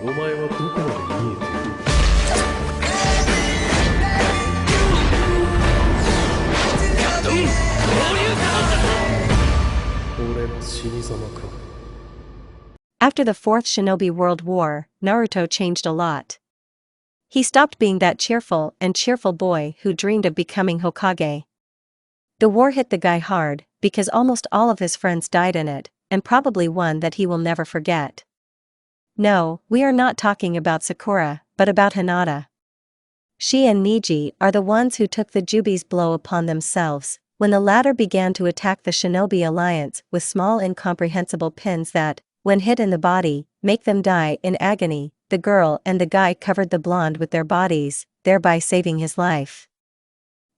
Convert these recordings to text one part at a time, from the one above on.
お前はどこまで見えている。俺の死に様か。 After the Fourth Shinobi World War, Naruto changed a lot. He stopped being that cheerful boy who dreamed of becoming Hokage. The war hit the guy hard, because almost all of his friends died in it, and probably one that he will never forget. No, we are not talking about Sakura, but about Hinata. She and Neji are the ones who took the Jubi's blow upon themselves, when the latter began to attack the Shinobi Alliance with small incomprehensible pins that, when hit in the body, make them die in agony. The girl and the guy covered the blonde with their bodies, thereby saving his life.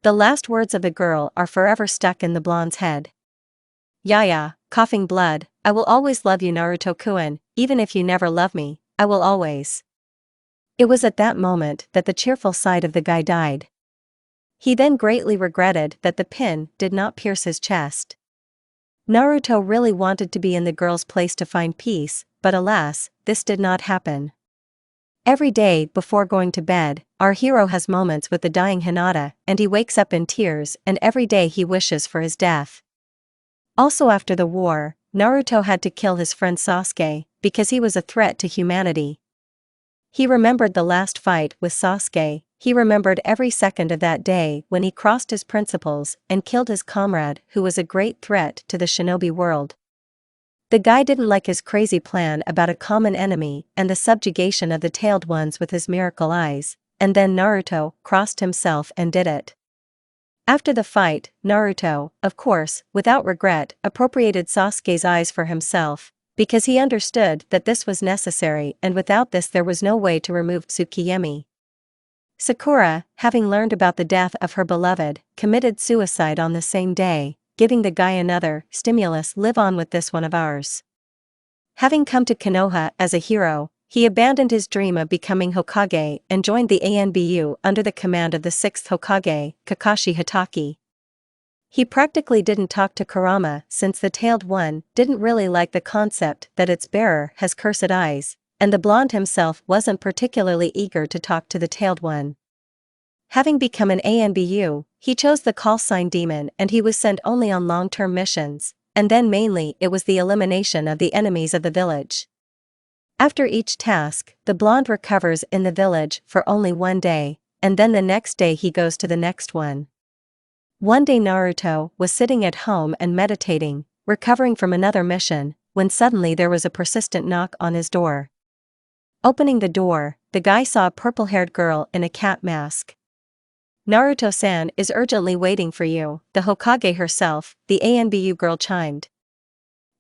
The last words of the girl are forever stuck in the blonde's head. Yaya, coughing blood, I will always love you Naruto-kun, even if you never love me, I will always. It was at that moment that the cheerful side of the guy died. He then greatly regretted that the pin did not pierce his chest. Naruto really wanted to be in the girl's place to find peace, but alas, this did not happen. Every day before going to bed, our hero has moments with the dying Hinata, and he wakes up in tears, and every day he wishes for his death. Also after the war, Naruto had to kill his friend Sasuke, because he was a threat to humanity. He remembered the last fight with Sasuke, he remembered every second of that day when he crossed his principles and killed his comrade who was a great threat to the shinobi world. The guy didn't like his crazy plan about a common enemy and the subjugation of the tailed ones with his miracle eyes, and then Naruto crossed himself and did it. After the fight, Naruto, of course, without regret, appropriated Sasuke's eyes for himself, because he understood that this was necessary and without this there was no way to remove Tsukiyemi. Sakura, having learned about the death of her beloved, committed suicide on the same day, giving the guy another stimulus, live on with this one of ours. Having come to Konoha as a hero, he abandoned his dream of becoming Hokage and joined the ANBU under the command of the 6th Hokage, Kakashi Hatake. He practically didn't talk to Kurama since the tailed one didn't really like the concept that its bearer has cursed eyes, and the blonde himself wasn't particularly eager to talk to the tailed one. Having become an ANBU, he chose the call sign demon and he was sent only on long-term missions, and then mainly it was the elimination of the enemies of the village. After each task, the blonde recovers in the village for only one day, and then the next day he goes to the next one. One day Naruto was sitting at home and meditating, recovering from another mission, when suddenly there was a persistent knock on his door. Opening the door, the guy saw a purple-haired girl in a cat mask. Naruto-san is urgently waiting for you, the Hokage herself, the ANBU girl chimed.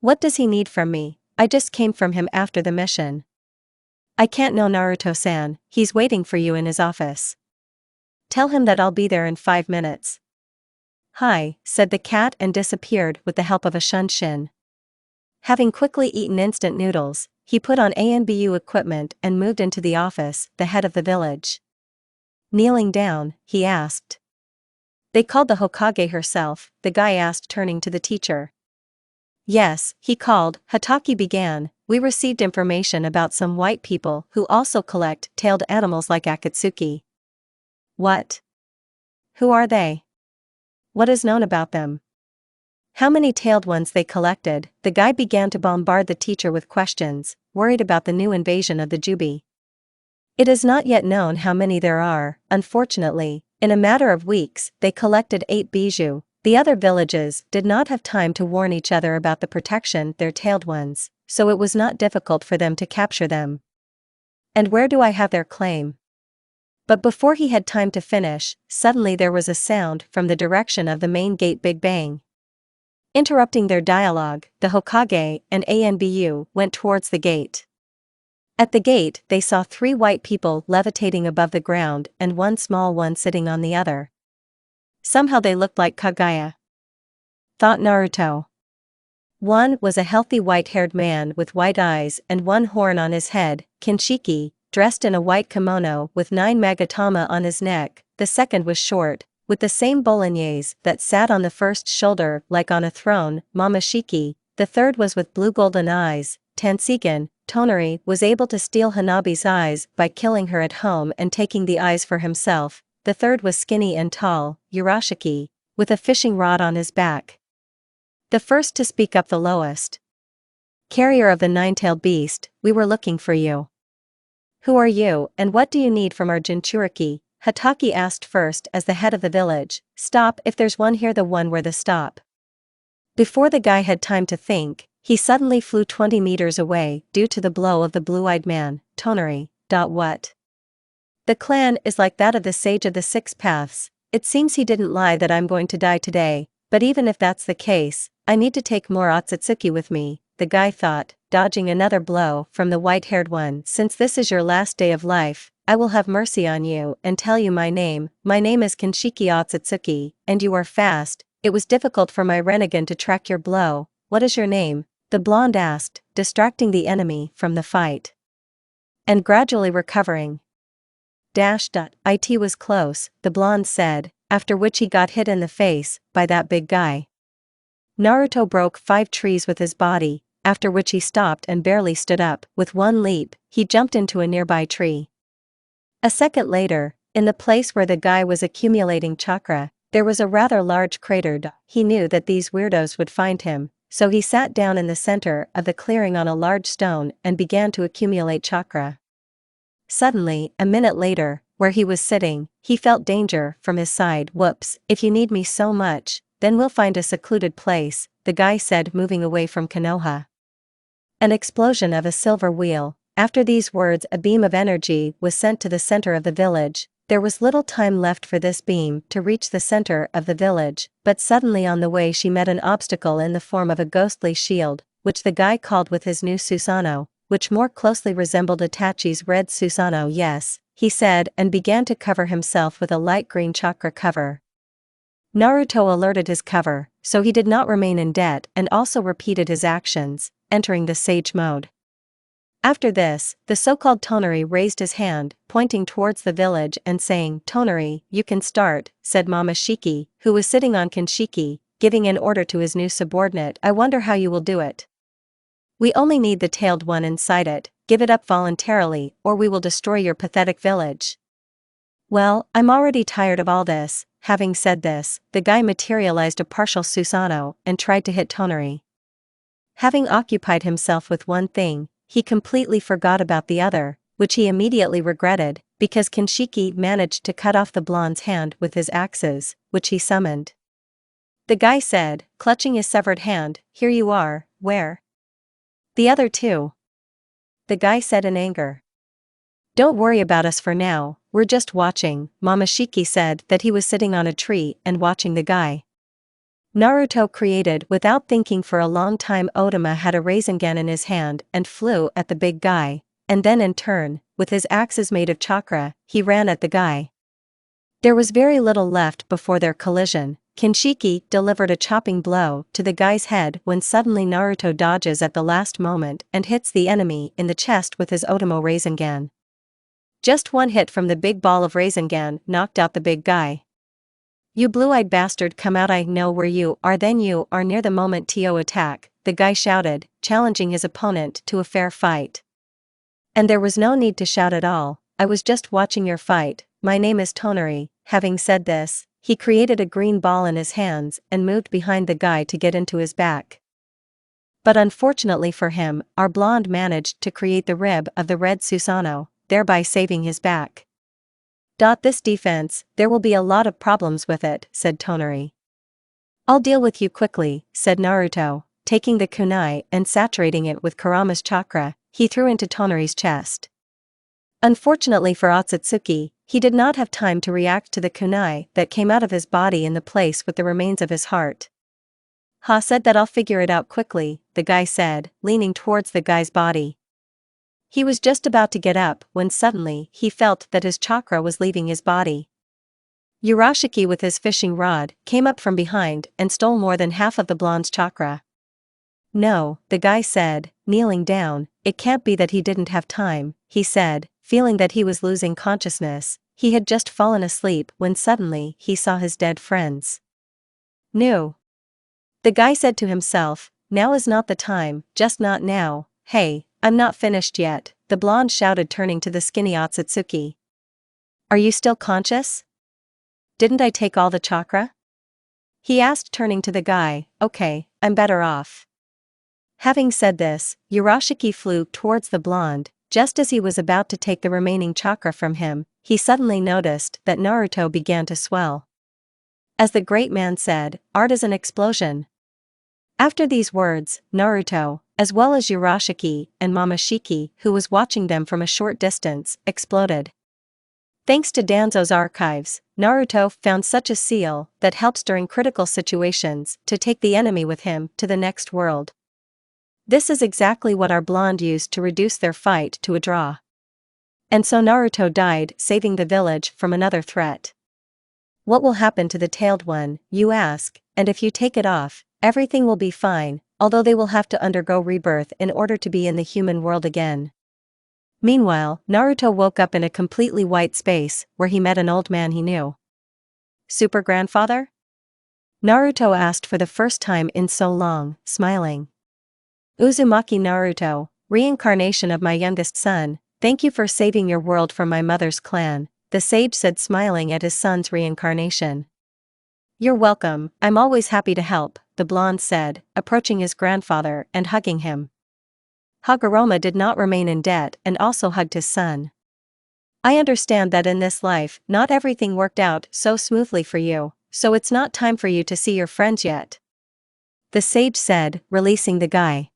What does he need from me? I just came from him after the mission. I can't know Naruto-san, he's waiting for you in his office. Tell him that I'll be there in 5 minutes. Hi, said the cat and disappeared with the help of a shunshin. Having quickly eaten instant noodles, he put on ANBU equipment and moved into the office, the head of the village. Kneeling down, he asked. They called the Hokage herself, the guy asked turning to the teacher. Yes, he called, Hatake began, we received information about some white people who also collect tailed animals like Akatsuki. What? Who are they? What is known about them? How many tailed ones they collected? The guy began to bombard the teacher with questions, worried about the new invasion of the Jubi. It is not yet known how many there are, unfortunately. In a matter of weeks, they collected 8 bijou. The other villages did not have time to warn each other about the protection their tailed ones, so it was not difficult for them to capture them. And where do I have their claim? But before he had time to finish, suddenly there was a sound from the direction of the main gate. Big bang. Interrupting their dialogue, the Hokage and ANBU went towards the gate. At the gate they saw 3 white people levitating above the ground and one small one sitting on the other. Somehow they looked like Kaguya, thought Naruto. One was a healthy white-haired man with white eyes and one horn on his head, Kinshiki, dressed in a white kimono with 9 magatama on his neck. The second was short, with the same bolognese that sat on the first shoulder like on a throne, Mamashiki. The third was with blue golden eyes, Tansigan, Tonari was able to steal Hanabi's eyes by killing her at home and taking the eyes for himself. The third was skinny and tall, Urashiki, with a fishing rod on his back. The first to speak up, the lowest. Carrier of the nine-tailed beast, we were looking for you. Who are you, and what do you need from our Jinchuriki? Hataki asked first as the head of the village. Stop, if there's one here, the one where the stop. Before the guy had time to think, he suddenly flew 20 meters away due to the blow of the blue-eyed man. Tonari. What? The clan is like that of the Sage of the Six Paths. It seems he didn't lie that I'm going to die today, but even if that's the case, I need to take more Otsutsuki with me, the guy thought, dodging another blow from the white-haired one. Since this is your last day of life, I will have mercy on you and tell you my name. My name is Kinshiki Otsutsuki, and you are fast. It was difficult for my Renegan to track your blow. What is your name? The blonde asked, distracting the enemy from the fight. And gradually recovering. It was close, the blonde said, after which he got hit in the face by that big guy. Naruto broke 5 trees with his body, after which he stopped and barely stood up. With one leap, he jumped into a nearby tree. A second later, in the place where the guy was accumulating chakra, there was a rather large crater. He knew that these weirdos would find him, so he sat down in the center of the clearing on a large stone and began to accumulate chakra. Suddenly, a minute later, where he was sitting, he felt danger from his side. Whoops, if you need me so much, then we'll find a secluded place, the guy said, moving away from Konoha. An explosion of a silver wheel. After these words, a beam of energy was sent to the center of the village. There was little time left for this beam to reach the center of the village, but suddenly on the way she met an obstacle in the form of a ghostly shield, which the guy called with his new Susanoo, which more closely resembled Itachi's red Susanoo. Yes, he said, and began to cover himself with a light green chakra cover. Naruto alerted his cover, so he did not remain in debt and also repeated his actions, entering the sage mode. After this, the so-called Tonari raised his hand, pointing towards the village and saying, Tonari, you can start, said Momoshiki, who was sitting on Kinshiki, giving an order to his new subordinate. I wonder how you will do it. We only need the tailed one inside it. Give it up voluntarily, or we will destroy your pathetic village. Well, I'm already tired of all this. Having said this, the guy materialized a partial Susanoo and tried to hit Tonari. Having occupied himself with one thing, he completely forgot about the other, which he immediately regretted, because Kinshiki managed to cut off the blonde's hand with his axes, which he summoned. The guy said, clutching his severed hand, here you are. Where? The other two. The guy said in anger. Don't worry about us for now, we're just watching. Momoshiki said that he was sitting on a tree and watching the guy. Naruto created without thinking for a long time. Otama had a Rasengan in his hand and flew at the big guy, and then in turn, with his axes made of chakra, he ran at the guy. There was very little left before their collision. Kinshiki delivered a chopping blow to the guy's head when suddenly Naruto dodges at the last moment and hits the enemy in the chest with his Otama Rasengan. Just one hit from the big ball of Rasengan knocked out the big guy. You blue-eyed bastard, come out, I know where you are. Then you are near the moment to attack, the guy shouted, challenging his opponent to a fair fight. And there was no need to shout at all, I was just watching your fight. My name is Tonari. Having said this, he created a green ball in his hands and moved behind the guy to get into his back. But unfortunately for him, our blonde managed to create the rib of the red Susanoo, thereby saving his back. This defense, there will be a lot of problems with it, said Tonari. I'll deal with you quickly, said Naruto, taking the kunai and saturating it with Kurama's chakra, he threw into Tonari's chest. Unfortunately for Otsutsuki, he did not have time to react to the kunai that came out of his body in the place with the remains of his heart. Ha said that I'll figure it out quickly, the guy said, leaning towards the guy's body. He was just about to get up when suddenly he felt that his chakra was leaving his body. Urashiki with his fishing rod came up from behind and stole more than half of the blonde's chakra. No, the guy said, kneeling down, it can't be that he didn't have time, he said, feeling that he was losing consciousness. He had just fallen asleep when suddenly he saw his dead friends. No. The guy said to himself, now is not the time, just not now. Hey, I'm not finished yet, the blonde shouted, turning to the skinny Otsutsuki. Are you still conscious? Didn't I take all the chakra? He asked, turning to the guy. Okay, I'm better off. Having said this, Urashiki flew towards the blonde. Just as he was about to take the remaining chakra from him, he suddenly noticed that Naruto began to swell. As the great man said, art is an explosion. After these words, Naruto, as well as Urashiki and Momoshiki, who was watching them from a short distance, exploded. Thanks to Danzo's archives, Naruto found such a seal that helps during critical situations to take the enemy with him to the next world. This is exactly what our blonde used to reduce their fight to a draw. And so Naruto died, saving the village from another threat. What will happen to the tailed one, you ask, and if you take it off, everything will be fine, although they will have to undergo rebirth in order to be in the human world again. Meanwhile, Naruto woke up in a completely white space, where he met an old man he knew. Super grandfather? Naruto asked for the first time in so long, smiling. Uzumaki Naruto, reincarnation of my youngest son, thank you for saving your world from my mother's clan, the sage said, smiling at his son's reincarnation. You're welcome, I'm always happy to help, the blonde said, approaching his grandfather and hugging him. Hagoromo did not remain in debt and also hugged his son. I understand that in this life not everything worked out so smoothly for you, so it's not time for you to see your friends yet. The sage said, releasing the guy.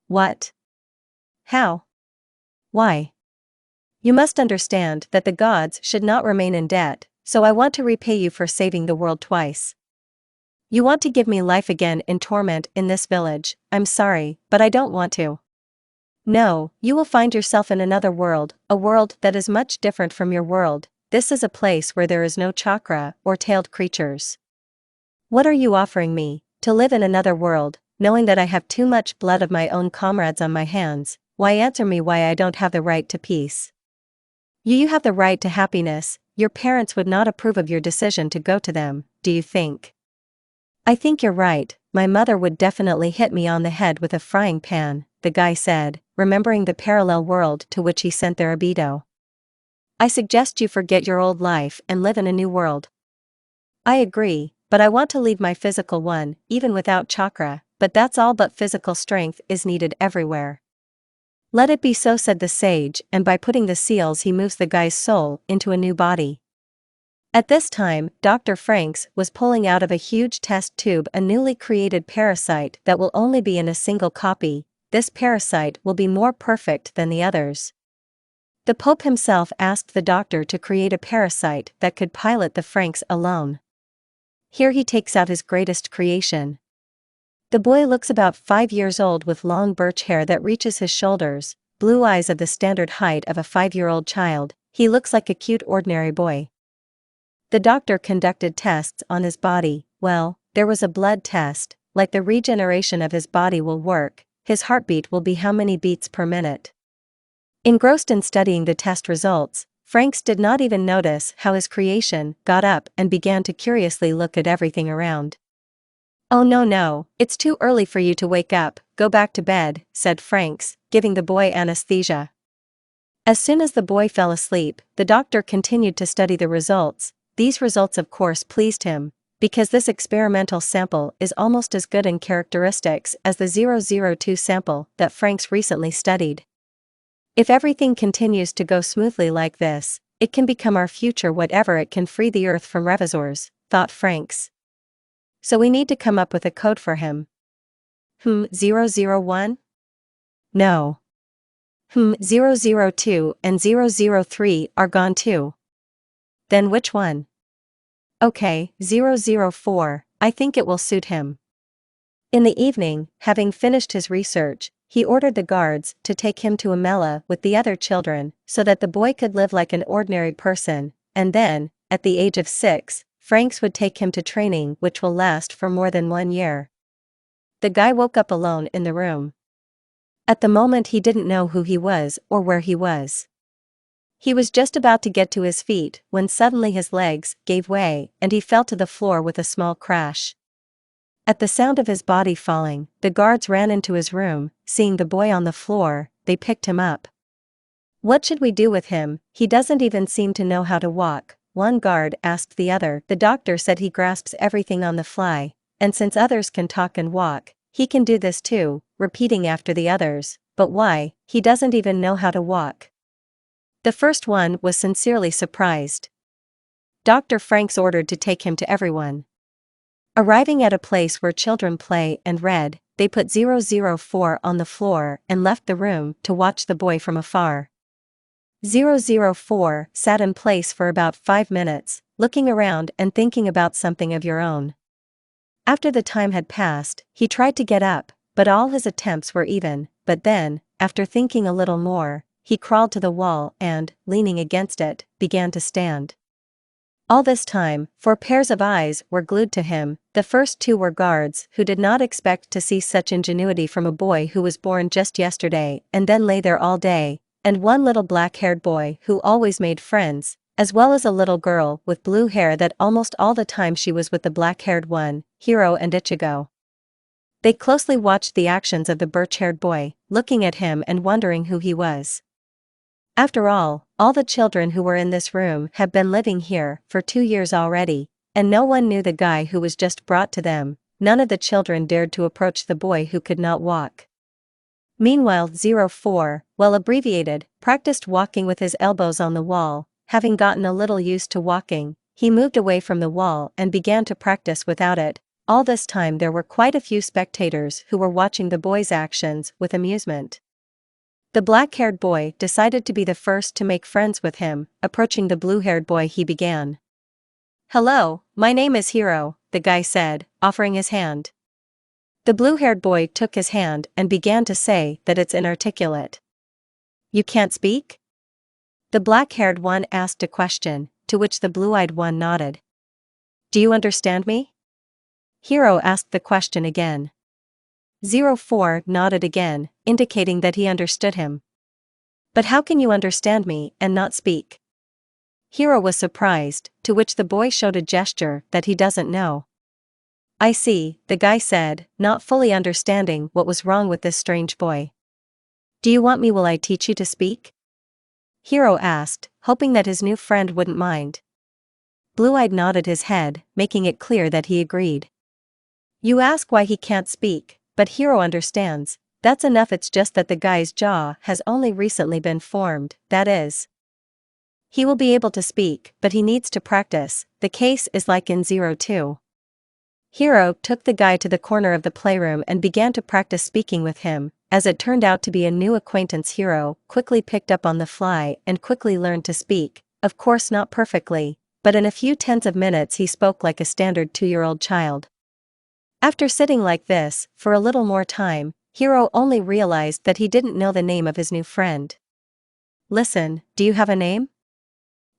What? How? Why? You must understand that the gods should not remain in debt, so I want to repay you for saving the world twice. You want to give me life again in torment in this village, I'm sorry, but I don't want to. No, you will find yourself in another world, a world that is much different from your world. This is a place where there is no chakra or tailed creatures. What are you offering me, to live in another world, knowing that I have too much blood of my own comrades on my hands? Why answer me why I don't have the right to peace? You have the right to happiness. Your parents would not approve of your decision to go to them, do you think? I think you're right, my mother would definitely hit me on the head with a frying pan, the guy said, remembering the parallel world to which he sent their Obito. I suggest you forget your old life and live in a new world. I agree, but I want to leave my physical one, even without chakra, but that's all, but physical strength is needed everywhere. Let it be so, said the sage, and by putting the seals he moves the guy's soul into a new body. At this time, Dr. Franks was pulling out of a huge test tube a newly created parasite that will only be in a single copy. This parasite will be more perfect than the others. The Pope himself asked the doctor to create a parasite that could pilot the Franks alone. Here he takes out his greatest creation. The boy looks about 5 years old with long birch hair that reaches his shoulders, blue eyes of the standard height of a 5-year-old child. He looks like a cute ordinary boy. The doctor conducted tests on his body. Well, there was a blood test, like the regeneration of his body will work, his heartbeat will be how many beats per minute. Engrossed in studying the test results, Franks did not even notice how his creation got up and began to curiously look at everything around. Oh no, it's too early for you to wake up, go back to bed, said Franks, giving the boy anesthesia. As soon as the boy fell asleep, the doctor continued to study the results. These results of course pleased him, because this experimental sample is almost as good in characteristics as the 002 sample that Franks recently studied. If everything continues to go smoothly like this, it can become our future whatever it can free the earth from revizors, thought Franks. So we need to come up with a code for him. 001? No. 002 and 003 are gone too. Then which one? Okay, 004, I think it will suit him. In the evening, having finished his research, he ordered the guards to take him to a mela with the other children, so that the boy could live like an ordinary person, and then, at the age of 6, Franks would take him to training which will last for more than 1 year. The guy woke up alone in the room. At the moment he didn't know who he was or where he was. He was just about to get to his feet when suddenly his legs gave way and he fell to the floor with a small crash. At the sound of his body falling, the guards ran into his room. Seeing the boy on the floor, they picked him up. "What should we do with him? He doesn't even seem to know how to walk," one guard asked the other. "The doctor said he grasps everything on the fly, and since others can talk and walk, he can do this too," repeating after the others. "But why? He doesn't even know how to walk." The first one was sincerely surprised. Dr. Franks ordered to take him to everyone. Arriving at a place where children play and read, they put 004 on the floor and left the room to watch the boy from afar. 004 sat in place for about 5 minutes, looking around and thinking about something of your own. After the time had passed, he tried to get up, but all his attempts were even. But then, after thinking a little more, he crawled to the wall and, leaning against it, began to stand. All this time, 4 pairs of eyes were glued to him. The first 2 were guards who did not expect to see such ingenuity from a boy who was born just yesterday and then lay there all day, and one little black-haired boy who always made friends, as well as a little girl with blue hair that almost all the time she was with the black-haired one, Hiro and Ichigo. They closely watched the actions of the birch-haired boy, looking at him and wondering who he was. After all the children who were in this room have been living here for 2 years already, and no one knew the guy who was just brought to them. None of the children dared to approach the boy who could not walk. Meanwhile 04, well abbreviated, practiced walking with his elbows on the wall. Having gotten a little used to walking, he moved away from the wall and began to practice without it. All this time there were quite a few spectators who were watching the boy's actions with amusement. The black-haired boy decided to be the first to make friends with him. Approaching the blue-haired boy, he began. "Hello, my name is Hiro," the guy said, offering his hand. The blue-haired boy took his hand and began to say that it's inarticulate. "You can't speak?" The black-haired one asked a question, to which the blue-eyed one nodded. "Do you understand me?" Hiro asked the question again. 04 nodded again, indicating that he understood him. "But how can you understand me and not speak?" Hiro was surprised, to which the boy showed a gesture that he doesn't know. "I see," the guy said, not fully understanding what was wrong with this strange boy. "Do you want me? Will I teach you to speak?" Hiro asked, hoping that his new friend wouldn't mind. Blue-eyed nodded his head, making it clear that he agreed. You ask why he can't speak, but Hiro understands. That's enough. It's just that the guy's jaw has only recently been formed, that is. He will be able to speak, but he needs to practice. The case is like in NaruZeroTwo. Hiro took the guy to the corner of the playroom and began to practice speaking with him. As it turned out to be a new acquaintance, Hiro quickly picked up on the fly and quickly learned to speak. Of course not perfectly, but in a few tens of minutes he spoke like a standard 2-year-old child. After sitting like this for a little more time, Hiro only realized that he didn't know the name of his new friend. "Listen, do you have a name?"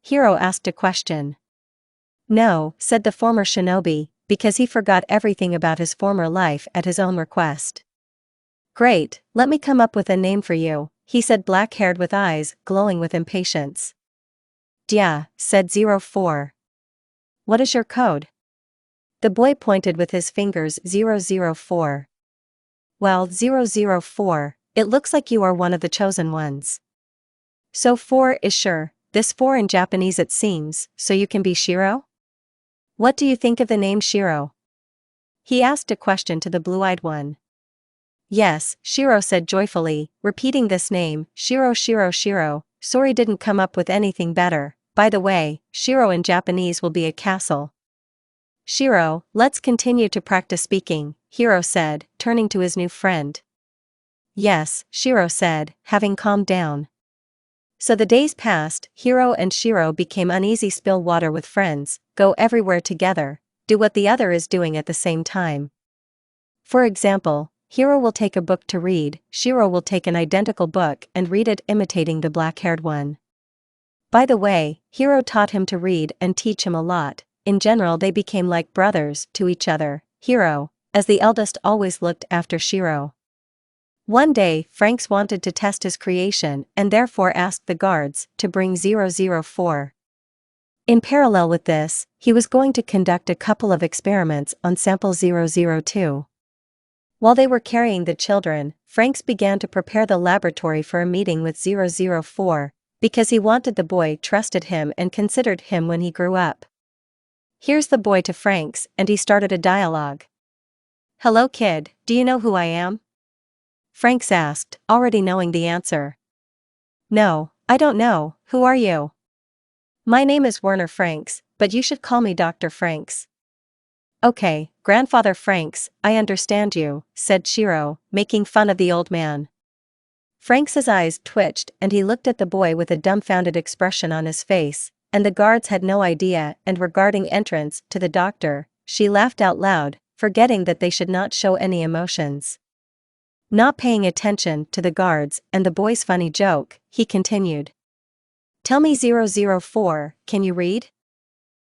Hiro asked a question. "No," said the former shinobi, because he forgot everything about his former life at his own request. "Great, let me come up with a name for you," he said, black-haired with eyes glowing with impatience. "Yeah," said 04. "What is your code?" The boy pointed with his fingers 004. "Well, 004, it looks like you are one of the chosen ones." "So 4 is sure, this 4 in Japanese it seems, so you can be Shiro?" "What do you think of the name Shiro?" He asked a question to the blue-eyed one. "Yes," Shiro said joyfully, repeating this name, Shiro Shiro Shiro. "Sorry, didn't come up with anything better. By the way, Shiro in Japanese will be a castle." "Shiro, let's continue to practice speaking," Hiro said, turning to his new friend. "Yes," Shiro said, having calmed down. So the days passed. Hiro and Shiro became uneasy, spill water with friends, go everywhere together, do what the other is doing at the same time. For example, Hiro will take a book to read, Shiro will take an identical book and read it, imitating the black-haired one. By the way, Hiro taught him to read and teach him a lot. In general they became like brothers to each other. Hiro, as the eldest, always looked after Shiro. One day Franks wanted to test his creation and therefore asked the guards to bring 004. In parallel with this, he was going to conduct a couple of experiments on sample 002. While they were carrying the children, Franks began to prepare the laboratory for a meeting with 004, because he wanted the boy trusted him and considered him when he grew up. Here's the boy to Franks, and he started a dialogue. "Hello kid, do you know who I am?" Franks asked, already knowing the answer. "No, I don't know, who are you?" "My name is Werner Franks, but you should call me Dr. Franks." "Okay, Grandfather Franks, I understand you," said Shiro, making fun of the old man. Franks's eyes twitched and he looked at the boy with a dumbfounded expression on his face, and the guards had no idea. And regarding entrance to the doctor, she laughed out loud, forgetting that they should not show any emotions. Not paying attention to the guards and the boy's funny joke, he continued. "Tell me 004, can you read?"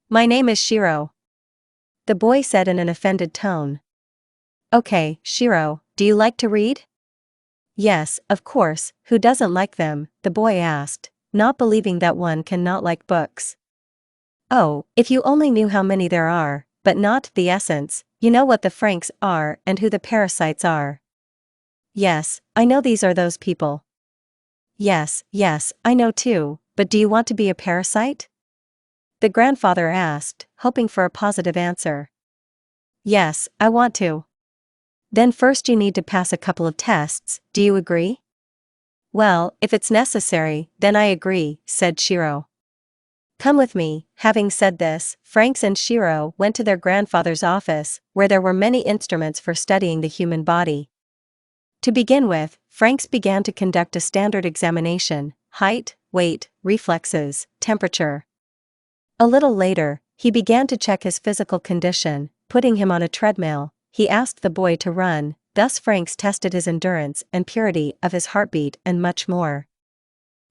"My name is Shiro," the boy said in an offended tone. "Okay, Shiro, do you like to read?" "Yes, of course, who doesn't like them?" the boy asked, not believing that one can not like books. "Oh, if you only knew how many there are, but not the essence, you know what the Franks are and who the parasites are." "Yes, I know these are those people." Yes, I know too, but do you want to be a parasite?" the grandfather asked, hoping for a positive answer. "Yes, I want to." "Then first you need to pass a couple of tests, do you agree?" "Well, if it's necessary, then I agree," said Shiro. "Come with me." Having said this, Franks and Shiro went to their grandfather's office, where there were many instruments for studying the human body. To begin with, Franks began to conduct a standard examination: height, weight, reflexes, temperature. A little later, he began to check his physical condition, putting him on a treadmill. He asked the boy to run, thus Franks tested his endurance and purity of his heartbeat and much more.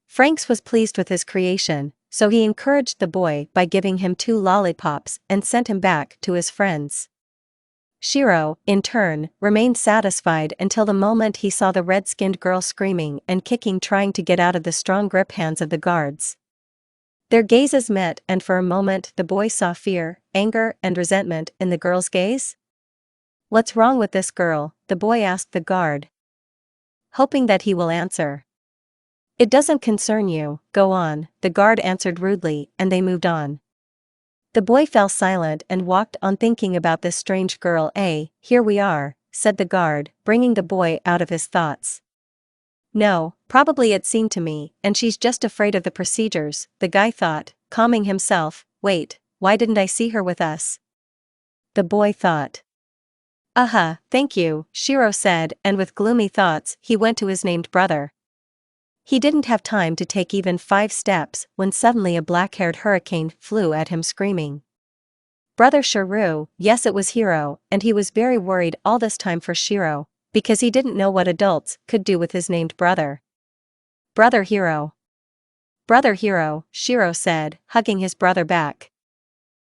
Franks was pleased with his creation, so he encouraged the boy by giving him 2 lollipops and sent him back to his friends. Shiro, in turn, remained satisfied until the moment he saw the red-skinned girl screaming and kicking, trying to get out of the strong grip hands of the guards. Their gazes met, and for a moment the boy saw fear, anger, and resentment in the girl's gaze. "What's wrong with this girl?" the boy asked the guard, hoping that he will answer. "It doesn't concern you, go on," the guard answered rudely, and they moved on. The boy fell silent and walked on, thinking about this strange girl. "Here we are," said the guard, bringing the boy out of his thoughts. "No, probably it seemed to me, and she's just afraid of the procedures," the guy thought, calming himself. "Wait, why didn't I see her with us?" the boy thought. Thank you," Shiro said, and with gloomy thoughts he went to his named brother. He didn't have time to take even 5 steps when suddenly a black-haired hurricane flew at him, screaming. Brother Shiro, yes, it was Hiro, and he was very worried all this time for Shiro, because he didn't know what adults could do with his named brother. "Brother Hiro." "Brother Hiro," Shiro said, hugging his brother back.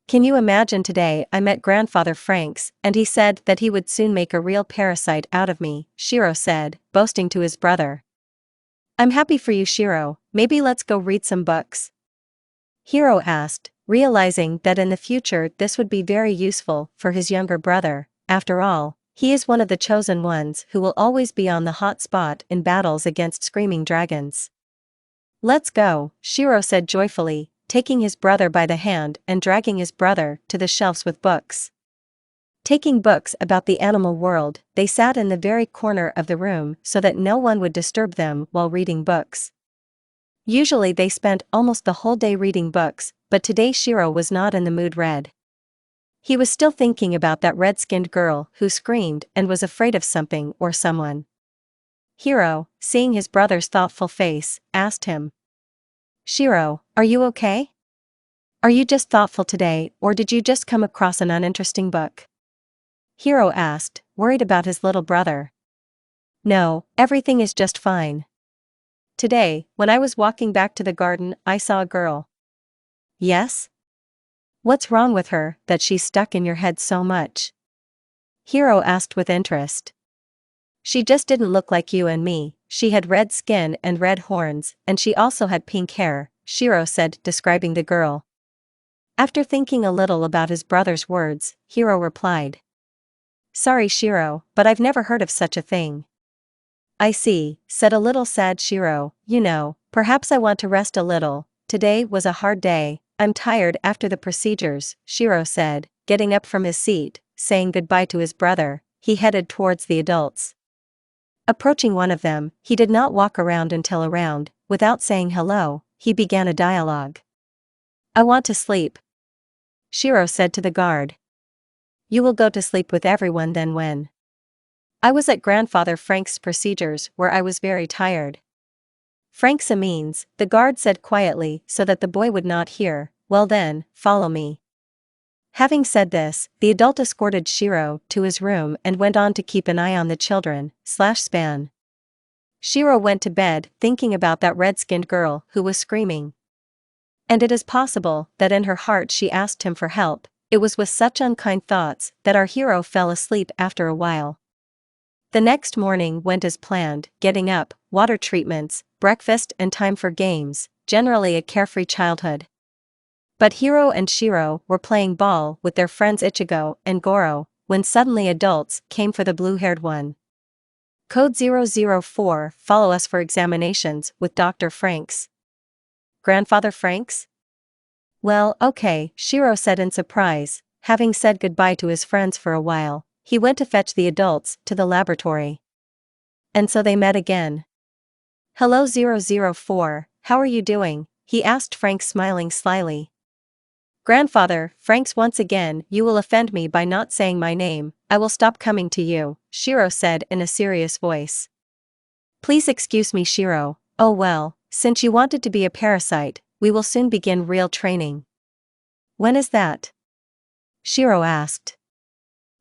"Can you imagine, today I met Grandfather Franks, and he said that he would soon make a real parasite out of me," Shiro said, boasting to his brother. "I'm happy for you, Shiro, maybe let's go read some books?" Hiro asked, realizing that in the future this would be very useful for his younger brother. After all, he is one of the chosen ones who will always be on the hot spot in battles against screaming dragons. "Let's go," Shiro said joyfully, taking his brother by the hand and dragging his brother to the shelves with books. Taking books about the animal world, they sat in the very corner of the room so that no one would disturb them while reading books. Usually they spent almost the whole day reading books, but today Shiro was not in the mood. He was still thinking about that red-skinned girl who screamed and was afraid of something or someone. Hiro, seeing his brother's thoughtful face, asked him, "Shiro, are you okay? Are you just thoughtful today, or did you just come across an uninteresting book?" Hiro asked, worried about his little brother. "No, everything is just fine. Today, when I was walking back to the garden, I saw a girl." "Yes? What's wrong with her, that she's stuck in your head so much?" Hiro asked with interest. "She just didn't look like you and me. She had red skin and red horns, and she also had pink hair," Shiro said, describing the girl. After thinking a little about his brother's words, Hiro replied. Sorry Shiro, but I've never heard of such a thing. I see, said a little sad Shiro, perhaps I want to rest a little, today was a hard day, I'm tired after the procedures, Shiro said, getting up from his seat, saying goodbye to his brother, he headed towards the adults. Approaching one of them, he did not walk around until around, without saying hello, he began a dialogue. I want to sleep, Shiro said to the guard. You will go to sleep with everyone then when? I was at Grandfather Frank's procedures where I was very tired. Frank's means, the guard said quietly so that the boy would not hear, well then, follow me. Having said this, the adult escorted Shiro to his room and went on to keep an eye on the children/span. Shiro went to bed thinking about that red-skinned girl who was screaming. And it is possible that in her heart she asked him for help, it was with such unkind thoughts that our hero fell asleep after a while. The next morning went as planned, getting up, water treatments, breakfast and time for games, generally a carefree childhood. But Hiro and Shiro were playing ball with their friends Ichigo and Goro, when suddenly adults came for the blue-haired one. Code 004, follow us for examinations with Dr. Franks. Grandfather Franks? Well, okay, Shiro said in surprise, having said goodbye to his friends for a while. He went to fetch the adults to the laboratory. And so they met again. Hello 004, how are you doing? He asked Frank smiling slyly. Grandfather, Franks once again, you will offend me by not saying my name, I will stop coming to you, Shiro said in a serious voice. Please excuse me Shiro, oh well, since you wanted to be a parasite, we will soon begin real training. When is that? Shiro asked.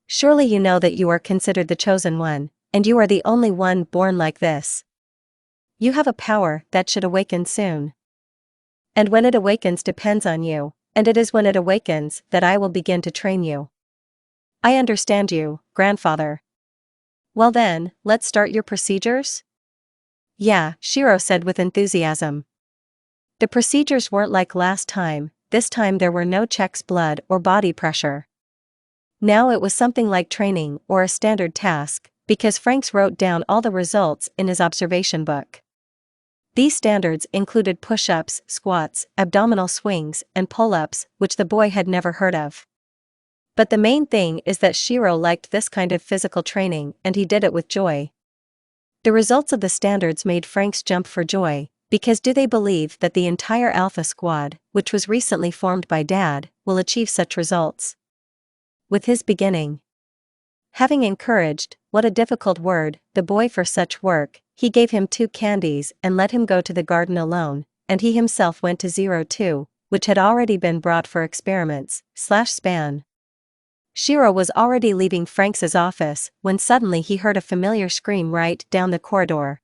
Surely you know that you are considered the chosen one, and you are the only one born like this. You have a power that should awaken soon. And when it awakens depends on you, and it is when it awakens that I will begin to train you. I understand you, grandfather. Well then, let's start your procedures? Yeah, Shiro said with enthusiasm. The procedures weren't like last time, this time there were no checks, blood or body pressure. Now it was something like training or a standard task, because Franks wrote down all the results in his observation book. These standards included push-ups, squats, abdominal swings, and pull-ups, which the boy had never heard of. But the main thing is that Shiro liked this kind of physical training and he did it with joy. The results of the standards made Franks jump for joy, because do they believe that the entire Alpha Squad, which was recently formed by Dad, will achieve such results? With his beginning. Having encouraged, what a difficult word, the boy for such work, he gave him 2 candies and let him go to the garden alone, and he himself went to NaruZeroTwo, which had already been brought for experiments/span. Shiro was already leaving Franks's office when suddenly he heard a familiar scream right down the corridor.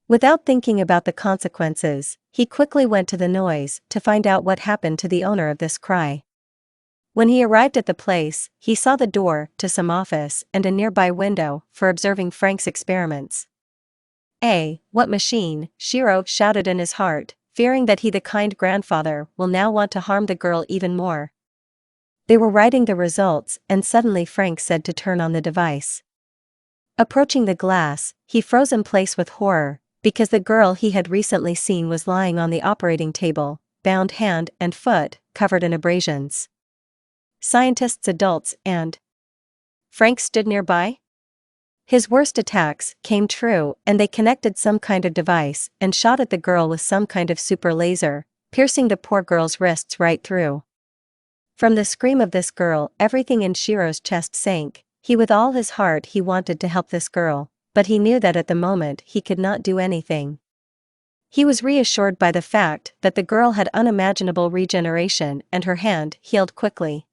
Without thinking about the consequences, he quickly went to the noise to find out what happened to the owner of this cry. When he arrived at the place, he saw the door to some office and a nearby window for observing Frank's experiments. What machine, Shiro shouted in his heart, fearing that he the kind grandfather will now want to harm the girl even more. They were writing the results and suddenly Frank said to turn on the device. Approaching the glass, he froze in place with horror, because the girl he had recently seen was lying on the operating table, bound hand and foot, covered in abrasions. Scientists, adults, and Frank stood nearby? His worst attacks came true and they connected some kind of device and shot at the girl with some kind of super laser, piercing the poor girl's wrists right through. From the scream of this girl, everything in Shiro's chest sank. He with all his heart he wanted to help this girl, but he knew that at the moment he could not do anything. He was reassured by the fact that the girl had unimaginable regeneration and her hand healed quickly.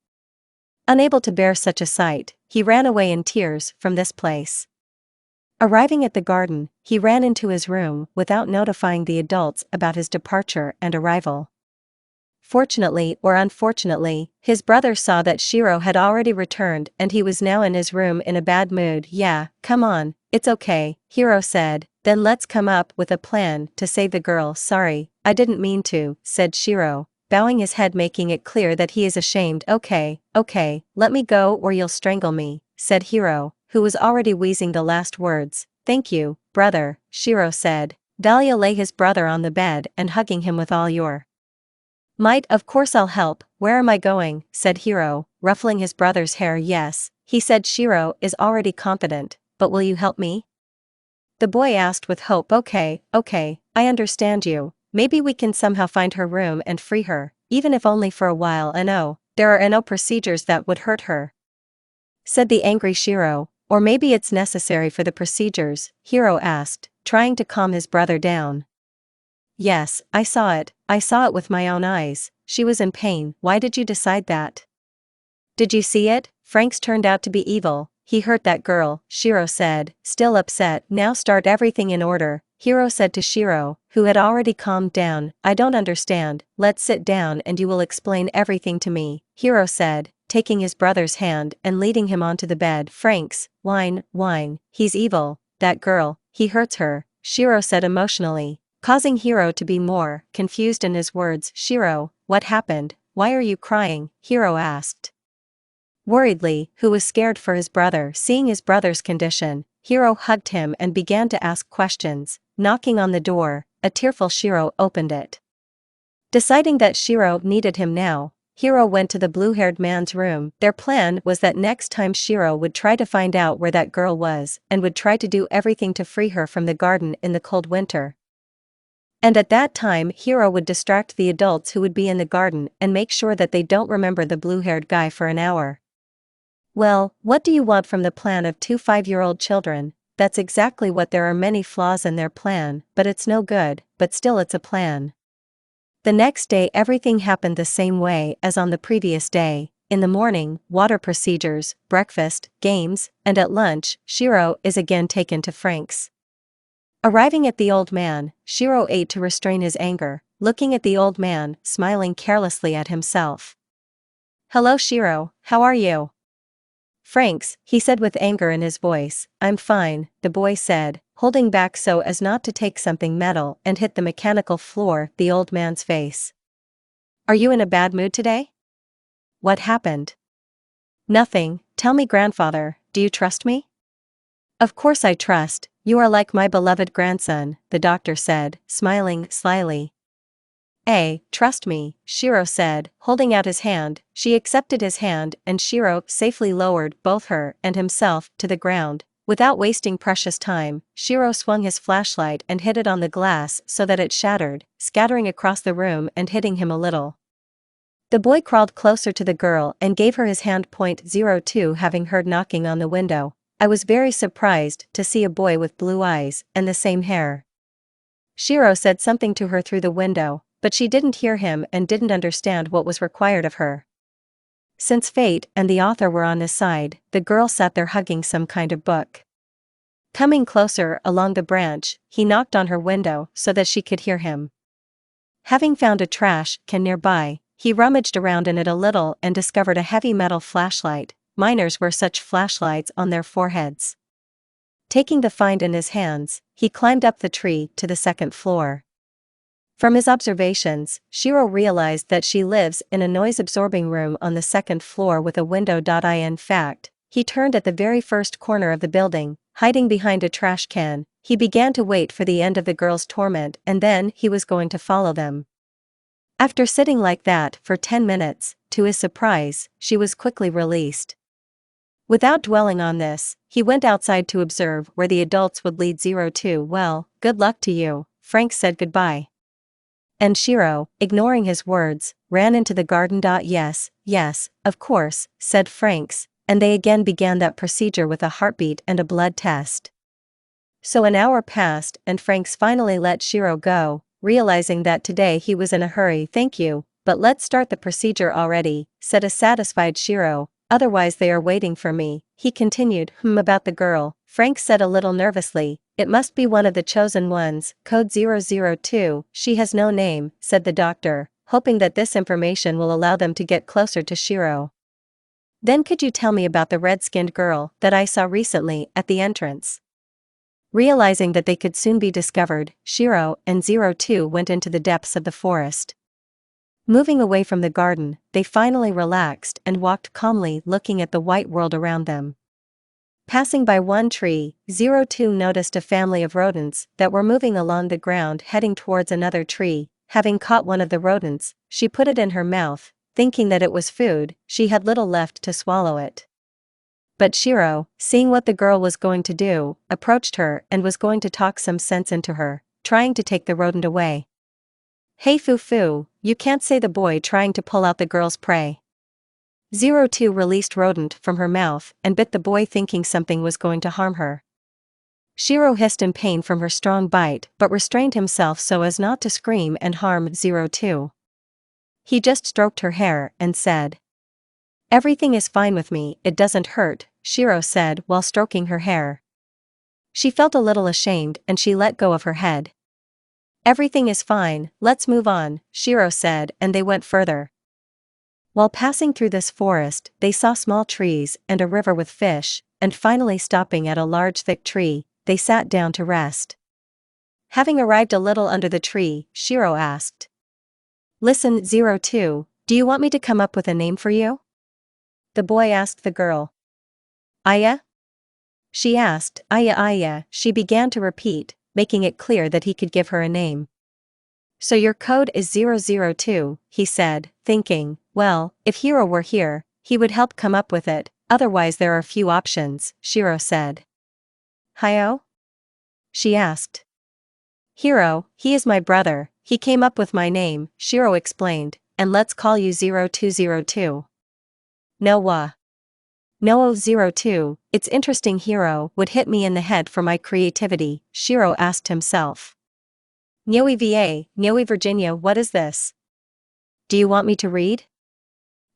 Unable to bear such a sight, he ran away in tears from this place. Arriving at the garden, he ran into his room without notifying the adults about his departure and arrival. Fortunately or unfortunately, his brother saw that Shiro had already returned and he was now in his room in a bad mood. Yeah, come on, it's okay, Hiro said, then let's come up with a plan to save the girl. Sorry, I didn't mean to, said Shiro, bowing his head, making it clear that he is ashamed. Okay, let me go or you'll strangle me, said Hiro, who was already wheezing the last words. Thank you, brother, Shiro said. Dahlia lay his brother on the bed and hugging him with all your might. Of course I'll help. Where am I going? Said Hiro, ruffling his brother's hair. Yes, he said. Shiro is already confident, but will you help me? The boy asked with hope. Okay, I understand you. Maybe we can somehow find her room and free her, even if only for a while. And oh, there are no procedures that would hurt her, said the angry Shiro. Or maybe it's necessary for the procedures, Hiro asked, trying to calm his brother down. Yes, I saw it with my own eyes. She was in pain. Why did you decide that? Did you see it? Frank's turned out to be evil. He hurt that girl, Shiro said, still upset. Now start everything in order, Hiro said to Shiro, who had already calmed down. I don't understand. Let's sit down and you will explain everything to me, Hiro said, taking his brother's hand and leading him onto the bed. Frank's whine. He's evil. That girl, he hurts her, Shiro said emotionally, causing Hiro to be more confused in his words. Shiro, what happened? Why are you crying? Hiro asked worriedly, who was scared for his brother. Seeing his brother's condition, Hiro hugged him and began to ask questions, knocking on the door. A tearful Shiro opened it. Deciding that Shiro needed him now, Hiro went to the blue-haired man's room. Their plan was that next time Shiro would try to find out where that girl was and would try to do everything to free her from the garden in the cold winter. And at that time Hiro would distract the adults who would be in the garden and make sure that they don't remember the blue-haired guy for an hour. Well, what do you want from the plan of two 5-year-old children? That's exactly what. There are many flaws in their plan, but it's no good, but still it's a plan. The next day everything happened the same way as on the previous day. In the morning, water procedures, breakfast, games, and at lunch, Shiro is again taken to Frank's. Arriving at the old man, Shiro ate to restrain his anger, looking at the old man, smiling carelessly at himself. Hello Shiro, how are you? Frank's, he said with anger in his voice. I'm fine, the boy said, holding back so as not to take something metal and hit the mechanical floor. The old man's face. Are you in a bad mood today? What happened? Nothing. Tell me, grandfather, do you trust me? Of course I trust. You are like my beloved grandson, the doctor said, smiling slyly. Trust me, Shiro said, holding out his hand. She accepted his hand and Shiro safely lowered both her and himself to the ground. Without wasting precious time, Shiro swung his flashlight and hit it on the glass so that it shattered, scattering across the room and hitting him a little. The boy crawled closer to the girl and gave her his hand. .02 Having heard knocking on the window, I was very surprised to see a boy with blue eyes and the same hair. Shiro said something to her through the window, but she didn't hear him and didn't understand what was required of her. Since fate and the author were on his side, the girl sat there hugging some kind of book. Coming closer along the branch, he knocked on her window so that she could hear him. Having found a trash can nearby, he rummaged around in it a little and discovered a heavy metal flashlight. Miners wear such flashlights on their foreheads. Taking the find in his hands, he climbed up the tree to the second floor. From his observations, Shiro realized that she lives in a noise-absorbing room on the second floor with a window. In fact, he turned at the very first corner of the building, hiding behind a trash can. He began to wait for the end of the girl's torment and then he was going to follow them. After sitting like that for 10 minutes, to his surprise, she was quickly released. Without dwelling on this, he went outside to observe where the adults would lead. 02 Well, good luck to you, Frank said goodbye. And Shiro, ignoring his words, ran into the garden. Yes, of course, said Franks, and they again began that procedure with a heartbeat and a blood test. So an hour passed and Franks finally let Shiro go, realizing that today he was in a hurry. Thank you, but let's start the procedure already, said a satisfied Shiro, otherwise they are waiting for me. He continued, about the girl, Frank said a little nervously. It must be one of the chosen ones, code 002, she has no name, said the doctor, hoping that this information will allow them to get closer to Shiro. Then could you tell me about the red-skinned girl that I saw recently at the entrance? Realizing that they could soon be discovered, Shiro and 02 went into the depths of the forest. Moving away from the garden, they finally relaxed and walked calmly, looking at the white world around them. Passing by one tree, NaruZeroTwo noticed a family of rodents that were moving along the ground heading towards another tree. Having caught one of the rodents, she put it in her mouth, thinking that it was food. She had little left to swallow it. But Shiro, seeing what the girl was going to do, approached her and was going to talk some sense into her, trying to take the rodent away. "Hey Foo, you can't," say the boy, trying to pull out the girl's prey. NaruZeroTwo released rodent from her mouth and bit the boy, thinking something was going to harm her. Shiro hissed in pain from her strong bite but restrained himself so as not to scream and harm NaruZeroTwo. He just stroked her hair and said, "Everything is fine with me, it doesn't hurt," Shiro said while stroking her hair. She felt a little ashamed and she let go of her head. "Everything is fine, let's move on," Shiro said, and they went further. While passing through this forest, they saw small trees and a river with fish, and finally stopping at a large thick tree, they sat down to rest. Having arrived a little under the tree, Shiro asked, "Listen, NaruZeroTwo, do you want me to come up with a name for you?" The boy asked the girl. "Aya?" she asked. "Aya, Aya," she began to repeat, making it clear that he could give her a name. "So your code is NaruZeroTwo," he said, thinking, well, if Hiro were here, he would help come up with it, otherwise there are few options. Shiro said. "Hyo?" she asked. "Hiro, he is my brother, he came up with my name," Shiro explained, "and let's call you NaruZeroTwo." "No NaruZeroTwo, it's interesting. Hiro would hit me in the head for my creativity," Shiro asked himself. Nyoe Virginia, what is this? Do you want me to read?"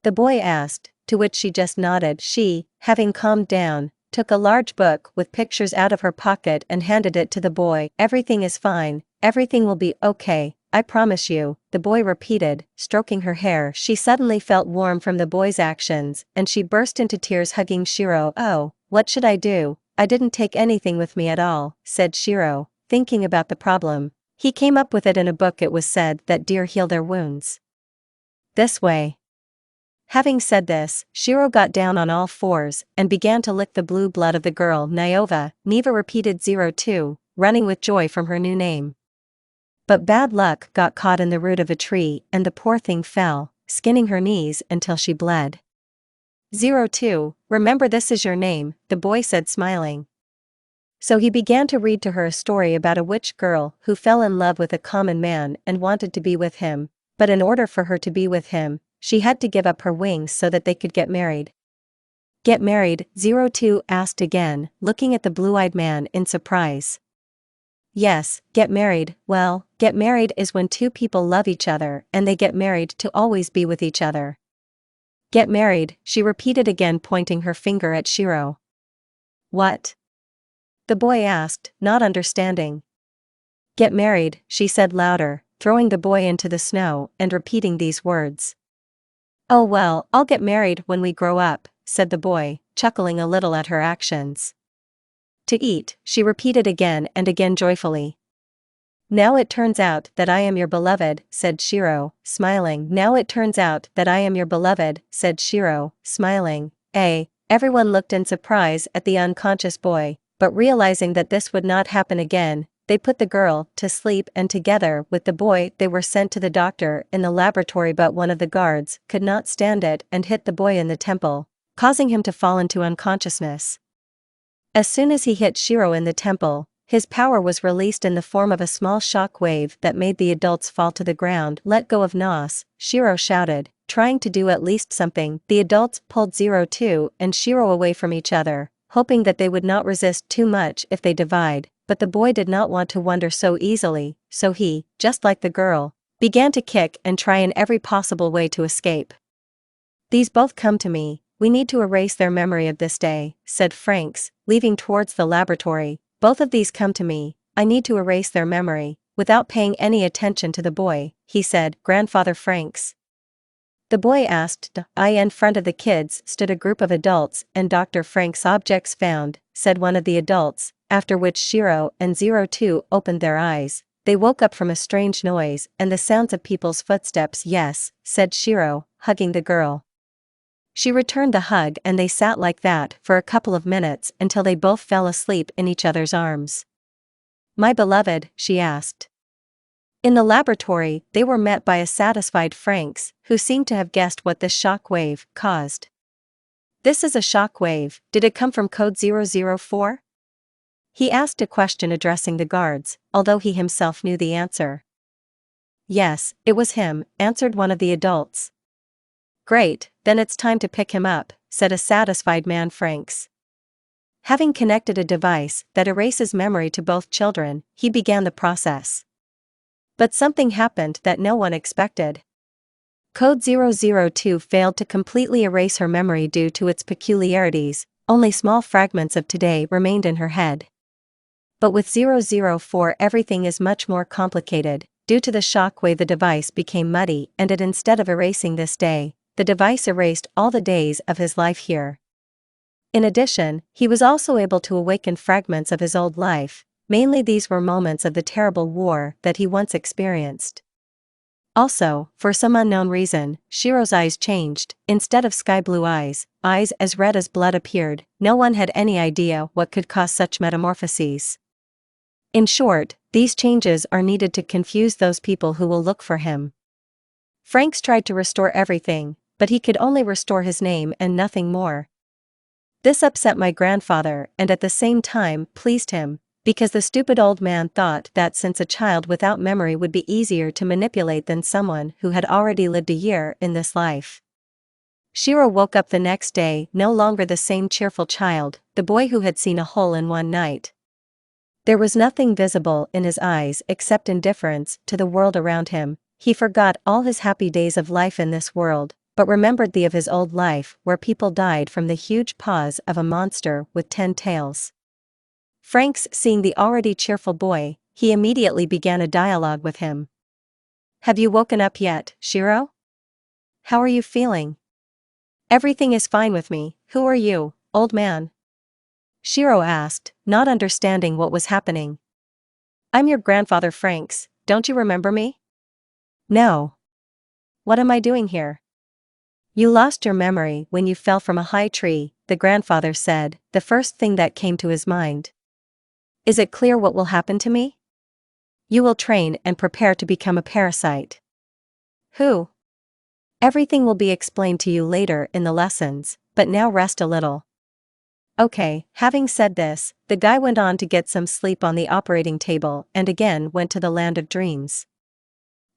the boy asked, to which she just nodded. She, having calmed down, took a large book with pictures out of her pocket and handed it to the boy. "Everything is fine, everything will be okay, I promise you," the boy repeated, stroking her hair. She suddenly felt warm from the boy's actions, and she burst into tears, hugging Shiro. "Oh, what should I do? I didn't take anything with me at all," said Shiro, thinking about the problem. He came up with it in a book. It was said that deer heal their wounds this way. Having said this, Shiro got down on all fours and began to lick the blue blood of the girl. Neva repeated NaruZeroTwo, running with joy from her new name. But bad luck got caught in the root of a tree and the poor thing fell, skinning her knees until she bled. "NaruZeroTwo, remember this is your name," the boy said, smiling. So he began to read to her a story about a witch girl who fell in love with a common man and wanted to be with him, but in order for her to be with him, she had to give up her wings so that they could get married. "Get married?" NaruZeroTwo asked again, looking at the blue-eyed man in surprise. "Yes, get married. Well, get married is when two people love each other and they get married to always be with each other." "Get married," she repeated again, pointing her finger at Shiro. "What?" the boy asked, not understanding. "Get married," she said louder, throwing the boy into the snow and repeating these words. "Oh well, I'll get married when we grow up," said the boy, chuckling a little at her actions. "To eat," she repeated again and again joyfully. "Now it turns out that I am your beloved," said Shiro, smiling. "Now it turns out that I am your beloved," said Shiro, smiling. Everyone looked in surprise at the unconscious boy, but realizing that this would not happen again, they put the girl to sleep, and together with the boy they were sent to the doctor in the laboratory. But one of the guards could not stand it and hit the boy in the temple, causing him to fall into unconsciousness. As soon as he hit Shiro in the temple, his power was released in the form of a small shock wave that made the adults fall to the ground. "Let go of Nas," Shiro shouted, trying to do at least something. The adults pulled NaruZeroTwo and Shiro away from each other, hoping that they would not resist too much if they divide, but the boy did not want to wander so easily, so he, just like the girl, began to kick and try in every possible way to escape. "These both come to me, we need to erase their memory of this day," said Franks, leaving towards the laboratory. "Both of these come to me, I need to erase their memory." Without paying any attention to the boy, he said, "Grandfather Franks." The boy asked. In front of the kids stood a group of adults and Dr. Franks. "Objects found," said one of the adults, after which Shiro and NaruZeroTwo opened their eyes. They woke up from a strange noise and the sounds of people's footsteps. Yes, said Shiro, hugging the girl. She returned the hug and they sat like that for a couple of minutes until they both fell asleep in each other's arms. My beloved, she asked. In the laboratory, they were met by a satisfied Franks, who seemed to have guessed what this shock wave caused. This is a shock wave. Did it come from code 004? He asked a question addressing the guards, although he himself knew the answer. Yes, it was him, answered one of the adults. Great, then it's time to pick him up, said a satisfied man Franks. Having connected a device that erases memory to both children, he began the process. But something happened that no one expected. Code 002 failed to completely erase her memory due to its peculiarities, only small fragments of today remained in her head. But with 004 everything is much more complicated. Due to the shockwave the device became muddy and instead of erasing this day, the device erased all the days of his life here. In addition, he was also able to awaken fragments of his old life, mainly these were moments of the terrible war that he once experienced. Also, for some unknown reason, Shiro's eyes changed. Instead of sky blue eyes, eyes as red as blood appeared. No one had any idea what could cause such metamorphoses. In short, these changes are needed to confuse those people who will look for him. Franks tried to restore everything, but he could only restore his name and nothing more. This upset my grandfather and at the same time pleased him, because the stupid old man thought that since a child without memory would be easier to manipulate than someone who had already lived a year in this life. Shiro woke up the next day no longer the same cheerful child, the boy who had seen a hole in one night. There was nothing visible in his eyes except indifference to the world around him. He forgot all his happy days of life in this world, but remembered the of his old life where people died from the huge paws of a monster with 10 tails. Franks seeing the already cheerful boy, he immediately began a dialogue with him. Have you woken up yet, Shiro? How are you feeling? Everything is fine with me. Who are you, old man? Shiro asked, not understanding what was happening. I'm your grandfather Franks, don't you remember me? No. What am I doing here? You lost your memory when you fell from a high tree, the grandfather said, the first thing that came to his mind. Is it clear what will happen to me? You will train and prepare to become a parasite. Who? Everything will be explained to you later in the lessons, but now rest a little. Okay, having said this, the guy went on to get some sleep on the operating table and again went to the land of dreams.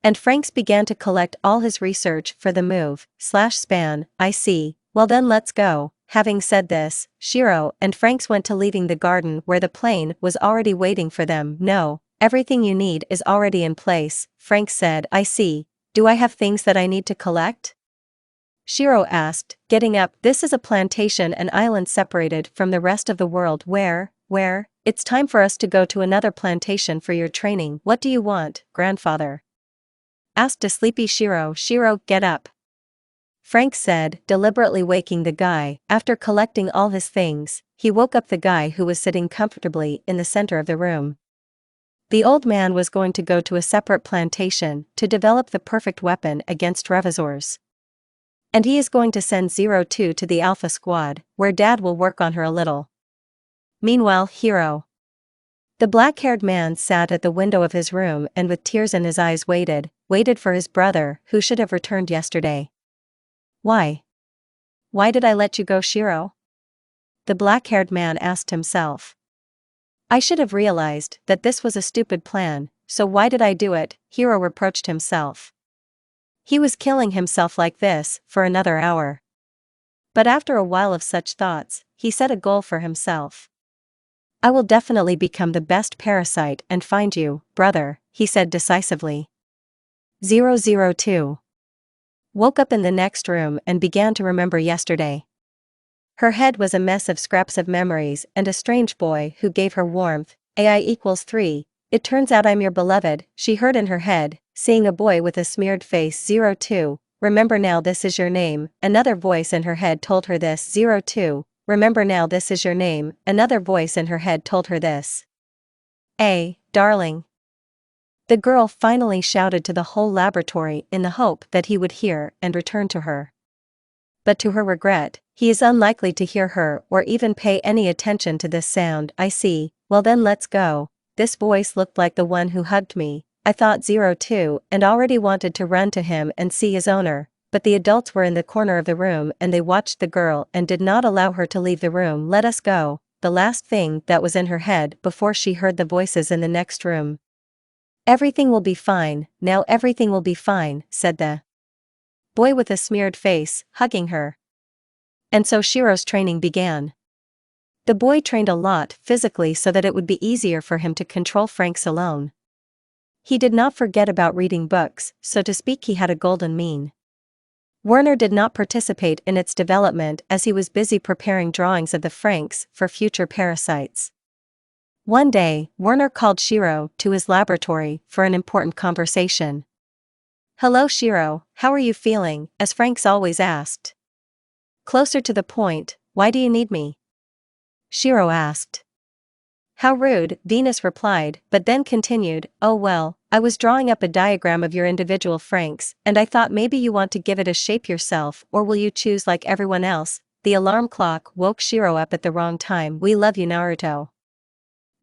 And Franks began to collect all his research for the move/span. I see, well then let's go. Having said this, Shiro and Franks went to leaving the garden where the plane was already waiting for them. No, everything you need is already in place, Franks said. I see, do I have things that I need to collect? Shiro asked, getting up. This is a plantation, an island separated from the rest of the world. Where? It's time for us to go to another plantation for your training. What do you want, grandfather? Asked a sleepy Shiro. Shiro, get up. Frank said, deliberately waking the guy. After collecting all his things, he woke up the guy who was sitting comfortably in the center of the room. The old man was going to go to a separate plantation to develop the perfect weapon against Revizors. And he is going to send 02 to the Alpha Squad, where Dad will work on her a little. Meanwhile, Hiro. The black-haired man sat at the window of his room and with tears in his eyes waited for his brother, who should have returned yesterday. Why? Why did I let you go, Shiro? The black-haired man asked himself. I should have realized that this was a stupid plan, so why did I do it? Hiro reproached himself. He was killing himself like this for another hour. But after a while of such thoughts, he set a goal for himself. I will definitely become the best parasite and find you, brother, he said decisively. 002 woke up in the next room and began to remember yesterday. Her head was a mess of scraps of memories and a strange boy who gave her warmth. AI equals 3. It turns out I'm your beloved, she heard in her head, seeing a boy with a smeared face. 02, remember now this is your name. Another voice in her head told her this. 02, remember now this is your name. Another voice in her head told her this. Darling. The girl finally shouted to the whole laboratory in the hope that he would hear and return to her. But to her regret, he is unlikely to hear her or even pay any attention to this sound. I see, well then let's go. This voice looked like the one who hugged me. I thought NaruZeroTwo and already wanted to run to him and see his owner, but the adults were in the corner of the room and they watched the girl and did not allow her to leave the room. Let us go, the last thing that was in her head before she heard the voices in the next room. Everything will be fine, now everything will be fine, said the boy with a smeared face, hugging her. And so Shiro's training began. The boy trained a lot physically so that it would be easier for him to control Franks alone. He did not forget about reading books, so to speak he had a golden mean. Werner did not participate in its development as he was busy preparing drawings of the Franks for future parasites. One day, Werner called Shiro to his laboratory for an important conversation. "Hello Shiro, how are you feeling?" as Franks always asked. "Closer to the point, why do you need me?" Shiro asked. "How rude," Venus replied, but then continued, "Oh well, I was drawing up a diagram of your individual Franks, and I thought maybe you want to give it a shape yourself, or will you choose like everyone else?" The alarm clock woke Shiro up at the wrong time. "We love you Naruto."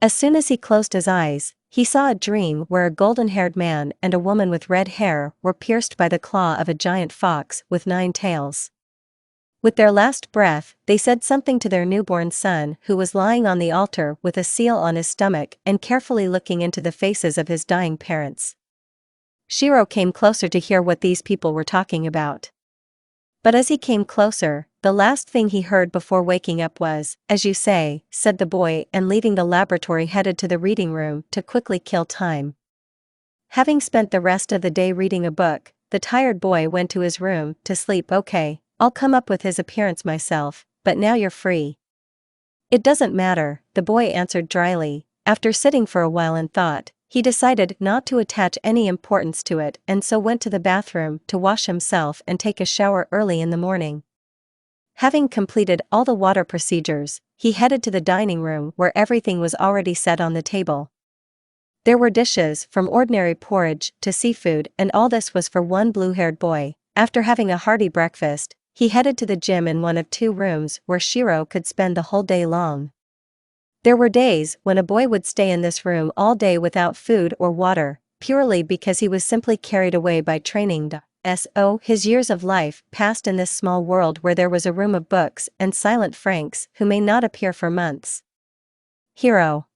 As soon as he closed his eyes, he saw a dream where a golden-haired man and a woman with red hair were pierced by the claw of a giant fox with 9 tails. With their last breath, they said something to their newborn son who was lying on the altar with a seal on his stomach and carefully looking into the faces of his dying parents. Shiro came closer to hear what these people were talking about. But as he came closer, the last thing he heard before waking up was, "As you say," said the boy, and leaving the laboratory headed to the reading room to quickly kill time. Having spent the rest of the day reading a book, the tired boy went to his room to sleep. "Okay, I'll come up with his appearance myself, but now you're free." "It doesn't matter," the boy answered dryly. After sitting for a while in thought, he decided not to attach any importance to it and so went to the bathroom to wash himself and take a shower early in the morning. Having completed all the water procedures, he headed to the dining room where everything was already set on the table. There were dishes from ordinary porridge to seafood, and all this was for one blue-haired boy. After having a hearty breakfast, he headed to the gym in one of 2 rooms where Shiro could spend the whole day long. There were days when a boy would stay in this room all day without food or water, purely because he was simply carried away by training. His years of life passed in this small world where there was a room of books and silent Franks who may not appear for months. Hiro.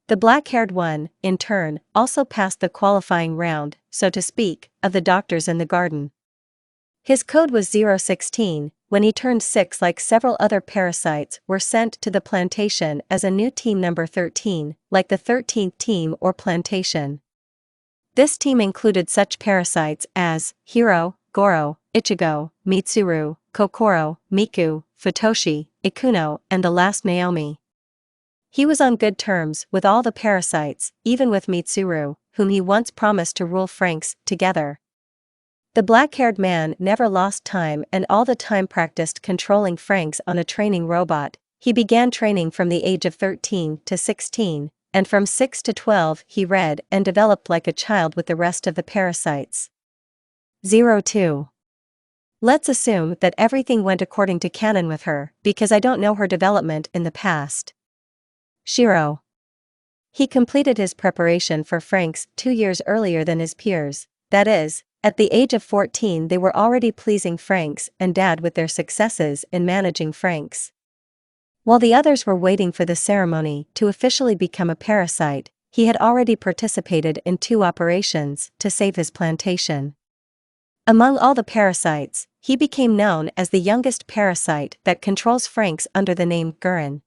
The black-haired one, in turn, also passed the qualifying round, so to speak, of the doctors in the garden. His code was 016. When he turned 6, like several other parasites, were sent to the plantation as a new team number 13, like the 13th team or plantation. This team included such parasites as Hiro, Goro, Ichigo, Mitsuru, Kokoro, Miku, Futoshi, Ikuno, and the last Naomi. He was on good terms with all the parasites, even with Mitsuru, whom he once promised to rule Franks together. The black-haired man never lost time and all the time practiced controlling Franks on a training robot. He began training from the age of 13 to 16, and from 6 to 12 he read and developed like a child with the rest of the parasites. 02. Let's assume that everything went according to canon with her, because I don't know her development in the past. Shiro. He completed his preparation for Franks 2 years earlier than his peers, that is, at the age of 14 they were already pleasing Franks and Dad with their successes in managing Franks. While the others were waiting for the ceremony to officially become a parasite, he had already participated in 2 operations to save his plantation. Among all the parasites, he became known as the youngest parasite that controls Franks under the name Gurren.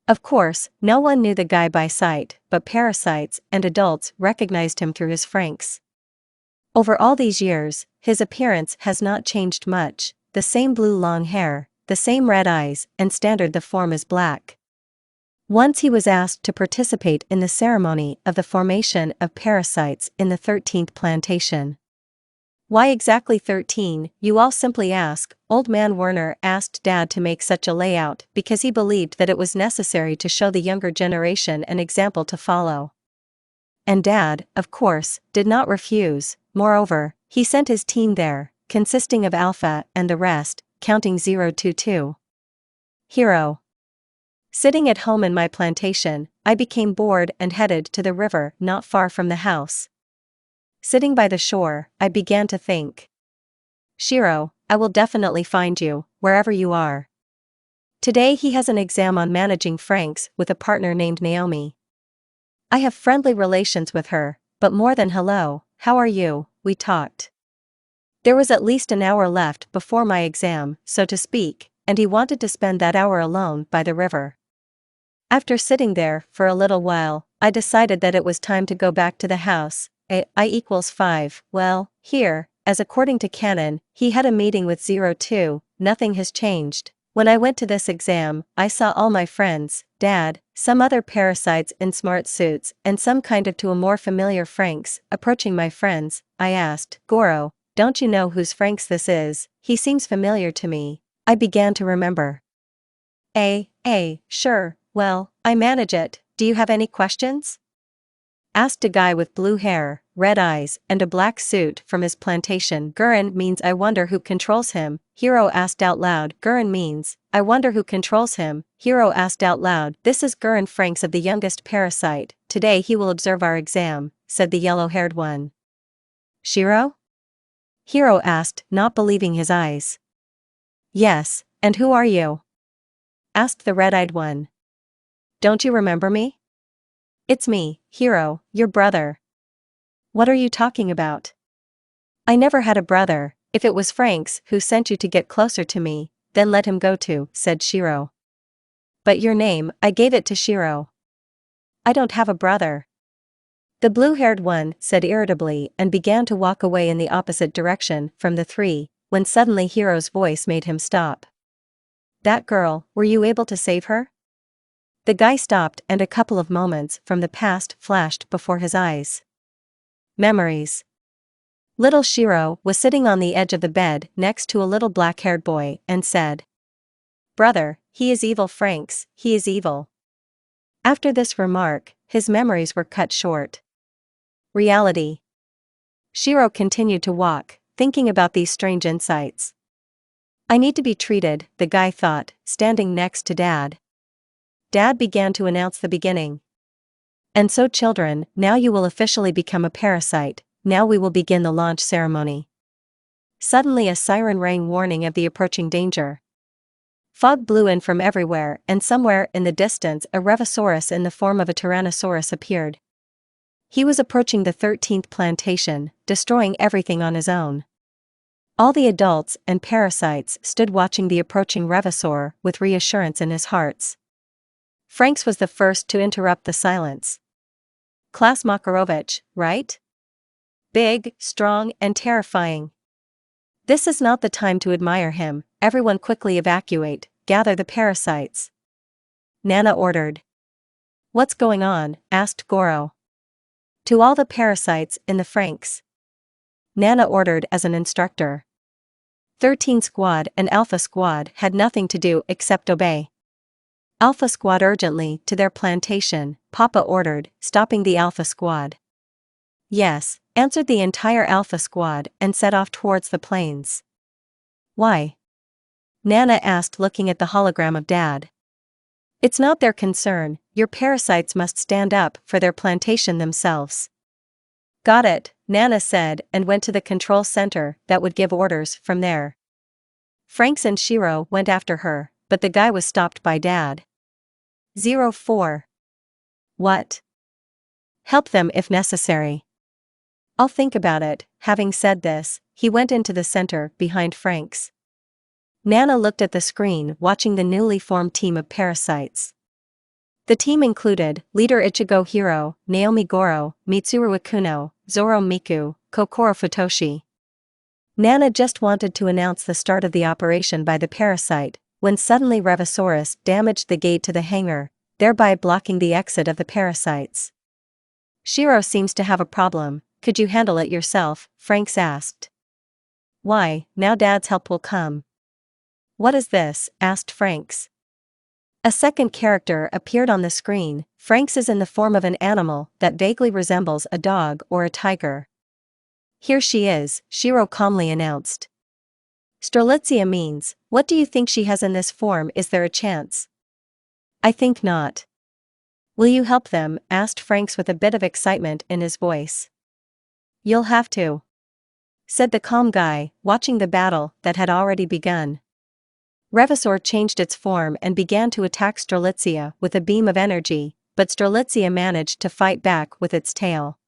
Of course, no one knew the guy by sight, but parasites and adults recognized him through his Franks. Over all these years, his appearance has not changed much, the same blue long hair, the same red eyes, and standard the form is black. Once he was asked to participate in the ceremony of the formation of parasites in the 13th plantation. Why exactly 13, you all simply ask. Old man Werner asked Dad to make such a layout because he believed that it was necessary to show the younger generation an example to follow. and Dad, of course, did not refuse. Moreover, he sent his team there, consisting of Alpha and the rest, counting 022. Hero. Sitting at home in my plantation, I became bored and headed to the river not far from the house. Sitting by the shore, I began to think. Shiro, I will definitely find you, wherever you are. Today he has an exam on managing francs with a partner named Naomi. I have friendly relations with her, but more than hello, how are you, we talked. There was at least an hour left before my exam, so to speak, and he wanted to spend that hour alone by the river. After sitting there for a little while, I decided that it was time to go back to the house. I=5. Well, here, as according to canon, he had a meeting with 02, nothing has changed. When I went to this exam, I saw all my friends, Dad, some other parasites in smart suits, and some kind of to a more familiar Franks. Approaching my friends, I asked, Goro, don't you know whose Franks this is? He seems familiar to me. I began to remember. Sure, well, I manage it, do you have any questions? Asked a guy with blue hair, red eyes, and a black suit from his plantation. Gurren means I wonder who controls him, Hiro asked out loud. Gurren means, I wonder who controls him, Hiro asked out loud. This is Gurren Franks of the youngest parasite, today he will observe our exam, said the yellow-haired one. Shiro? Hiro asked, not believing his eyes. Yes, and who are you? Asked the red-eyed one. Don't you remember me? It's me, Hiro, your brother. What are you talking about? I never had a brother. If it was Franks who sent you to get closer to me, then let him go too, said Shiro. But your name, I gave it to Shiro. I don't have a brother. The blue-haired one said irritably and began to walk away in the opposite direction from the three, when suddenly Hiro's voice made him stop. That girl, were you able to save her? The guy stopped and a couple of moments from the past flashed before his eyes. Memories. Little Shiro was sitting on the edge of the bed next to a little black-haired boy and said, Brother, he is evil Franks, he is evil. After this remark, his memories were cut short. Reality. Shiro continued to walk, thinking about these strange insights. I need to be treated, the guy thought, standing next to Dad. Dad began to announce the beginning. And so children, now you will officially become a parasite, now we will begin the launch ceremony. Suddenly a siren rang warning of the approaching danger. Fog blew in from everywhere and somewhere in the distance a Revisaurus in the form of a Tyrannosaurus appeared. He was approaching the 13th plantation, destroying everything on his own. All the adults and parasites stood watching the approaching Revisaur with reassurance in his hearts. Franks was the first to interrupt the silence. Class Makarovich, right? Big, strong, and terrifying. This is not the time to admire him, everyone quickly evacuate, gather the parasites. Nana ordered. What's going on? Asked Goro. To all the parasites in the Franks. Nana ordered as an instructor. 13 Squad and Alpha Squad had nothing to do except obey. Alpha Squad urgently to their plantation, Papa ordered, stopping the Alpha Squad. Yes, answered the entire Alpha Squad and set off towards the plains. Why? Nana asked looking at the hologram of Dad. It's not their concern, your parasites must stand up for their plantation themselves. Got it, Nana said and went to the control center that would give orders from there. Franks and Shiro went after her, but the guy was stopped by Dad. 04. What? Help them if necessary. I'll think about it. Having said this, he went into the center behind Franks. Nana looked at the screen watching the newly formed team of parasites. The team included leader Ichigo Hiro, Naomi Goro, Mitsuru Ikuno, Zoro Miku, Kokoro Futoshi. Nana just wanted to announce the start of the operation by the parasite, when suddenly Revisaurus damaged the gate to the hangar, thereby blocking the exit of the parasites. Shiro seems to have a problem, could you handle it yourself? Franks asked. Why, now Dad's help will come. What is this? Asked Franks. A second character appeared on the screen. Franks is in the form of an animal that vaguely resembles a dog or a tiger. Here she is, Shiro calmly announced. Strelitzia means, what do you think she has in this form? Is there a chance? I think not. Will you help them? Asked Franks with a bit of excitement in his voice. You'll have to, said the calm guy, watching the battle that had already begun. Revizor changed its form and began to attack Strelitzia with a beam of energy, but Strelitzia managed to fight back with its tail.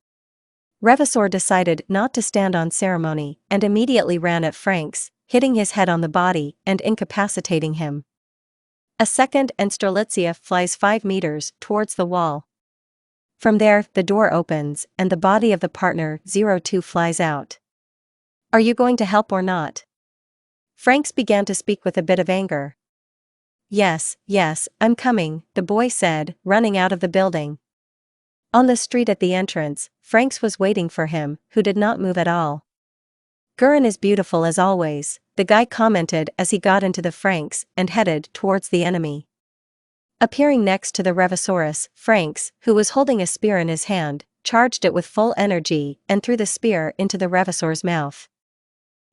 Revizor decided not to stand on ceremony and immediately ran at Franks, hitting his head on the body and incapacitating him. A second and Strelitzia flies 5 meters towards the wall. From there, the door opens and the body of the partner NaruZeroTwo flies out. Are you going to help or not? Franks began to speak with a bit of anger. Yes, I'm coming, the boy said, running out of the building. On the street at the entrance, Franks was waiting for him, who did not move at all. Gurren is beautiful as always, the guy commented as he got into the Franks and headed towards the enemy. Appearing next to the Revisaurus, Franks, who was holding a spear in his hand, charged it with full energy and threw the spear into the Revisaur's mouth.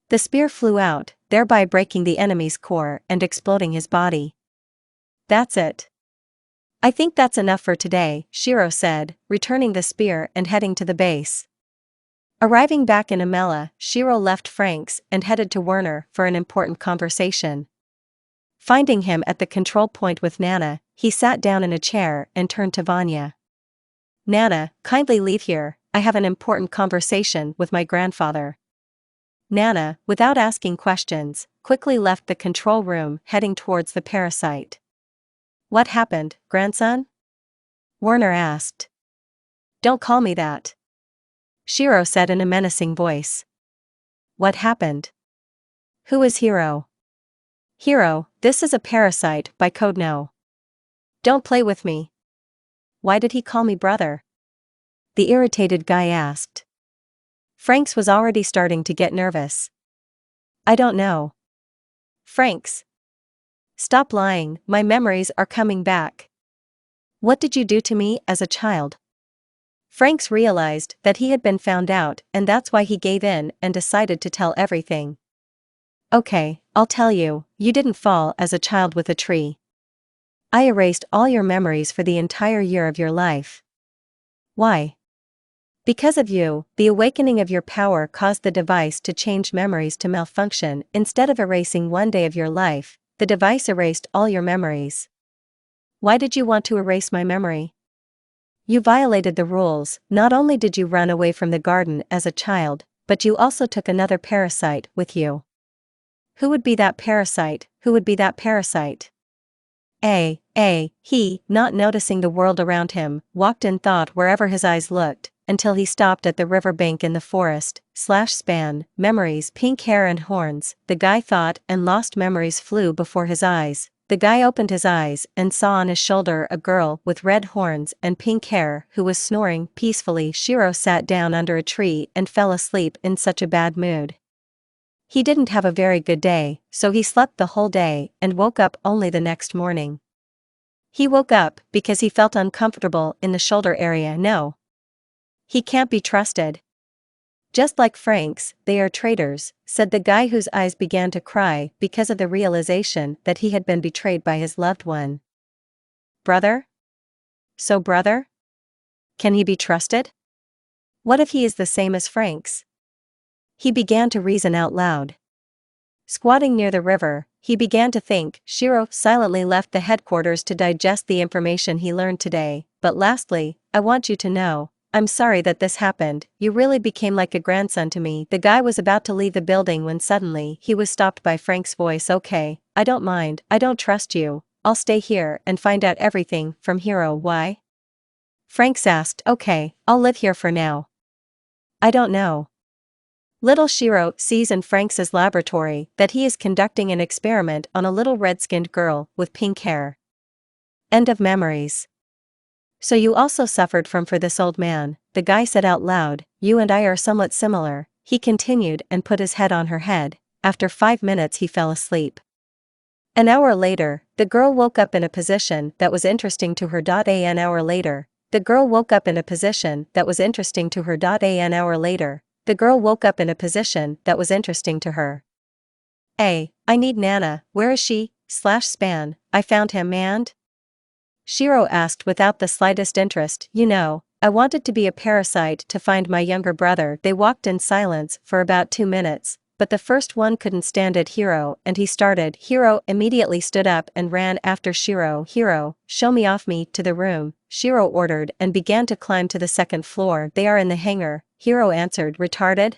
The spear flew out, thereby breaking the enemy's core and exploding his body. That's it. I think that's enough for today, Shiro said, returning the spear and heading to the base. Arriving back in Amela, Shiro left Franks and headed to Werner for an important conversation. Finding him at the control point with Nana, he sat down in a chair and turned to Vanya. Nana, kindly leave here, I have an important conversation with my grandfather. Nana, without asking questions, quickly left the control room, heading towards the parasite. What happened, grandson? Werner asked. Don't call me that, Shiro said in a menacing voice. What happened? Who is Hiro? Hiro, this is a parasite by code no. Don't play with me. Why did he call me brother? The irritated guy asked. Franks was already starting to get nervous. I don't know. Franks. Stop lying, my memories are coming back. What did you do to me as a child? Franks realized that he had been found out and that's why he gave in and decided to tell everything. Okay, I'll tell you, you didn't fall as a child with a tree. I erased all your memories for the entire year of your life. Why? Because of you, the awakening of your power caused the device to change memories to malfunction. Instead of erasing one day of your life, the device erased all your memories. Why did you want to erase my memory? You violated the rules. Not only did you run away from the garden as a child, but you also took another parasite with you. Who would be that parasite? Who would be that parasite? He, not noticing the world around him, walked in thought wherever his eyes looked, until he stopped at the riverbank in the forest, /span, memories, pink hair and horns. The guy thought and lost memories flew before his eyes. The guy opened his eyes and saw on his shoulder a girl with red horns and pink hair who was snoring peacefully. Shiro sat down under a tree and fell asleep in such a bad mood. He didn't have a very good day, so he slept the whole day and woke up only the next morning. He woke up because he felt uncomfortable in the shoulder area. No. He can't be trusted. Just like Franks, they are traitors, said the guy whose eyes began to cry because of the realization that he had been betrayed by his loved one. Brother? So brother? Can he be trusted? What if he is the same as Franks? He began to reason out loud. Squatting near the river, he began to think. Shiro silently left the headquarters to digest the information he learned today. But lastly, I want you to know, I'm sorry that this happened, you really became like a grandson to me. The guy was about to leave the building when suddenly he was stopped by Frank's voice. Okay, I don't mind, I don't trust you, I'll stay here and find out everything from Hiro. Why? Franks asked. Okay, I'll live here for now. I don't know. Little Shiro sees in Franks' laboratory that he is conducting an experiment on a little red-skinned girl with pink hair. End of memories. So you also suffered from for this old man, the guy said out loud. You and I are somewhat similar, he continued and put his head on her head. After 5 minutes he fell asleep. An hour later, the girl woke up in a position that was interesting to her. An hour later, the girl woke up in a position that was interesting to her. An hour later, the girl woke up in a position that was interesting to her. I need Nana, where is she? Span, I found him and? Shiro asked without the slightest interest. You know, I wanted to be a parasite to find my younger brother. They walked in silence for about 2 minutes, but the first one couldn't stand it. Hiro, and he started. Hiro immediately stood up and ran after Shiro. Hiro, show me off me to the room, Shiro ordered and began to climb to the second floor. They are in the hangar, Hiro answered. Retarded?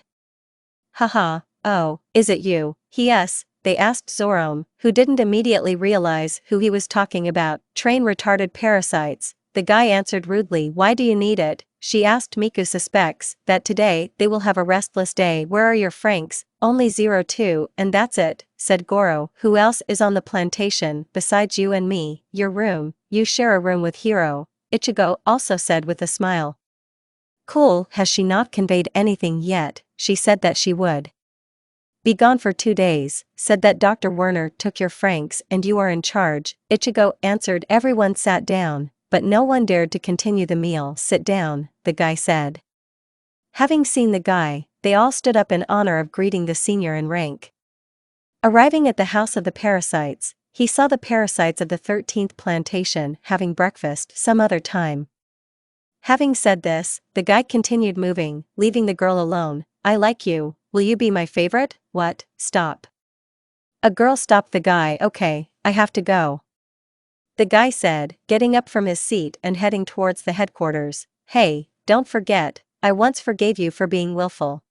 Haha, oh, is it you? Yes, they asked Zoro, who didn't immediately realize who he was talking about. Train retarded parasites, the guy answered rudely. Why do you need it? She asked. Miku suspects that today they will have a restless day. Where are your Franks? Only NaruZeroTwo, and that's it, said Goro. Who else is on the plantation besides you and me? Your room, you share a room with Hiro, Ichigo also said with a smile. Cool, has she not conveyed anything yet? She said that she would be gone for 2 days, said that Dr. Werner took your Franks and you are in charge, Ichigo answered. Everyone sat down, but no one dared to continue the meal. Sit down, the guy said. Having seen the guy, they all stood up in honor of greeting the senior in rank. Arriving at the house of the parasites, he saw the parasites of the 13th plantation having breakfast some other time. Having said this, the guy continued moving, leaving the girl alone. I like you, will you be my favorite? What? Stop. A girl stopped the guy. Okay, I have to go, the guy said, getting up from his seat and heading towards the headquarters. Hey, don't forget, I once forgave you for being willful,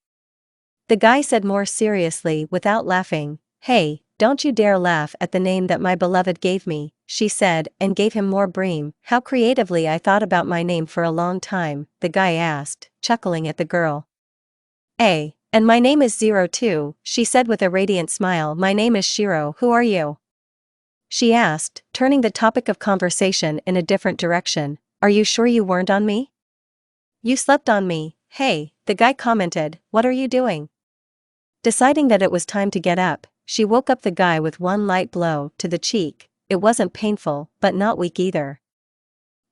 the guy said more seriously without laughing. Hey, don't you dare laugh at the name that my beloved gave me, she said, and gave him more bream. How creatively I thought about my name for a long time, the guy asked, chuckling at the girl. And my name is NaruZeroTwo, she said with a radiant smile. My name is Shiro. Who are you? She asked, turning the topic of conversation in a different direction. Are you sure you weren't on me? You slept on me. Hey, the guy commented. What are you doing? Deciding that it was time to get up, she woke up the guy with one light blow to the cheek. It wasn't painful, but not weak either.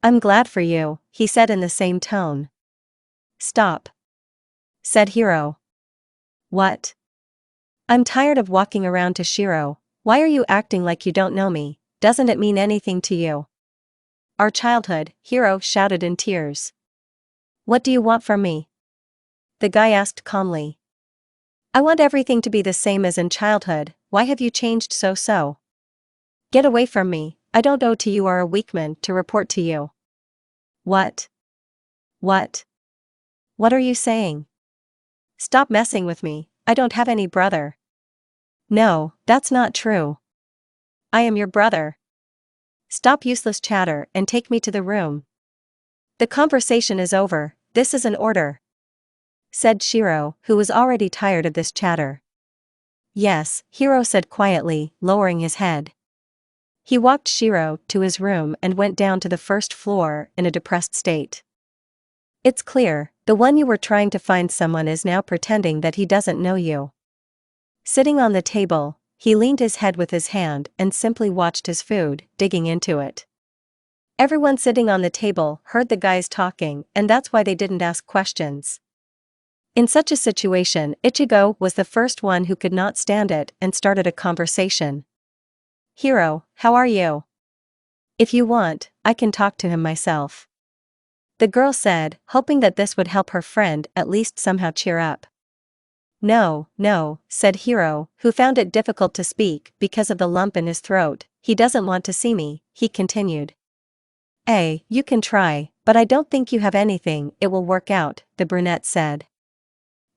I'm glad for you, he said in the same tone. Stop, said Hiro. What? I'm tired of walking around to Shiro. Why are you acting like you don't know me? Doesn't it mean anything to you? Our childhood, Hiro shouted in tears. What do you want from me? The guy asked calmly. I want everything to be the same as in childhood. Why have you changed so? Get away from me, I don't owe to you or a weakman to report to you. What? What are you saying? Stop messing with me, I don't have any brother. No, that's not true. I am your brother. Stop useless chatter and take me to the room. The conversation is over, this is an order, said Shiro, who was already tired of this chatter. Yes, Hiro said quietly, lowering his head. He walked Shiro to his room and went down to the first floor in a depressed state. It's clear, the one you were trying to find someone is now pretending that he doesn't know you. Sitting on the table, he leaned his head with his hand and simply watched his food, digging into it. Everyone sitting on the table heard the guys talking, and that's why they didn't ask questions. In such a situation, Ichigo was the first one who could not stand it and started a conversation. Hiro, how are you? If you want, I can talk to him myself, the girl said, hoping that this would help her friend at least somehow cheer up. No, said Hiro, who found it difficult to speak because of the lump in his throat. He doesn't want to see me, he continued. You can try, but I don't think you have anything, it will work out, the brunette said.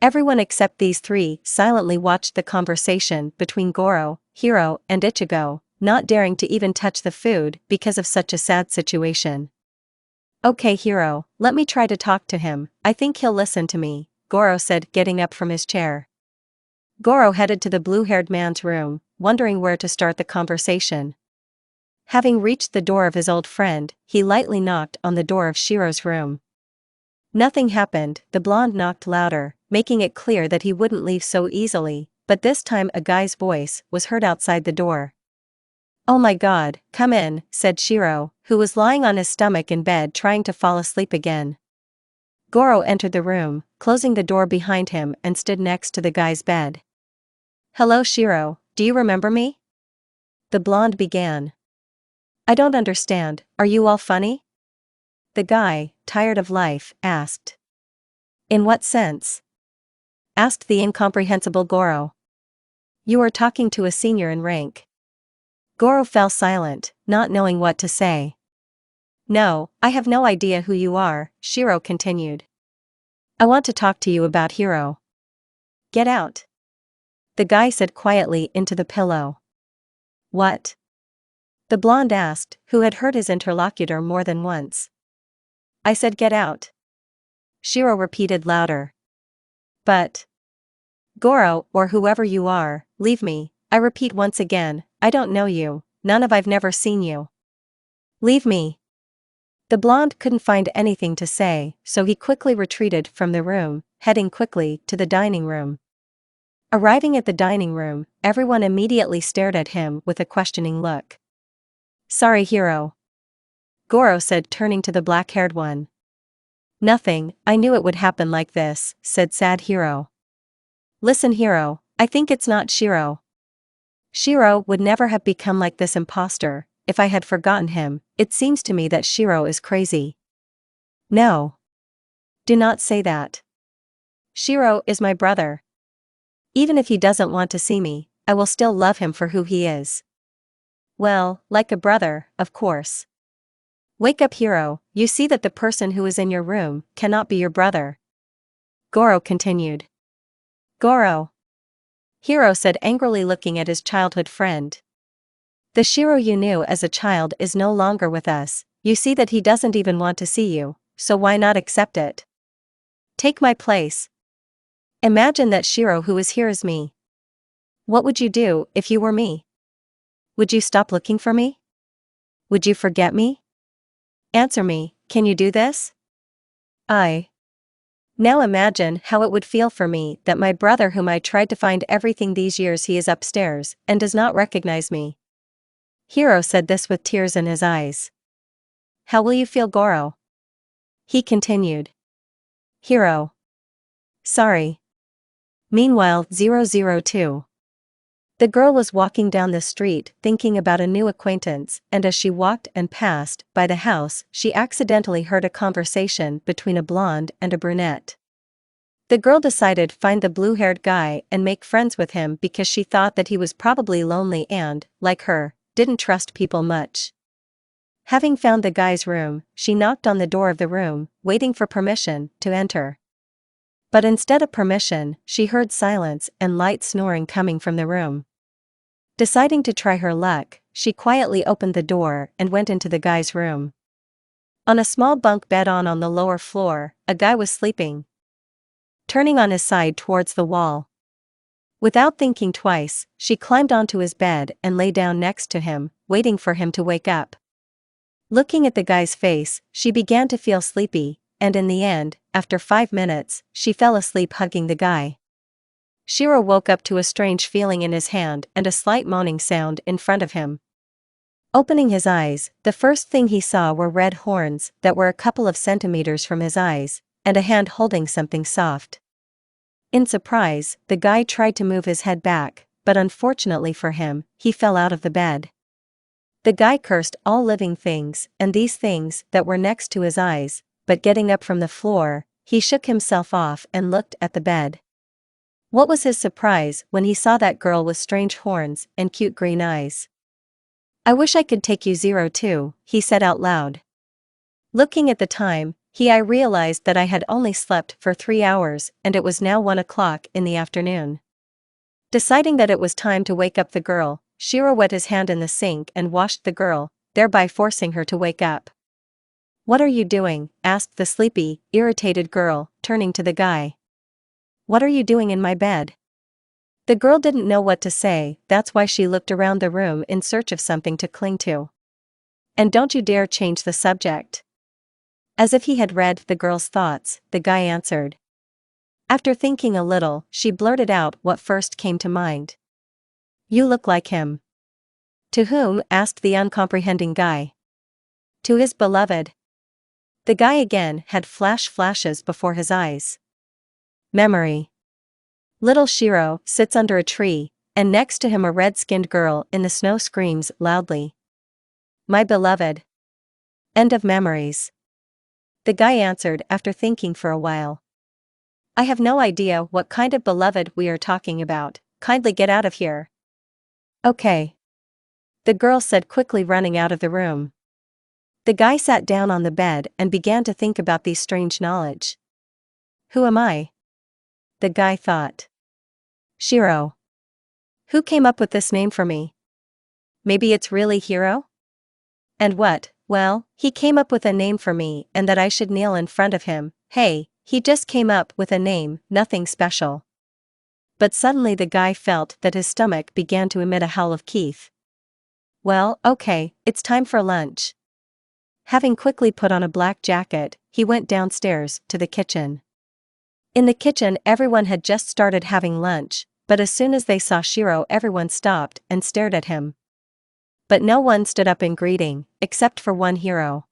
Everyone except these three silently watched the conversation between Goro, Hiro, and Ichigo, not daring to even touch the food because of such a sad situation. Okay Hiro, let me try to talk to him, I think he'll listen to me, Goro said, getting up from his chair. Goro headed to the blue-haired man's room, wondering where to start the conversation. Having reached the door of his old friend, he lightly knocked on the door of Shiro's room. Nothing happened, the blonde knocked louder, making it clear that he wouldn't leave so easily, but this time a guy's voice was heard outside the door. "Oh my god, come in," said Shiro, who was lying on his stomach in bed trying to fall asleep again. Goro entered the room, closing the door behind him and stood next to the guy's bed. "Hello Shiro, do you remember me?" the blonde began. "I don't understand, are you all funny?" the guy, tired of life, asked. "In what sense?" asked the incomprehensible Goro. "You are talking to a senior in rank." Goro fell silent, not knowing what to say. "No, I have no idea who you are," Shiro continued. "I want to talk to you about Hiro." "Get out," the guy said quietly into the pillow. "What?" the blonde asked, who had heard his interlocutor more than once. "I said get out," Shiro repeated louder. "But Goro, or whoever you are, leave me, I repeat once again, I don't know you, I've never seen you. Leave me." The blonde couldn't find anything to say, so he quickly retreated from the room, heading quickly to the dining room. Arriving at the dining room, everyone immediately stared at him with a questioning look. "Sorry Hiro," Goro said, turning to the black-haired one. "Nothing, I knew it would happen like this," said sad Hiro. "Listen Hiro, I think it's not Shiro. Shiro would never have become like this imposter, if I had forgotten him. It seems to me that Shiro is crazy." "No. Do not say that. Shiro is my brother. Even if he doesn't want to see me, I will still love him for who he is." "Well, like a brother, of course. Wake up Hiro, you see that the person who is in your room cannot be your brother," Goro continued. "Goro," Hiro said angrily, looking at his childhood friend. "The Shiro you knew as a child is no longer with us, you see that he doesn't even want to see you, so why not accept it? Take my place. Imagine that Shiro who is here is me. What would you do if you were me? Would you stop looking for me? Would you forget me? Answer me, can you do this?" "I Now imagine how it would feel for me that my brother whom I tried to find everything these years, he is upstairs and does not recognize me." Hiro said this with tears in his eyes. "How will you feel Goro?" he continued. Hiro: "Sorry." Meanwhile, 002. The girl was walking down the street thinking about a new acquaintance, and as she walked and passed by the house, she accidentally heard a conversation between a blonde and a brunette. The girl decided to find the blue-haired guy and make friends with him because she thought that he was probably lonely and, like her, didn't trust people much. Having found the guy's room, she knocked on the door of the room, waiting for permission to enter. But instead of permission, she heard silence and light snoring coming from the room. Deciding to try her luck, she quietly opened the door and went into the guy's room. On a small bunk bed on the lower floor, a guy was sleeping, turning on his side towards the wall. Without thinking twice, she climbed onto his bed and lay down next to him, waiting for him to wake up. Looking at the guy's face, she began to feel sleepy, and in the end, after 5 minutes, she fell asleep hugging the guy. Shiro woke up to a strange feeling in his hand and a slight moaning sound in front of him. Opening his eyes, the first thing he saw were red horns that were a couple of centimeters from his eyes, and a hand holding something soft. In surprise, the guy tried to move his head back, but unfortunately for him, he fell out of the bed. The guy cursed all living things and these things that were next to his eyes, but getting up from the floor, he shook himself off and looked at the bed. What was his surprise when he saw that girl with strange horns and cute green eyes. "I wish I could take you 02, he said out loud. Looking at the time, I realized that I had only slept for 3 hours and it was now 1 o'clock in the afternoon. Deciding that it was time to wake up the girl, Shiro wet his hand in the sink and washed the girl, thereby forcing her to wake up. "What are you doing?" asked the sleepy, irritated girl, turning to the guy. "What are you doing in my bed?" The girl didn't know what to say, that's why she looked around the room in search of something to cling to. "And don't you dare change the subject." As if he had read the girl's thoughts, the guy answered. After thinking a little, she blurted out what first came to mind. "You look like him." To whom? Asked the uncomprehending guy. To his beloved. The guy again had flashes before his eyes. Memory. Little Shiro sits under a tree, and next to him a red-skinned girl in the snow screams loudly. My beloved. End of memories. The guy answered after thinking for a while. I have no idea what kind of beloved we are talking about, kindly get out of here. Okay. The girl said quickly, running out of the room. The guy sat down on the bed and began to think about these strange knowledge. Who am I? The guy thought. Shiro. Who came up with this name for me? Maybe it's really Hiro? And what? Well, he came up with a name for me and that I should kneel in front of him. Hey, he just came up with a name, nothing special. But suddenly the guy felt that his stomach began to emit a howl of Keith. Well, okay, it's time for lunch. Having quickly put on a black jacket, he went downstairs to the kitchen. In the kitchen everyone had just started having lunch, but as soon as they saw Shiro everyone stopped and stared at him. But no one stood up in greeting, except for one Hiro.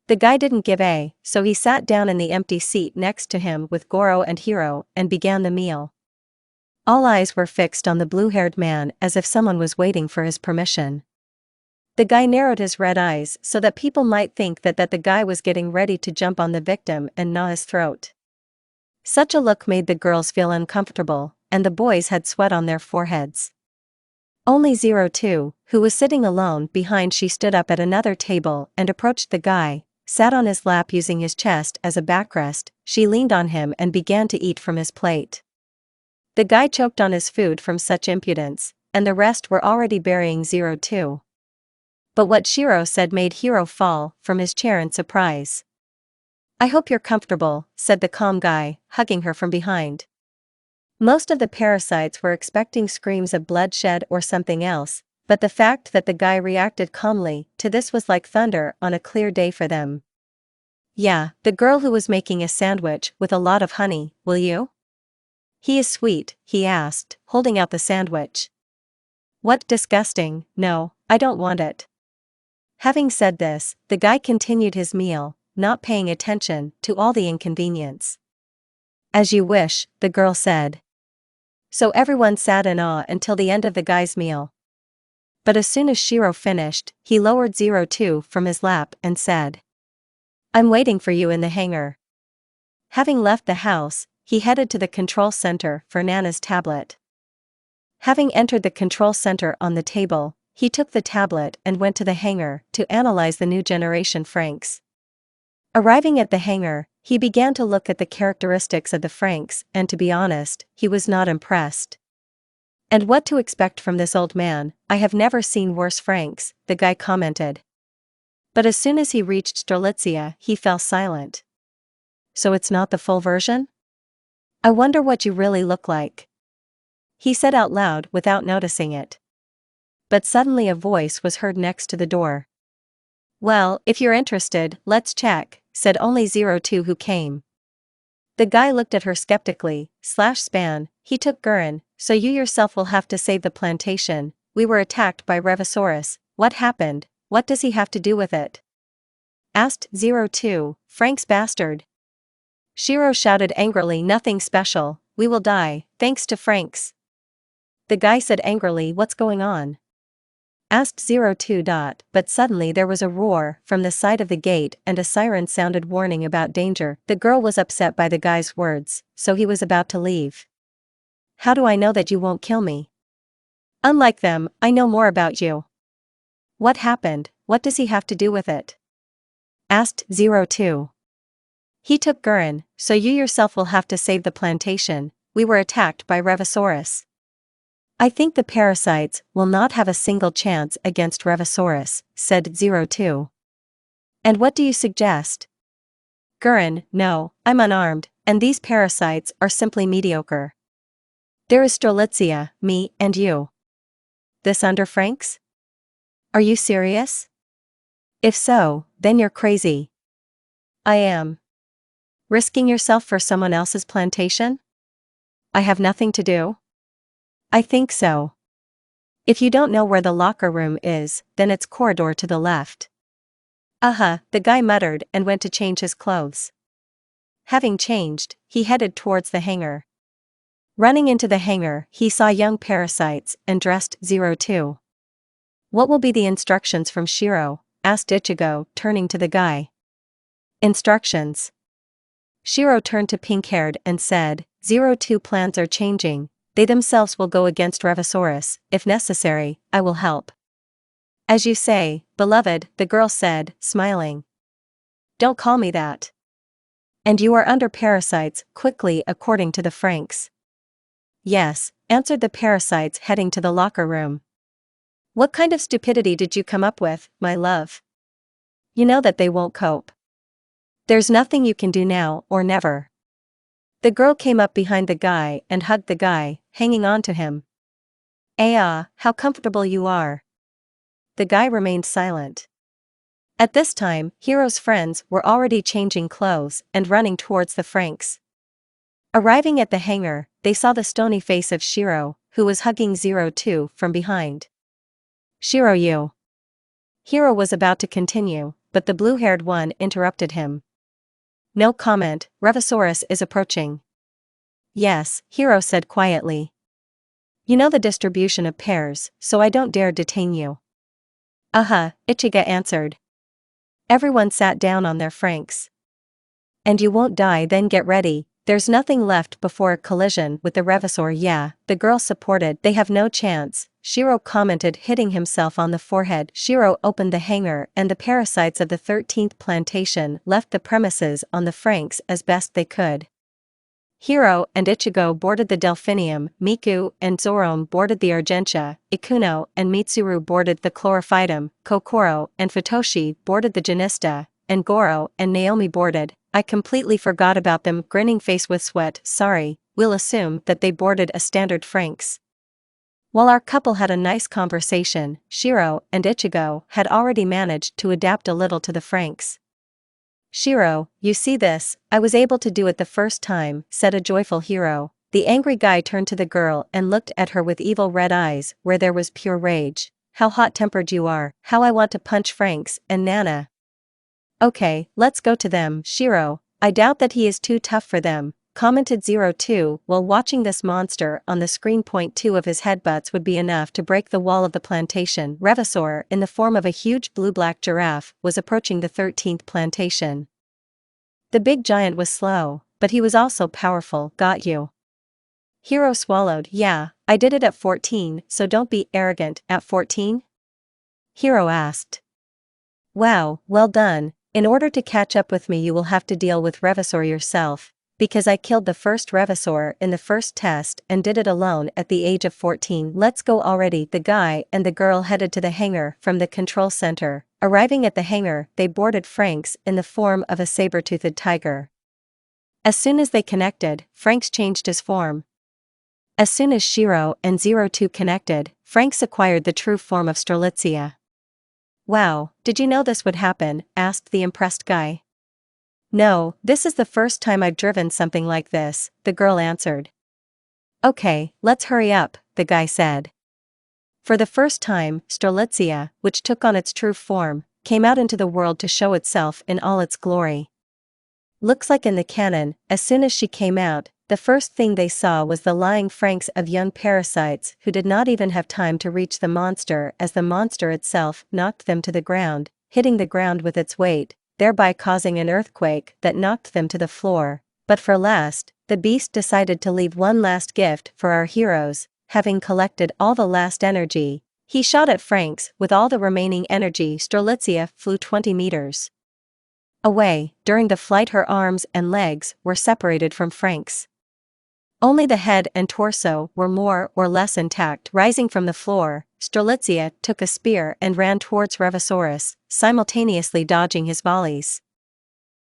The guy didn't give a, so he sat down in the empty seat next to him with Goro and Hiro and began the meal. All eyes were fixed on the blue-haired man as if someone was waiting for his permission. The guy narrowed his red eyes so that people might think that the guy was getting ready to jump on the victim and gnaw his throat. Such a look made the girls feel uncomfortable, and the boys had sweat on their foreheads. Only NaruZeroTwo, who was sitting alone behind, she stood up at another table and approached the guy, sat on his lap using his chest as a backrest. She leaned on him and began to eat from his plate. The guy choked on his food from such impudence, and the rest were already burying NaruZeroTwo. But what Shiro said made Hiro fall from his chair in surprise. I hope you're comfortable, said the calm guy, hugging her from behind. Most of the parasites were expecting screams of bloodshed or something else, but the fact that the guy reacted calmly to this was like thunder on a clear day for them. Yeah, the girl who was making a sandwich with a lot of honey, will you? He is sweet, he asked, holding out the sandwich. What disgusting, no, I don't want it. Having said this, the guy continued his meal, not paying attention to all the inconvenience. As you wish, the girl said. So everyone sat in awe until the end of the guy's meal. But as soon as Shiro finished, he lowered NaruZeroTwo from his lap and said, I'm waiting for you in the hangar. Having left the house, he headed to the control center for Nana's tablet. Having entered the control center on the table, he took the tablet and went to the hangar to analyze the new generation Franks. Arriving at the hangar, he began to look at the characteristics of the Franks, and to be honest, he was not impressed. And what to expect from this old man? I have never seen worse Franks, the guy commented. But as soon as he reached Strelitzia, he fell silent. So it's not the full version? I wonder what you really look like. He said out loud without noticing it. But suddenly a voice was heard next to the door. Well, if you're interested, let's check, said only NaruZeroTwo, who came. The guy looked at her skeptically, span, he took Gurren, so you yourself will have to save the plantation. We were attacked by Revisaurus. What happened? What does he have to do with it? Asked NaruZeroTwo, Frank's bastard. Shiro shouted angrily, nothing special, we will die, thanks to Franks. The guy said angrily, what's going on? Asked NaruZeroTwo. But suddenly there was a roar from the side of the gate and a siren sounded warning about danger. The girl was upset by the guy's words, so he was about to leave. How do I know that you won't kill me? Unlike them, I know more about you. What happened? What does he have to do with it? Asked NaruZeroTwo. He took Gurren, so you yourself will have to save the plantation. We were attacked by Revisaurus. I think the parasites will not have a single chance against Revisaurus, said NaruZeroTwo. And what do you suggest? Gurren, no, I'm unarmed, and these parasites are simply mediocre. There is Strelitzia, me, and you. This under Franks? Are you serious? If so, then you're crazy. I am. Risking yourself for someone else's plantation? I have nothing to do? I think so. If you don't know where the locker room is, then it's corridor to the left. The guy muttered and went to change his clothes. Having changed, he headed towards the hangar. Running into the hangar, he saw young parasites and dressed NaruZeroTwo. What will be the instructions from Shiro? Asked Ichigo, turning to the guy. Instructions. Shiro turned to pink-haired and said, NaruZeroTwo plans are changing. They themselves will go against Revisaurus. If necessary, I will help. As you say, beloved, the girl said, smiling. Don't call me that. And you are under parasites, quickly according to the Franks. Yes, answered the parasites heading to the locker room. What kind of stupidity did you come up with, my love? You know that they won't cope. There's nothing you can do now or never. The girl came up behind the guy and hugged the guy, hanging on to him. How comfortable you are. The guy remained silent. At this time, Hiro's friends were already changing clothes and running towards the Franks. Arriving at the hangar, they saw the stony face of Shiro, who was hugging NaruZeroTwo from behind. Shiro, you. Hiro was about to continue, but the blue-haired one interrupted him. No comment, Revisaurus is approaching. Yes, Hiro said quietly. You know the distribution of pairs, so I don't dare detain you. Ichigo answered. Everyone sat down on their Franks. And you won't die, then get ready. There's nothing left before a collision with the Revisaur. Yeah, the girl supported. They have no chance, Shiro commented, hitting himself on the forehead. Shiro opened the hangar and the parasites of the 13th plantation left the premises on the Franks as best they could. Hiro and Ichigo boarded the Delphinium, Miku and Zorom boarded the Argentia, Ikuno and Mitsuru boarded the Chlorophytum, Kokoro and Futoshi boarded the Janista, and Goro and Naomi boarded. I completely forgot about them, grinning face with sweat. Sorry, we'll assume that they boarded a standard Franks. While our couple had a nice conversation, Shiro and Ichigo had already managed to adapt a little to the Franks. Shiro, you see this, I was able to do it the first time, said a joyful Hiro. The angry guy turned to the girl and looked at her with evil red eyes where there was pure rage. How hot-tempered you are, how I want to punch Franks and Nana. Okay, let's go to them. Shiro, I doubt that he is too tough for them, commented NaruZeroTwo while watching this monster on the screen. 2 of his headbutts would be enough to break the wall of the plantation. Revisaur, in the form of a huge blue-black giraffe, was approaching the 13th plantation. The big giant was slow, but he was also powerful. Got you. Hiro swallowed. Yeah, I did it at 14, so don't be arrogant. At 14? Hiro asked. Wow, well done. In order to catch up with me you will have to deal with Revisaur yourself, because I killed the first Revisaur in the first test and did it alone at the age of 14. Let's go already. The guy and the girl headed to the hangar from the control center. Arriving at the hangar, they boarded Franks in the form of a saber-toothed tiger. As soon as they connected, Franks changed his form. As soon as Shiro and NaruZeroTwo connected, Franks acquired the true form of Strelitzia. Wow, did you know this would happen? Asked the impressed guy. No, this is the first time I've driven something like this, the girl answered. Okay, let's hurry up, the guy said. For the first time, Strelitzia, which took on its true form, came out into the world to show itself in all its glory. Looks like in the canon, as soon as she came out, the first thing they saw was the lying Franks of young parasites who did not even have time to reach the monster as the monster itself knocked them to the ground, hitting the ground with its weight, thereby causing an earthquake that knocked them to the floor. But for last, the beast decided to leave one last gift for our heroes. Having collected all the last energy, he shot at Franks with all the remaining energy. Strelitzia flew 20 meters away. During the flight her arms and legs were separated from Franks. Only the head and torso were more or less intact. Rising from the floor, Strelitzia took a spear and ran towards Revisaurus, simultaneously dodging his volleys.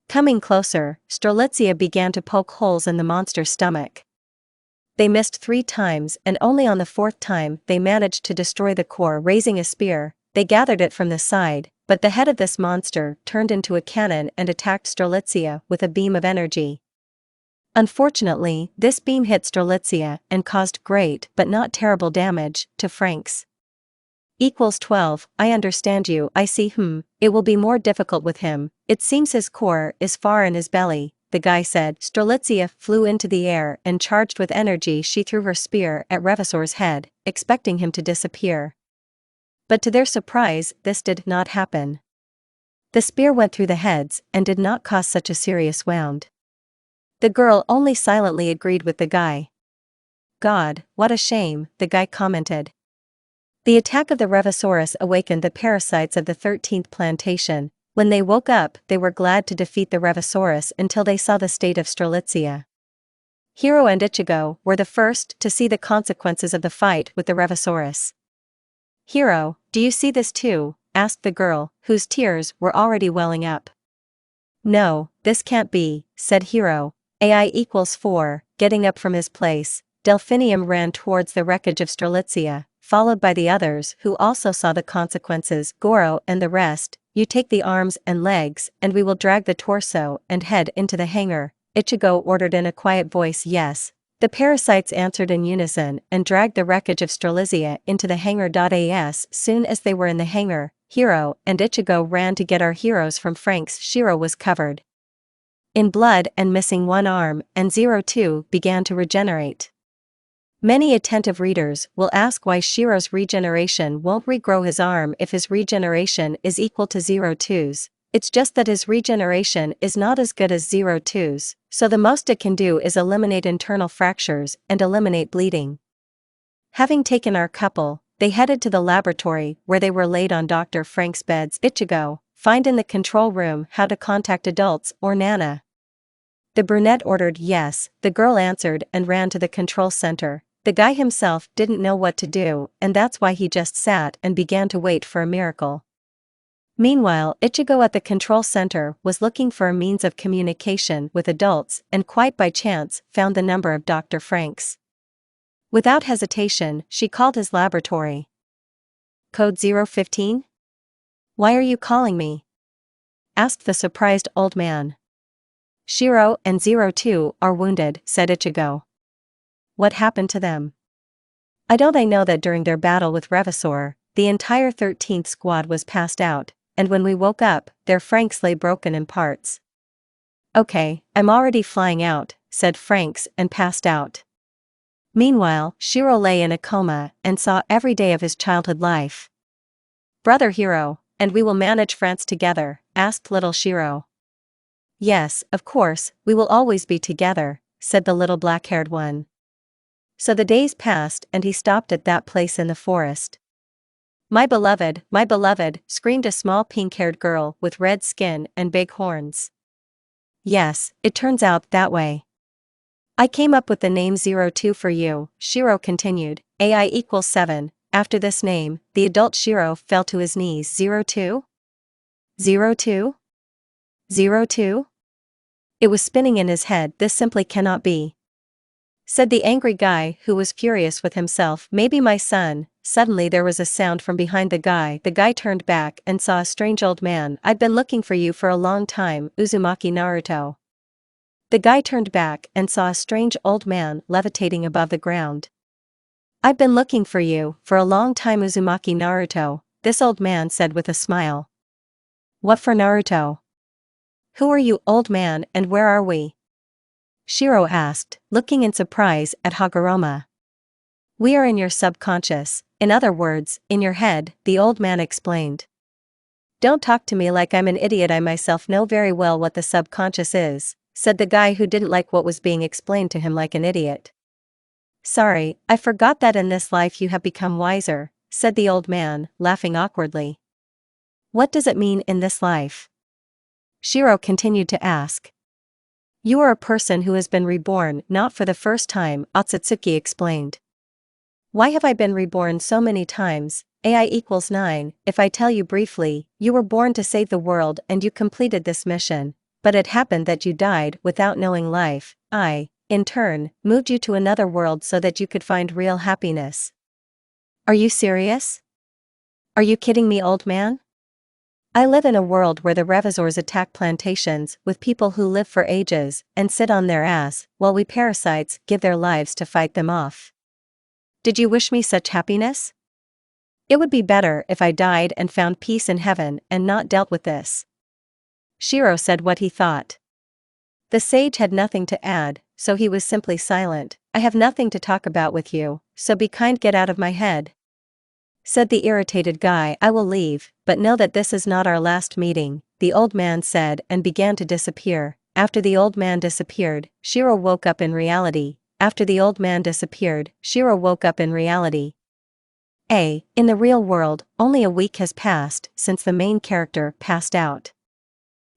Coming closer, Strelitzia began to poke holes in the monster's stomach. They missed 3 times and only on the 4th time they managed to destroy the core. Raising a spear, they gathered it from the side, but the head of this monster turned into a cannon and attacked Strelitzia with a beam of energy. Unfortunately, this beam hit Strelitzia and caused great but not terrible damage to Franks. Equals 12, I understand you, I see. It will be more difficult with him, it seems his core is far in his belly, the guy said. Strelitzia flew into the air and charged with energy she threw her spear at Revisor's head, expecting him to disappear. But to their surprise, this did not happen. The spear went through the heads and did not cause such a serious wound. The girl only silently agreed with the guy. God, what a shame, the guy commented. The attack of the Revisaurus awakened the parasites of the 13th plantation. When they woke up, they were glad to defeat the Revisaurus until they saw the state of Strelitzia. Hiro and Ichigo were the first to see the consequences of the fight with the Revisaurus. Hiro, do you see this too? Asked the girl, whose tears were already welling up. No, this can't be, said Hiro. AI equals 4, getting up from his place, Delphinium ran towards the wreckage of Strelitzia, followed by the others who also saw the consequences. Goro and the rest, you take the arms and legs and we will drag the torso and head into the hangar, Ichigo ordered in a quiet voice. Yes. The parasites answered in unison and dragged the wreckage of Strelitzia into the hangar. As soon as they were in the hangar, Hiro and Ichigo ran to get our heroes from Frank's. Shiro was covered in blood and missing one arm, and NaruZeroTwo began to regenerate. Many attentive readers will ask why Shiro's regeneration won't regrow his arm if his regeneration is equal to NaruZeroTwo's. It's just that his regeneration is not as good as NaruZeroTwo's, so the most it can do is eliminate internal fractures and eliminate bleeding. Having taken our couple, they headed to the laboratory where they were laid on Dr. Frank's beds. Ichigo, find in the control room how to contact adults or Nana. The brunette ordered. Yes, the girl answered and ran to the control center. The guy himself didn't know what to do, and that's why he just sat and began to wait for a miracle. Meanwhile, Ichigo at the control center was looking for a means of communication with adults and quite by chance found the number of Dr. Frank's. Without hesitation, she called his laboratory. Code 015? Why are you calling me? Asked the surprised old man. Shiro and NaruZeroTwo are wounded, said Ichigo. What happened to them? I know that during their battle with Revisaur, the entire 13th squad was passed out, and when we woke up, their Franks lay broken in parts. Okay, I'm already flying out, said Franks and passed out. Meanwhile, Shiro lay in a coma and saw every day of his childhood life. Brother Hiro, and we will manage France together, asked little Shiro. Yes, of course, we will always be together, said the little black-haired one. So the days passed and he stopped at that place in the forest. My beloved, screamed a small pink-haired girl with red skin and big horns. Yes, it turns out that way. I came up with the name NaruZeroTwo for you, Shiro continued. AI equals 7, after this name, the adult Shiro fell to his knees. NaruZeroTwo? NaruZeroTwo? NaruZeroTwo? It was spinning in his head. This simply cannot be, said the angry guy who was furious with himself. Maybe my son. Suddenly there was a sound from behind the guy. The guy turned back and saw a strange old man. I'd been looking for you for a long time, Uzumaki Naruto. The guy turned back and saw a strange old man levitating above the ground. I've been looking for you for a long time, Uzumaki Naruto, this old man said with a smile. What for, Naruto? Who are you, old man, and where are we? Shiro asked, looking in surprise at Hagoromo. We are in your subconscious, in other words, in your head, the old man explained. Don't talk to me like I'm an idiot. I myself know very well what the subconscious is, said the guy who didn't like what was being explained to him like an idiot. Sorry, I forgot that in this life you have become wiser, said the old man, laughing awkwardly. What does it mean in this life? Shiro continued to ask. You are a person who has been reborn, not for the first time, Otsutsuki explained. Why have I been reborn so many times? AI equals 9, if I tell you briefly, you were born to save the world and you completed this mission, but it happened that you died without knowing life. I, in turn, moved you to another world so that you could find real happiness. Are you serious? Are you kidding me, old man? I live in a world where the Revisaurs attack plantations with people who live for ages and sit on their ass, while we parasites give their lives to fight them off. Did you wish me such happiness? It would be better if I died and found peace in heaven and not dealt with this. Shiro said what he thought. The sage had nothing to add, so he was simply silent. I have nothing to talk about with you, so be kind, get out of my head, said the irritated guy. I will leave, but know that this is not our last meeting, the old man said and began to disappear. After the old man disappeared, Shiro woke up in reality. After the old man disappeared, Shiro woke up in reality. In the real world, only a week has passed since the main character passed out.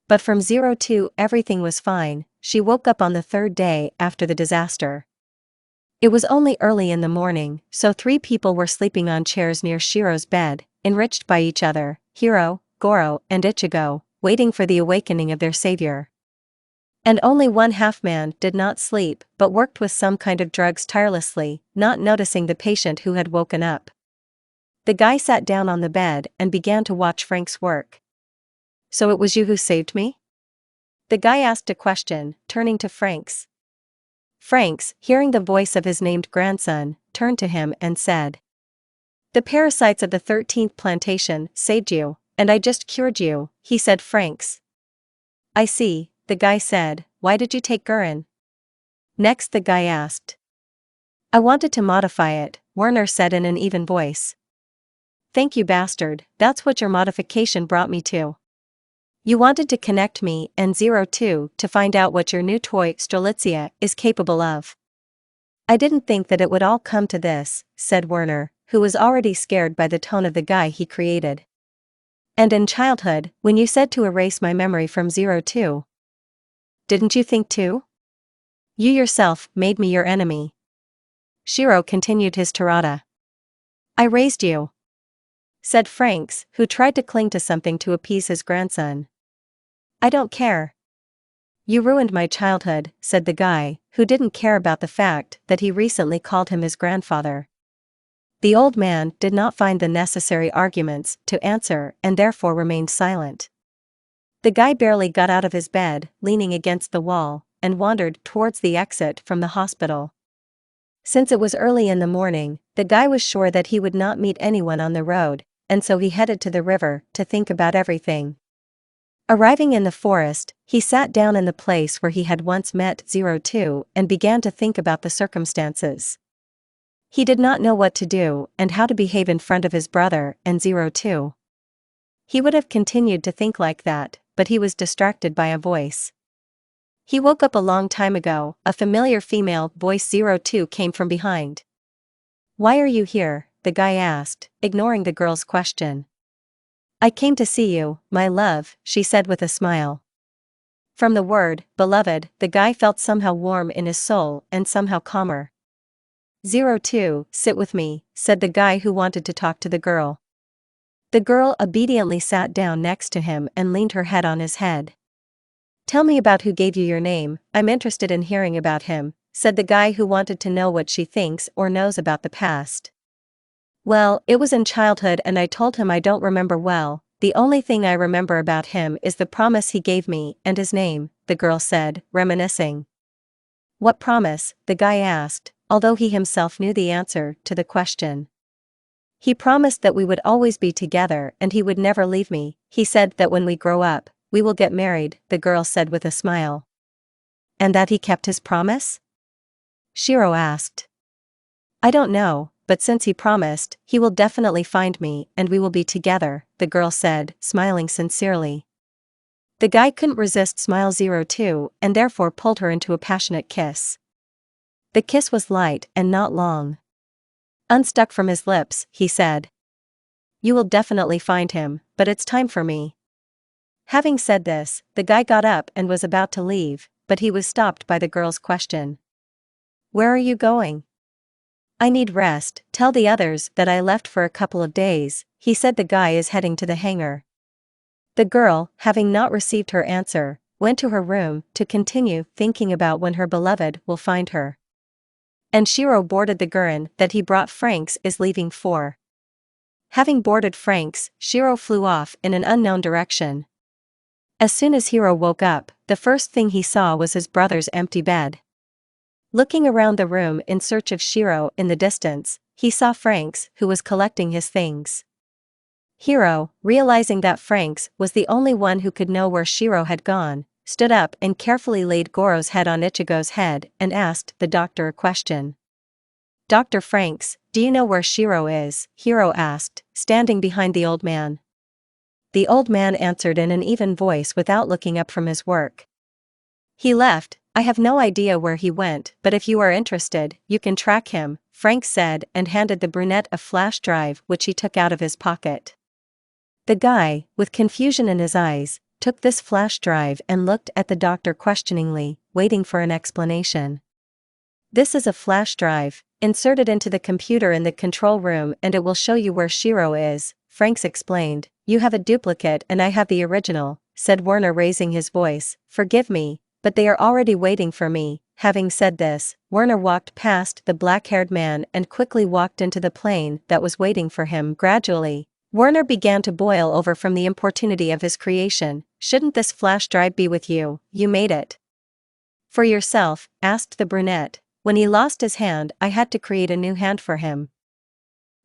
But from NaruZeroTwo everything was fine. She woke up on the third day after the disaster. It was only early in the morning, so 3 people were sleeping on chairs near Shiro's bed, enriched by each other, Hiro, Goro, and Ichigo, waiting for the awakening of their savior. And only one half-man did not sleep but worked with some kind of drugs tirelessly, not noticing the patient who had woken up. The guy sat down on the bed and began to watch Frank's work. So it was you who saved me? The guy asked a question, turning to Franks. Franks, hearing the voice of his named grandson, turned to him and said, "The parasites of the 13th plantation saved you, and I just cured you," he said. Franks. "I see," the guy said. "Why did you take Gurren?" Next the guy asked. "I wanted to modify it," Werner said in an even voice. "Thank you, bastard, that's what your modification brought me to. You wanted to connect me and NaruZeroTwo to find out what your new toy Strelitzia is capable of. I didn't think that it would all come to this," said Werner, who was already scared by the tone of the guy he created. "And in childhood, when you said to erase my memory from NaruZeroTwo, didn't you think too? You yourself made me your enemy." Shiro continued his tirade. "I raised you," said Franks, who tried to cling to something to appease his grandson. "I don't care." "You ruined my childhood," said the guy, who didn't care about the fact that he recently called him his grandfather. The old man did not find the necessary arguments to answer and therefore remained silent. The guy barely got out of his bed, leaning against the wall, and wandered towards the exit from the hospital. Since it was early in the morning, the guy was sure that he would not meet anyone on the road, and so he headed to the river to think about everything. Arriving in the forest, he sat down in the place where he had once met NaruZeroTwo and began to think about the circumstances. He did not know what to do and how to behave in front of his brother and NaruZeroTwo. He would have continued to think like that, but he was distracted by a voice. He woke up a long time ago. A familiar female voice NaruZeroTwo came from behind. "Why are you here?" the guy asked, ignoring the girl's question. "I came to see you, my love," she said with a smile. From the word, beloved, the guy felt somehow warm in his soul and somehow calmer. "NaruZeroTwo, sit with me," said the guy who wanted to talk to the girl. The girl obediently sat down next to him and leaned her head on his head. "Tell me about who gave you your name, I'm interested in hearing about him," said the guy who wanted to know what she thinks or knows about the past. "Well, it was in childhood and I told him I don't remember well. The only thing I remember about him is the promise he gave me and his name," the girl said, reminiscing. "What promise?" the guy asked, although he himself knew the answer to the question. "He promised that we would always be together and he would never leave me. He said that when we grow up, we will get married," the girl said with a smile. "And that he kept his promise?" Shiro asked. "I don't know, but since he promised, he will definitely find me and we will be together," the girl said, smiling sincerely. The guy couldn't resist NaruZeroTwo and therefore pulled her into a passionate kiss. The kiss was light and not long. Unstuck from his lips, he said, "You will definitely find him, but it's time for me." Having said this, the guy got up and was about to leave, but he was stopped by the girl's question. "Where are you going?" "I need rest, tell the others that I left for a couple of days," he said. The guy is heading to the hangar. The girl, having not received her answer, went to her room to continue thinking about when her beloved will find her. And Shiro boarded the Gurren that he brought. Franks is leaving for. Having boarded Franks, Shiro flew off in an unknown direction. As soon as Hiro woke up, the first thing he saw was his brother's empty bed. Looking around the room in search of Shiro in the distance, he saw Franks, who was collecting his things. Hiro, realizing that Franks was the only one who could know where Shiro had gone, stood up and carefully laid Goro's head on Ichigo's head and asked the doctor a question. "Dr. Franks, do you know where Shiro is?" Hiro asked, standing behind the old man. The old man answered in an even voice without looking up from his work. "He left. I have no idea where he went, but if you are interested, you can track him," Frank said and handed the brunette a flash drive which he took out of his pocket. The guy, with confusion in his eyes, took this flash drive and looked at the doctor questioningly, waiting for an explanation. "This is a flash drive. Insert it into the computer in the control room and it will show you where Shiro is," Franks explained. "You have a duplicate and I have the original," said Werner, raising his voice. "Forgive me, but they are already waiting for me." Having said this, Werner walked past the black-haired man and quickly walked into the plane that was waiting for him. Gradually, Werner began to boil over from the importunity of his creation. "Shouldn't this flash drive be with you? You made it for yourself?" asked the brunette. "When he lost his hand, I had to create a new hand for him.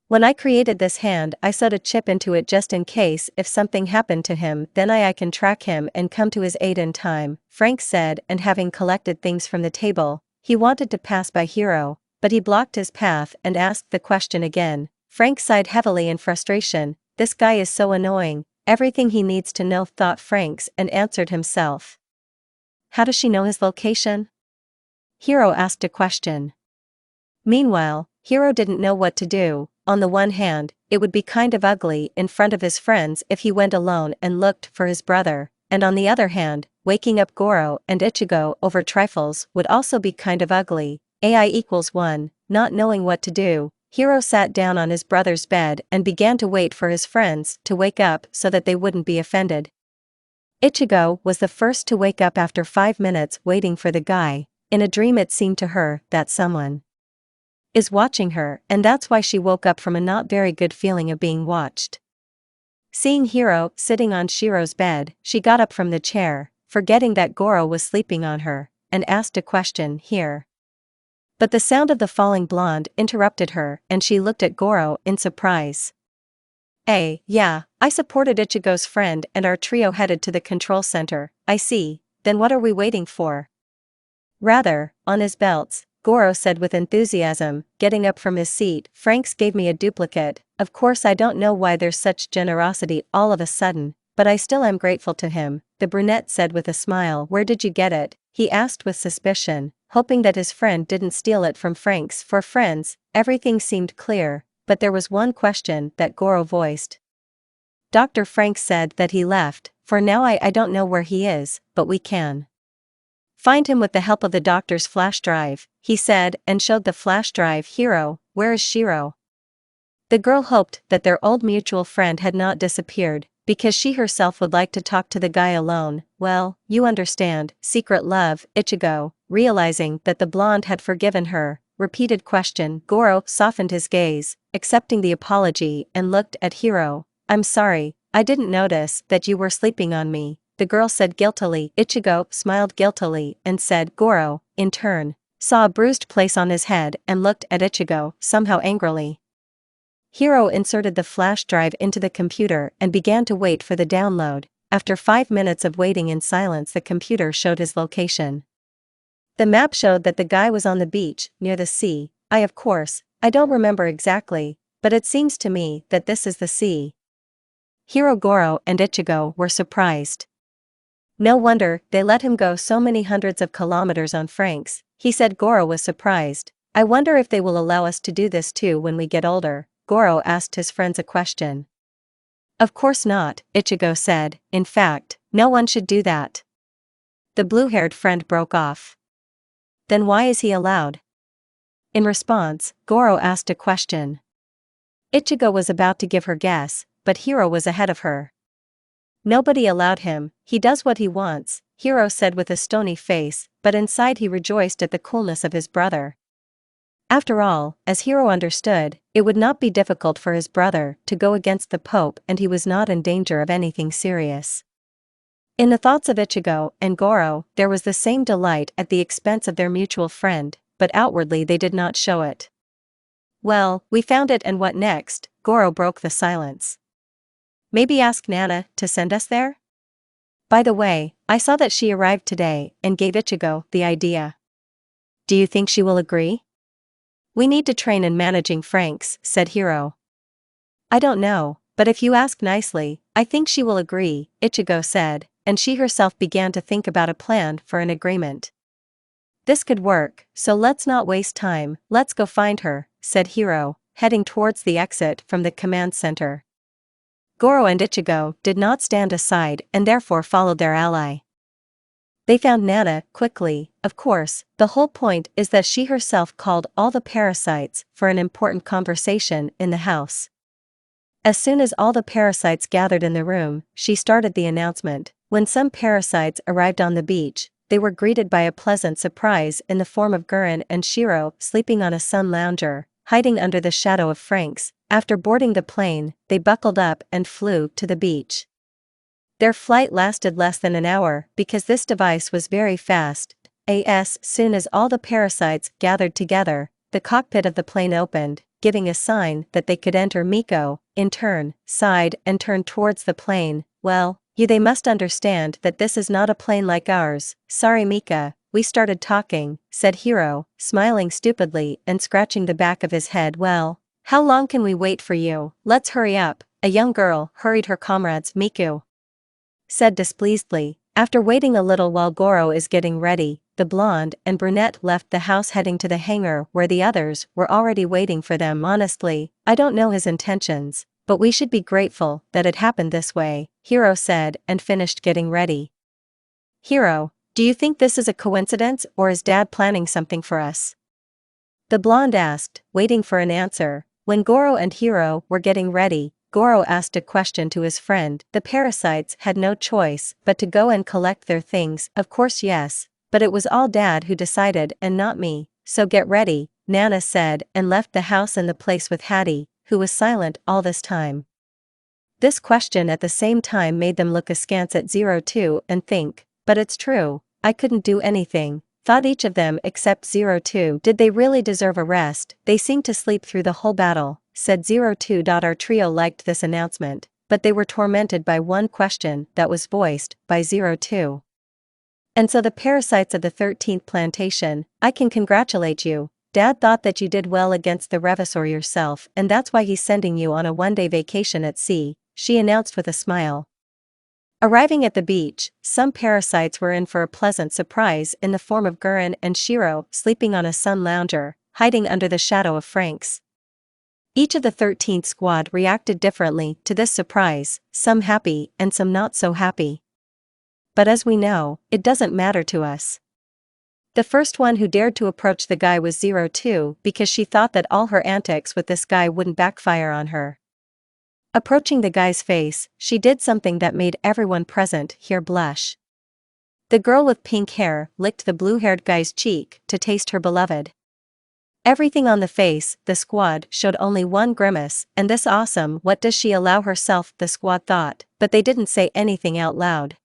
When I created this hand, I sewed a chip into it just in case if something happened to him, then I can track him and come to his aid in time," Frank said, and having collected things from the table, he wanted to pass by Hiro, but he blocked his path and asked the question again. Frank sighed heavily in frustration. "This guy is so annoying, everything he needs to know," thought Franks, and answered himself. "How does she know his location?" Hiro asked a question. Meanwhile, Hiro didn't know what to do. On the one hand, it would be kind of ugly in front of his friends if he went alone and looked for his brother, and on the other hand, waking up Goro and Ichigo over trifles would also be kind of ugly. AI=1, not knowing what to do, Hiro sat down on his brother's bed and began to wait for his friends to wake up so that they wouldn't be offended. Ichigo was the first to wake up after 5 minutes waiting for the guy. In a dream it seemed to her that someone is watching her, and that's why she woke up from a not very good feeling of being watched. Seeing Hiro sitting on Shiro's bed, she got up from the chair, forgetting that Goro was sleeping on her, and asked a question. "Here." But the sound of the falling blonde interrupted her and she looked at Goro in surprise. Yeah, I supported Ichigo's friend and our trio headed to the control center." "I see, then what are we waiting for?" "Rather, on his belts," Goro said with enthusiasm, getting up from his seat. "Franks gave me a duplicate. Of course I don't know why there's such generosity all of a sudden, but I still am grateful to him," the brunette said with a smile. "Where did you get it?" he asked with suspicion, hoping that his friend didn't steal it from Franks. For friends, everything seemed clear, but there was one question that Goro voiced. "Dr. Franks said that he left. For now I don't know where he is, but we can find him with the help of the doctor's flash drive," he said and showed the flash drive. "Hiro, where is Shiro?" The girl hoped that their old mutual friend had not disappeared, because she herself would like to talk to the guy alone. "Well, you understand, secret love." Ichigo, realizing that the blonde had forgiven her, repeated question. Goro softened his gaze, accepting the apology, and looked at Hiro. "I'm sorry, I didn't notice that you were sleeping on me," the girl said guiltily. Ichigo smiled guiltily and said. Goro, in turn, saw a bruised place on his head and looked at Ichigo, somehow angrily. Hiro inserted the flash drive into the computer and began to wait for the download. After 5 minutes of waiting in silence, the computer showed his location. The map showed that the guy was on the beach, near the sea. Of course, I don't remember exactly, but it seems to me that this is the sea." Hiro, Goro, and Ichigo were surprised. No wonder they let him go so many hundreds of kilometers on Franks, he said. Goro was surprised. "I wonder if they will allow us to do this too when we get older." Goro asked his friends a question. "Of course not," Ichigo said. "In fact, no one should do that." The blue-haired friend broke off. "Then why is he allowed?" In response, Goro asked a question. Ichigo was about to give her guess, but Hiro was ahead of her. "Nobody allowed him, he does what he wants," Hiro said with a stony face, but inside he rejoiced at the coolness of his brother. After all, as Hiro understood, it would not be difficult for his brother to go against the Pope and he was not in danger of anything serious. In the thoughts of Ichigo and Goro, there was the same delight at the expense of their mutual friend, but outwardly they did not show it. Well, we found it and what next? Goro broke the silence. Maybe ask Nana to send us there? By the way, I saw that she arrived today and gave Ichigo the idea. Do you think she will agree? We need to train in managing Franks, said Hiro. I don't know, but if you ask nicely, I think she will agree, Ichigo said, and she herself began to think about a plan for an agreement. This could work, so let's not waste time, let's go find her, said Hiro, heading towards the exit from the command center. Goro and Ichigo did not stand aside and therefore followed their ally. They found Nana quickly. Of course, the whole point is that she herself called all the parasites for an important conversation in the house. As soon as all the parasites gathered in the room, she started the announcement. When some parasites arrived on the beach, they were greeted by a pleasant surprise in the form of Gurren and Shiro sleeping on a sun lounger, hiding under the shadow of Franks. After boarding the plane, they buckled up and flew to the beach. Their flight lasted less than an hour because this device was very fast. As soon as all the parasites gathered together, the cockpit of the plane opened, giving a sign that they could enter. Miko, in turn, sighed and turned towards the plane. Well, they must understand that this is not a plane like ours. Sorry Mika, we started talking, said Hiro, smiling stupidly and scratching the back of his head. Well, how long can we wait for you? Let's hurry up, a young girl hurried her comrades. Miku said displeasedly. After waiting a little while Goro is getting ready, the blonde and brunette left the house heading to the hangar where the others were already waiting for them. Honestly, I don't know his intentions, but we should be grateful that it happened this way, Hiro said and finished getting ready. Hiro, do you think this is a coincidence or is Dad planning something for us? The blonde asked, waiting for an answer. When Goro and Hiro were getting ready, Goro asked a question to his friend. The parasites had no choice but to go and collect their things. Of course yes, but it was all Dad who decided and not me, so get ready, Nana said and left the house and the place with Hattie, who was silent all this time. This question at the same time made them look askance at NaruZeroTwo and think, but it's true, I couldn't do anything, thought each of them except NaruZeroTwo. Did they really deserve a rest? They seemed to sleep through the whole battle, said NaruZeroTwo. Our trio liked this announcement, but they were tormented by one question that was voiced by NaruZeroTwo. And so the parasites of the 13th plantation, I can congratulate you. Dad thought that you did well against the Revasor yourself and that's why he's sending you on a one-day vacation at sea, she announced with a smile. Arriving at the beach, some parasites were in for a pleasant surprise in the form of Gurren and Shiro sleeping on a sun lounger, hiding under the shadow of Franks. Each of the 13th squad reacted differently to this surprise, some happy and some not so happy. But as we know, it doesn't matter to us. The first one who dared to approach the guy was NaruZeroTwo because she thought that all her antics with this guy wouldn't backfire on her. Approaching the guy's face, she did something that made everyone present here blush. The girl with pink hair licked the blue-haired guy's cheek to taste her beloved. Everything on the face, the squad showed only one grimace, and this awesome. What does she allow herself? The squad thought, but they didn't say anything out loud.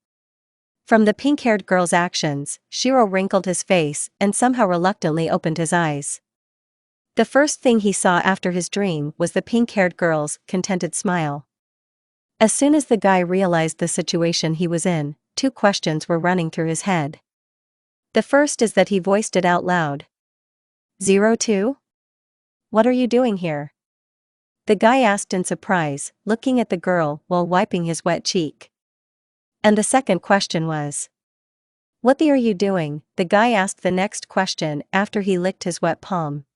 From the pink-haired girl's actions, Shiro wrinkled his face and somehow reluctantly opened his eyes. The first thing he saw after his dream was the pink-haired girl's contented smile. As soon as the guy realized the situation he was in, two questions were running through his head. The first is that he voiced it out loud. NaruZeroTwo? What are you doing here? The guy asked in surprise, looking at the girl while wiping his wet cheek. And the second question was, what the are you doing? The guy asked the next question after he licked his wet palm.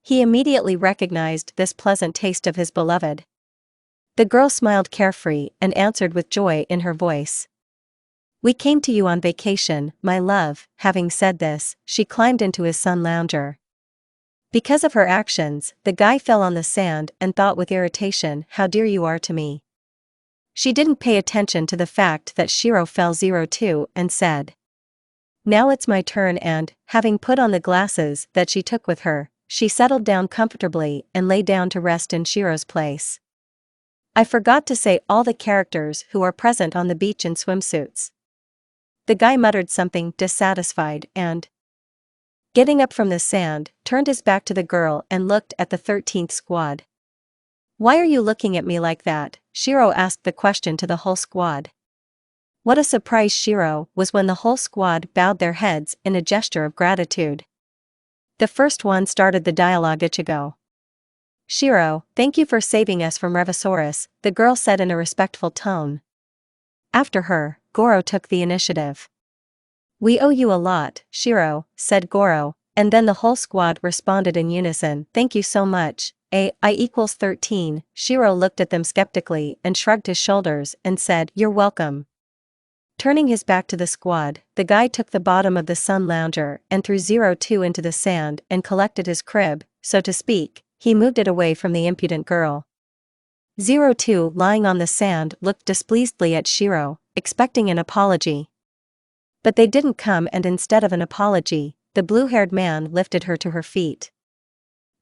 He immediately recognized this pleasant taste of his beloved. The girl smiled carefree and answered with joy in her voice. We came to you on vacation, my love. Having said this, she climbed into his sun lounger. Because of her actions, the guy fell on the sand and thought with irritation, how dear you are to me. She didn't pay attention to the fact that Shiro fell NaruZeroTwo and said, now it's my turn, and, having put on the glasses that she took with her, she settled down comfortably and lay down to rest in Shiro's place. I forgot to say all the characters who are present on the beach in swimsuits. The guy muttered something dissatisfied and Getting up from the sand, turned his back to the girl and looked at the 13th squad. "Why are you looking at me like that?" Shiro asked the question to the whole squad. What a surprise Shiro was when the whole squad bowed their heads in a gesture of gratitude. The first one started the dialogue. "Ichigo. Shiro, thank you for saving us from Revisaurus," the girl said in a respectful tone. After her, Goro took the initiative. "We owe you a lot, Shiro," said Goro, and then the whole squad responded in unison, "Thank you so much." I equals 13, Shiro looked at them skeptically and shrugged his shoulders and said, "You're welcome." Turning his back to the squad, the guy took the bottom of the sun lounger and threw Zero-Two into the sand and collected his crib, so to speak. He moved it away from the impudent girl. Zero-Two, lying on the sand, looked displeasedly at Shiro, expecting an apology. But they didn't come, and instead of an apology, the blue-haired man lifted her to her feet.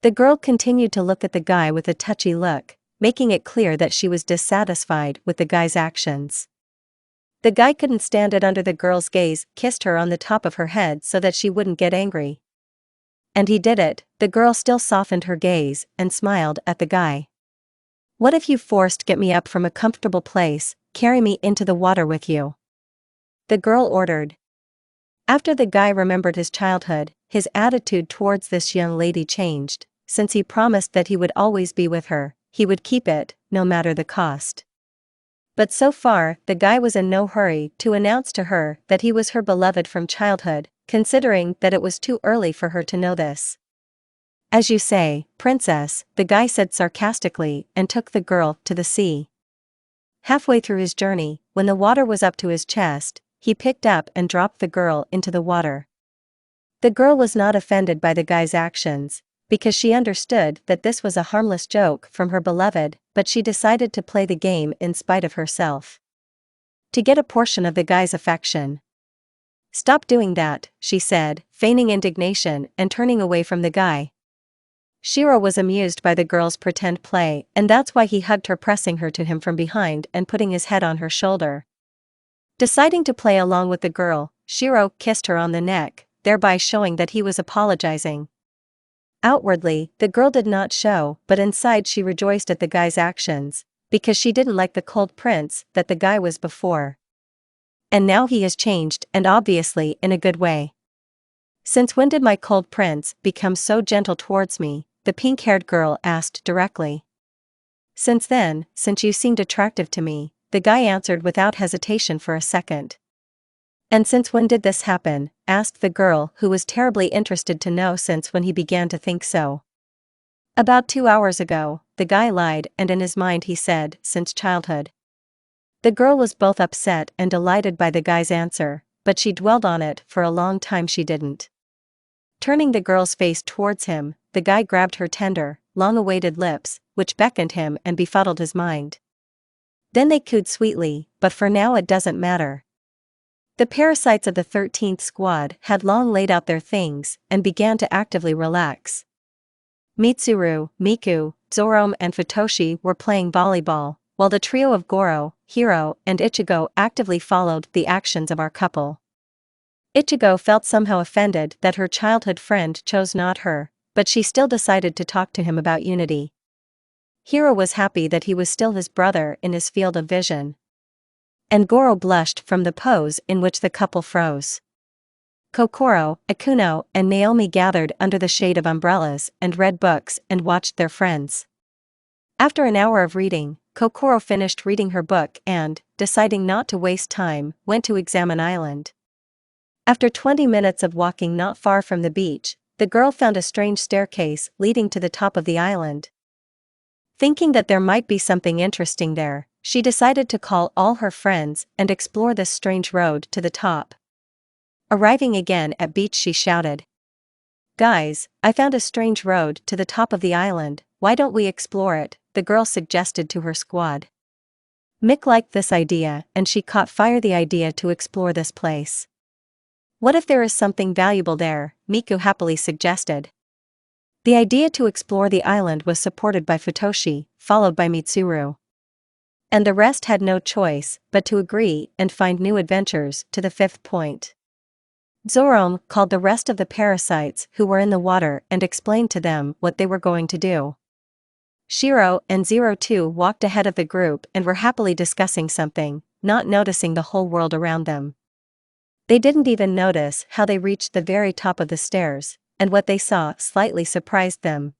The girl continued to look at the guy with a touchy look, making it clear that she was dissatisfied with the guy's actions. The guy couldn't stand it under the girl's gaze, kissed her on the top of her head so that she wouldn't get angry. And he did it. The girl still softened her gaze and smiled at the guy. "What if you forced get me up from a comfortable place, carry me into the water with you?" the girl ordered. After the guy remembered his childhood, his attitude towards this young lady changed. Since he promised that he would always be with her, he would keep it, no matter the cost. But so far, the guy was in no hurry to announce to her that he was her beloved from childhood, considering that it was too early for her to know this. "As you say, princess," the guy said sarcastically and took the girl to the sea. Halfway through his journey, when the water was up to his chest, he picked up and dropped the girl into the water. The girl was not offended by the guy's actions, because she understood that this was a harmless joke from her beloved, but she decided to play the game in spite of herself. To get a portion of the guy's affection. "Stop doing that," she said, feigning indignation and turning away from the guy. Shiro was amused by the girl's pretend play, and that's why he hugged her, pressing her to him from behind and putting his head on her shoulder. Deciding to play along with the girl, Shiro kissed her on the neck, thereby showing that he was apologizing. Outwardly, the girl did not show, but inside she rejoiced at the guy's actions, because she didn't like the cold prince that the guy was before. And now he has changed, and obviously in a good way. "Since when did my cold prince become so gentle towards me?" the pink-haired girl asked directly. "Since then, since you seemed attractive to me," the guy answered without hesitation for a second. "And since when did this happen?" asked the girl, who was terribly interested to know since when he began to think so. "About 2 hours ago," the guy lied, and in his mind he said, "since childhood." The girl was both upset and delighted by the guy's answer, but she dwelled on it for a long time. She didn't. Turning the girl's face towards him, the guy grabbed her tender, long-awaited lips, which beckoned him and befuddled his mind. Then they cooed sweetly, but for now it doesn't matter. The parasites of the 13th squad had long laid out their things and began to actively relax. Mitsuru, Miku, Zoroarm and Futoshi were playing volleyball, while the trio of Goro, Hiro, and Ichigo actively followed the actions of our couple. Ichigo felt somehow offended that her childhood friend chose not her, but she still decided to talk to him about unity. Hiro was happy that he was still his brother in his field of vision. And Goro blushed from the pose in which the couple froze. Kokoro, Akuno, and Naomi gathered under the shade of umbrellas and read books and watched their friends. After an hour of reading, Kokoro finished reading her book and, deciding not to waste time, went to examine island. After 20 minutes of walking not far from the beach, the girl found a strange staircase leading to the top of the island. Thinking that there might be something interesting there, she decided to call all her friends and explore this strange road to the top. Arriving again at beach, she shouted, "Guys, I found a strange road to the top of the island, why don't we explore it?" the girl suggested to her squad. Mick liked this idea and she caught fire the idea to explore this place. "What if there is something valuable there?" Miku happily suggested. The idea to explore the island was supported by Futoshi, followed by Mitsuru. And the rest had no choice but to agree and find new adventures to the 5th point. Zoro called the rest of the parasites who were in the water and explained to them what they were going to do. Shiro and NaruZeroTwo walked ahead of the group and were happily discussing something, not noticing the whole world around them. They didn't even notice how they reached the very top of the stairs, and what they saw slightly surprised them.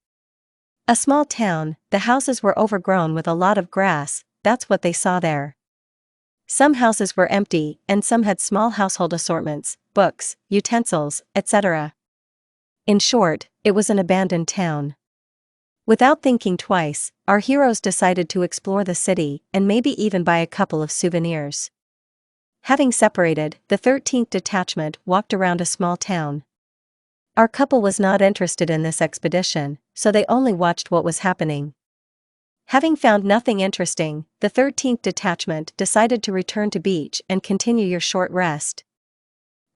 A small town, the houses were overgrown with a lot of grass, that's what they saw there. Some houses were empty and some had small household assortments, books, utensils, etc. In short, it was an abandoned town. Without thinking twice, our heroes decided to explore the city and maybe even buy a couple of souvenirs. Having separated, the 13th detachment walked around a small town. Our couple was not interested in this expedition, so they only watched what was happening. Having found nothing interesting, the 13th detachment decided to return to beach and continue your short rest.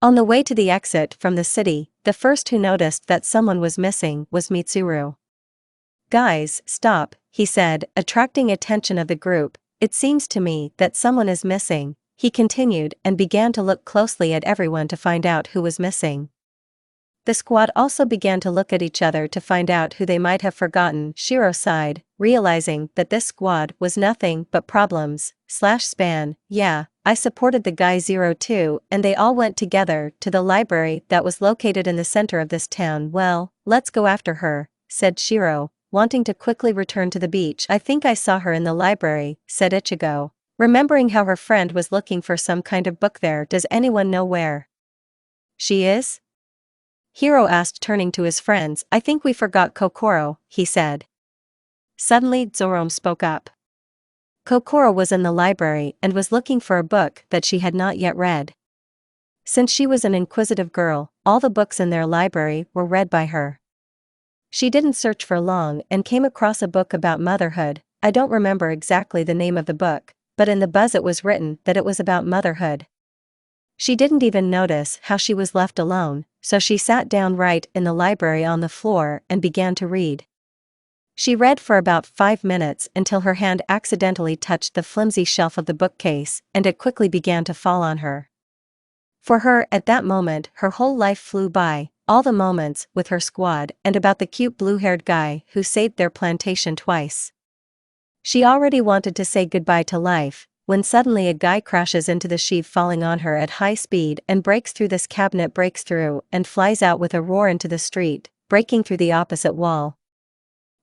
On the way to the exit from the city, the first who noticed that someone was missing was Mitsuru. "Guys, stop," he said, attracting attention of the group. "It seems to me that someone is missing," he continued and began to look closely at everyone to find out who was missing. The squad also began to look at each other to find out who they might have forgotten. Shiro sighed, realizing that this squad was nothing but problems/span. "Yeah, I supported the guy NaruZeroTwo and they all went together to the library that was located in the center of this town. Well, let's go after her," said Shiro, wanting to quickly return to the beach. "I think I saw her in the library," said Ichigo, remembering how her friend was looking for some kind of book there. "Does anyone know where she is?" Hiro asked, turning to his friends. "I think we forgot Kokoro," he said. Suddenly Zoro spoke up. Kokoro was in the library and was looking for a book that she had not yet read. Since she was an inquisitive girl, all the books in their library were read by her. She didn't search for long and came across a book about motherhood. I don't remember exactly the name of the book, but in the buzz it was written that it was about motherhood. She didn't even notice how she was left alone, so she sat down right in the library on the floor and began to read. She read for about 5 minutes until her hand accidentally touched the flimsy shelf of the bookcase, and it quickly began to fall on her. For her, at that moment, her whole life flew by, all the moments with her squad and about the cute blue-haired guy who saved their plantation twice. She already wanted to say goodbye to life, when suddenly a guy crashes into the sheave, falling on her at high speed and breaks through this cabinet, breaks through and flies out with a roar into the street, breaking through the opposite wall.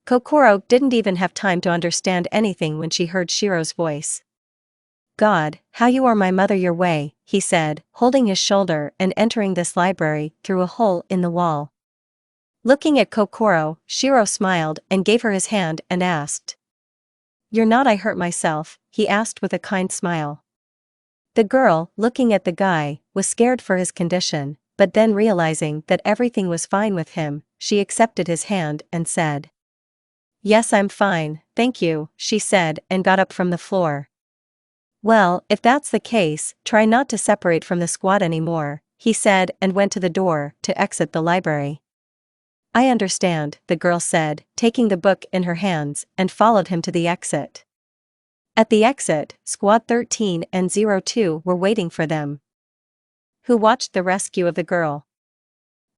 Kokoro didn't even have time to understand anything when she heard Shiro's voice. "God, how you are my mother your way," he said, holding his shoulder and entering this library through a hole in the wall. Looking at Kokoro, Shiro smiled and gave her his hand and asked, "You're not I hurt myself?" he asked with a kind smile. The girl, looking at the guy, was scared for his condition, but then realizing that everything was fine with him, she accepted his hand and said, "Yes, I'm fine, thank you," she said and got up from the floor. "Well, if that's the case, try not to separate from the squad anymore," he said and went to the door to exit the library. "I understand," the girl said, taking the book in her hands, and followed him to the exit. At the exit, Squad 13 and NaruZeroTwo were waiting for them, who watched the rescue of the girl.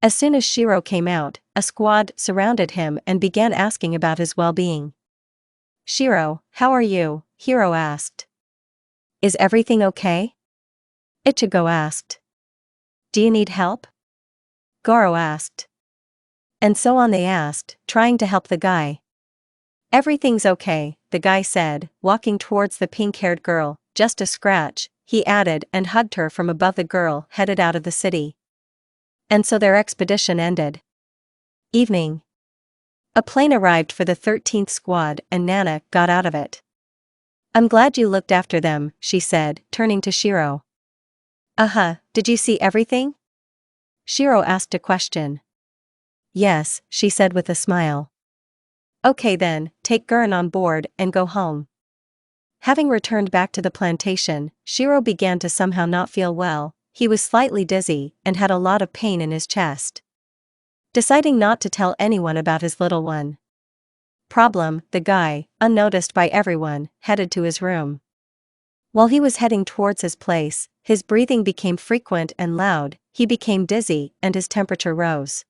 As soon as Shiro came out, a squad surrounded him and began asking about his well-being. "Shiro, how are you?" Hiro asked. "Is everything okay?" Ichigo asked. "Do you need help?" Goro asked. And so on they asked, trying to help the guy. "Everything's okay," the guy said, walking towards the pink-haired girl. "Just a scratch," he added and hugged her from above. The girl headed out of the city. And so their expedition ended. Evening. A plane arrived for the 13th squad and Nana got out of it. "I'm glad you looked after them," she said, turning to Shiro. Did you see everything?" Shiro asked a question. "Yes," she said with a smile. "Okay then, take Gurren on board and go home." Having returned back to the plantation, Shiro began to somehow not feel well. He was slightly dizzy and had a lot of pain in his chest. Deciding not to tell anyone about his little one problem, the guy, unnoticed by everyone, headed to his room. While he was heading towards his place, His breathing became frequent and loud, he became dizzy, and his temperature rose.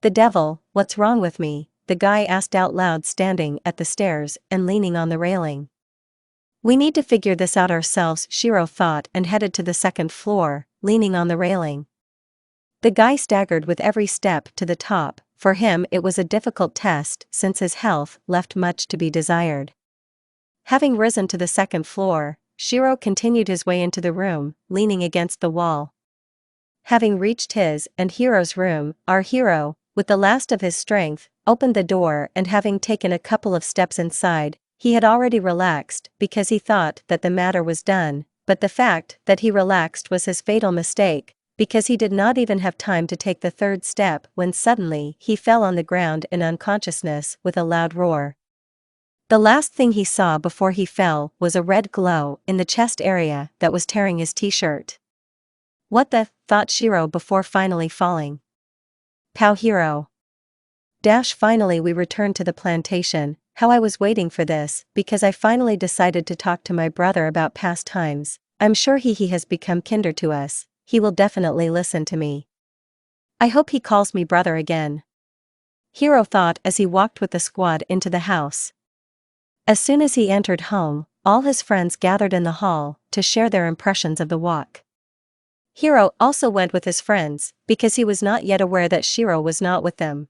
"The devil, what's wrong with me?" the guy asked out loud, standing at the stairs and leaning on the railing. "We need to figure this out ourselves," Shiro thought, and headed to the second floor, leaning on the railing. The guy staggered with every step to the top. For him it was a difficult test since his health left much to be desired. Having risen to the second floor, Shiro continued his way into the room, leaning against the wall. Having reached his and Hiro's room, our hero, with the last of his strength, opened the door, and having taken a couple of steps inside, he had already relaxed because he thought that the matter was done, but the fact that he relaxed was his fatal mistake, because he did not even have time to take the third step when suddenly he fell on the ground in unconsciousness with a loud roar. The last thing he saw before he fell was a red glow in the chest area that was tearing his t-shirt. "What the?" thought Shiro before finally falling. "Pow hero. Finally we returned to the plantation. How I was waiting for this, because I finally decided to talk to my brother about past times. I'm sure he has become kinder to us. He will definitely listen to me. I hope he calls me brother again," Hiro thought as he walked with the squad into the house. As soon as he entered home, all his friends gathered in the hall to share their impressions of the walk. Hiro also went with his friends, because he was not yet aware that Shiro was not with them.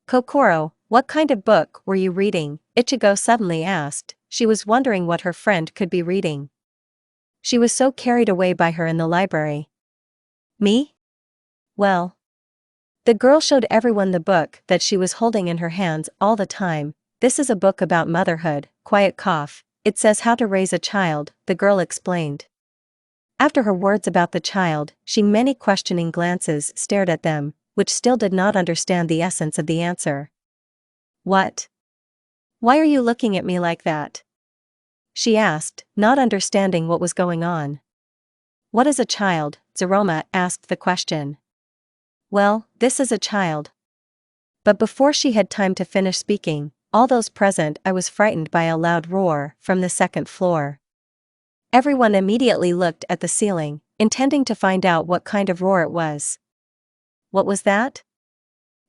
"Kokoro, what kind of book were you reading?" Ichigo suddenly asked. She was wondering what her friend could be reading. She was so carried away by her in the library. "Me? Well." The girl showed everyone the book that she was holding in her hands all the time. "This is a book about motherhood." Quiet cough. "It says how to raise a child," the girl explained. After her words about the child, many questioning glances stared at them, which still did not understand the essence of the answer. "What? Why are you looking at me like that?" she asked, not understanding what was going on. "What is a child?" Zeroma asked the question. "Well, this is a child." But before she had time to finish speaking, all those present, I was frightened by a loud roar from the second floor. Everyone immediately looked at the ceiling, intending to find out what kind of roar it was. "What was that?"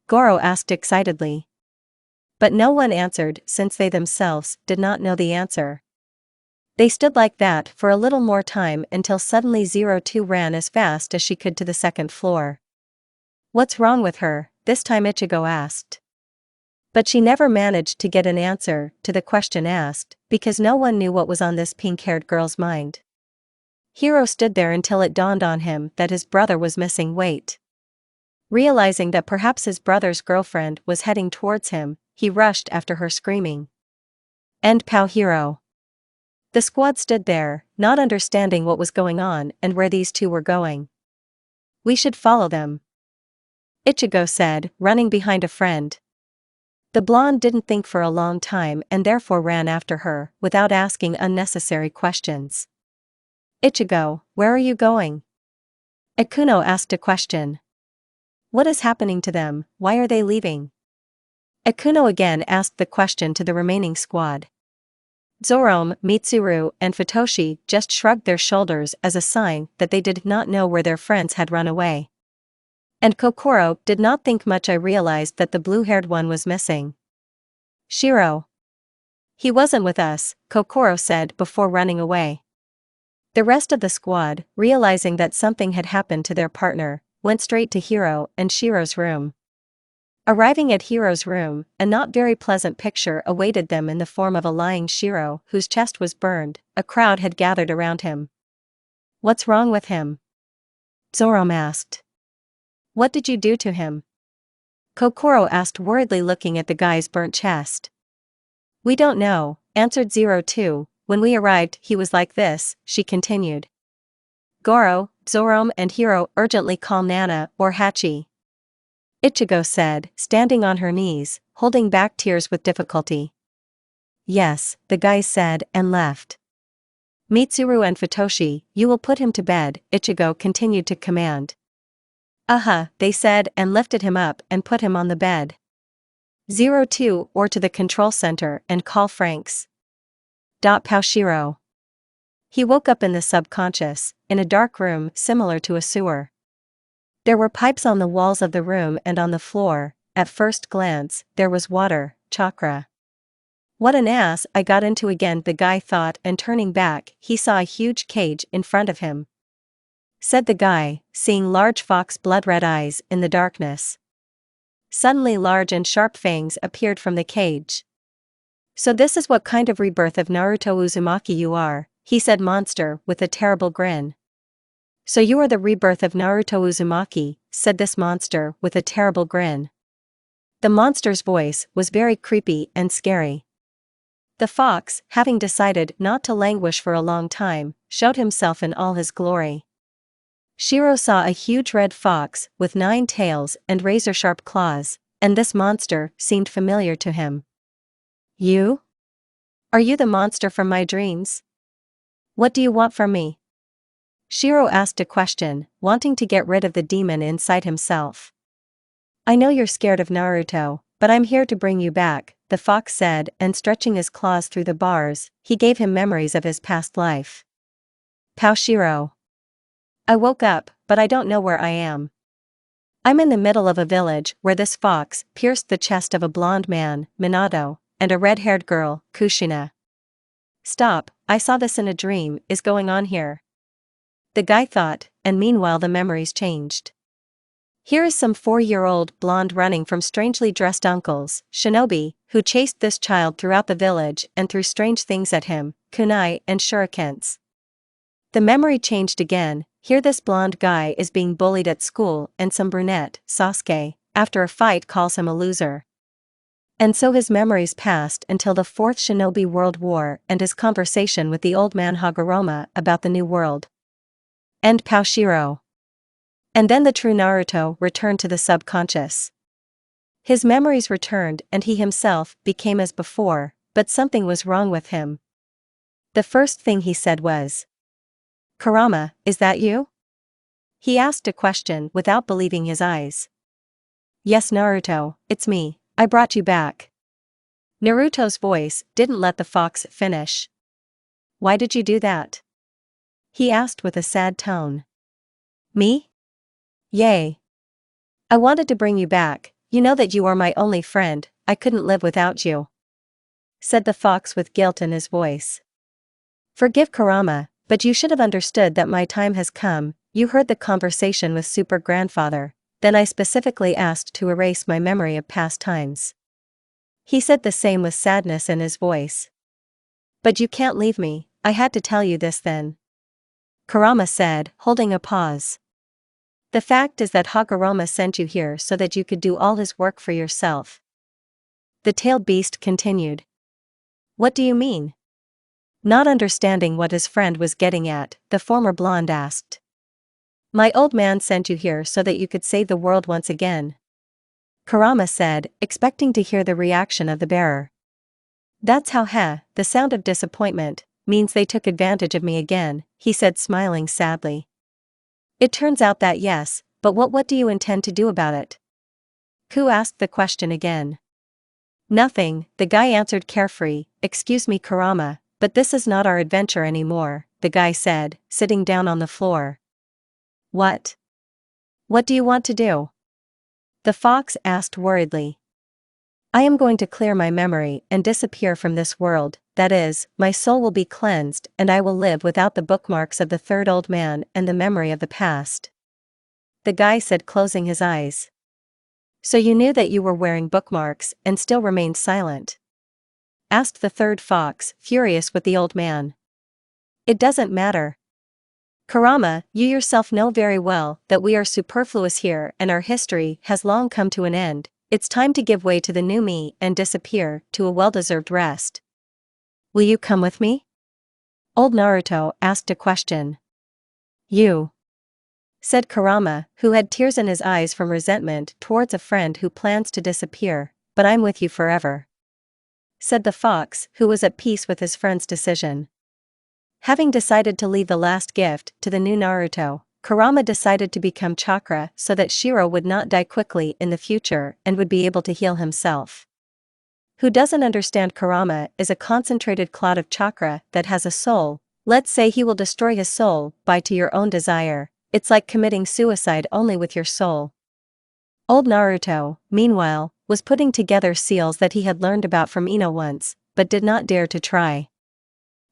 Goro asked excitedly. But no one answered, since they themselves did not know the answer. They stood like that for a little more time until suddenly NaruZeroTwo ran as fast as she could to the second floor. "What's wrong with her?" this time Ichigo asked. But she never managed to get an answer to the question asked, because no one knew what was on this pink-haired girl's mind. Hiro stood there until it dawned on him that his brother was missing. Realizing that perhaps his brother's girlfriend was heading towards him, he rushed after her screaming, "End Pow Hiro!" The squad stood there, not understanding what was going on and where these two were going. "We should follow them," Ichigo said, running behind a friend. The blonde didn't think for a long time and therefore ran after her, without asking unnecessary questions. "Ichigo, where are you going?" Ikuno asked a question. "What is happening to them? Why are they leaving?" Ikuno again asked the question to the remaining squad. Zorome, Mitsuru, and Futoshi just shrugged their shoulders as a sign that they did not know where their friends had run away. And Kokoro did not think much. I realized that the blue-haired one was missing. "Shiro. He wasn't with us," Kokoro said before running away. The rest of the squad, realizing that something had happened to their partner, went straight to Hiro and Shiro's room. Arriving at Hiro's room, a not very pleasant picture awaited them in the form of a lying Shiro whose chest was burned. A crowd had gathered around him. "What's wrong with him?" Zorome asked. "What did you do to him?" Kokoro asked worriedly, looking at the guy's burnt chest. "We don't know," answered NaruZeroTwo. "When we arrived he was like this," she continued. "Goro, Zorome and Hiro, urgently call Nana or Hachi," Ichigo said, standing on her knees, holding back tears with difficulty. "Yes," the guys said and left. "Mitsuru and Futoshi, you will put him to bed," Ichigo continued to command. They said and lifted him up and put him on the bed. NaruZeroTwo, or to the control center and call Franks. Pow Shiro. He woke up in the subconscious, in a dark room similar to a sewer. There were pipes on the walls of the room and on the floor. At first glance, there was water, chakra. What an ass I got into again, the guy thought, and turning back, he saw a huge cage in front of him. Said the guy, seeing large fox blood-red eyes in the darkness. Suddenly large and sharp fangs appeared from the cage. So this is what kind of rebirth of Naruto Uzumaki you are, he said, monster, with a terrible grin. So you are the rebirth of Naruto Uzumaki, said this monster with a terrible grin. The monster's voice was very creepy and scary. The fox, having decided not to languish for a long time, showed himself in all his glory. Shiro saw a huge red fox with 9 tails and razor-sharp claws, and this monster seemed familiar to him. You? Are you the monster from my dreams? What do you want from me? Shiro asked a question, wanting to get rid of the demon inside himself. I know you're scared of Naruto, but I'm here to bring you back, the fox said, and stretching his claws through the bars, he gave him memories of his past life. Pow Shiro. I woke up, but I don't know where I am. I'm in the middle of a village where this fox pierced the chest of a blonde man, Minato, and a red-haired girl, Kushina. Stop, I saw this in a dream, is going on here? The guy thought, and meanwhile the memories changed. Here is some 4-year-old blonde running from strangely dressed uncles, shinobi, who chased this child throughout the village and threw strange things at him, kunai and shurikens. The memory changed again. Here this blonde guy is being bullied at school and some brunette, Sasuke, after a fight calls him a loser. And so his memories passed until the 4th Shinobi World War and his conversation with the old man Hagoromo about the new world. End Pow Shiro. And then the true Naruto returned to the subconscious. His memories returned and he himself became as before, but something was wrong with him. The first thing he said was, Kurama, is that you? He asked a question without believing his eyes. Yes Naruto, it's me, I brought you back. Naruto's voice didn't let the fox finish. Why did you do that? He asked with a sad tone. Me? Yay. I wanted to bring you back, you know that you are my only friend, I couldn't live without you. Said the fox with guilt in his voice. Forgive Kurama, but you should have understood that my time has come. You heard the conversation with Super Grandfather, then I specifically asked to erase my memory of past times. He said the same with sadness in his voice. But you can't leave me, I had to tell you this then. Kurama said, holding a pause. The fact is that Hagoromo sent you here so that you could do all his work for yourself. The tailed beast continued. What do you mean? Not understanding what his friend was getting at, the former blonde asked. My old man sent you here so that you could save the world once again. Kurama said, expecting to hear the reaction of the bearer. That's how the sound of disappointment, means they took advantage of me again, he said smiling sadly. It turns out that yes, but what do you intend to do about it? Ku asked the question again. Nothing, the guy answered carefree, excuse me Kurama, but this is not our adventure anymore, the guy said, sitting down on the floor. What? What do you want to do? The fox asked worriedly. I am going to clear my memory and disappear from this world, that is, my soul will be cleansed and I will live without the bookmarks of the 3rd old man and the memory of the past. The guy said, closing his eyes. So you knew that you were wearing bookmarks and still remained silent? Asked the 3rd fox, furious with the old man. It doesn't matter. Kurama, you yourself know very well that we are superfluous here and our history has long come to an end. It's time to give way to the new me and disappear to a well-deserved rest. Will you come with me? Old Naruto asked a question. You? Said Kurama, who had tears in his eyes from resentment towards a friend who plans to disappear, but I'm with you forever. Said the fox, who was at peace with his friend's decision. Having decided to leave the last gift to the new Naruto, Kurama decided to become chakra so that Shiro would not die quickly in the future and would be able to heal himself. Who doesn't understand Kurama is a concentrated cloud of chakra that has a soul, Let's say he will destroy his soul by to your own desire. It's like committing suicide only with your soul. Old Naruto, meanwhile, was putting together seals that he had learned about from Ino once, but did not dare to try.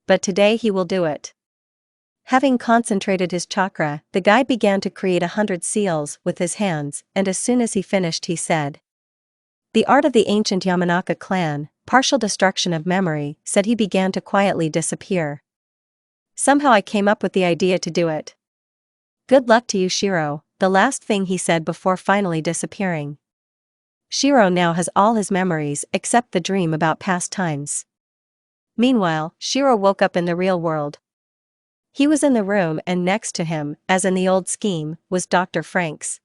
But today he will do it. Having concentrated his chakra, the guy began to create 100 seals with his hands, and as soon as he finished he said, "The art of the ancient Yamanaka clan, partial destruction of memory," said he began to quietly disappear. "Somehow I came up with the idea to do it. Good luck to you, Shiro," the last thing he said before finally disappearing. Shiro now has all his memories except the dream about past times. Meanwhile, Shiro woke up in the real world. He was in the room and next to him, as in the old scheme, was Dr. Franks.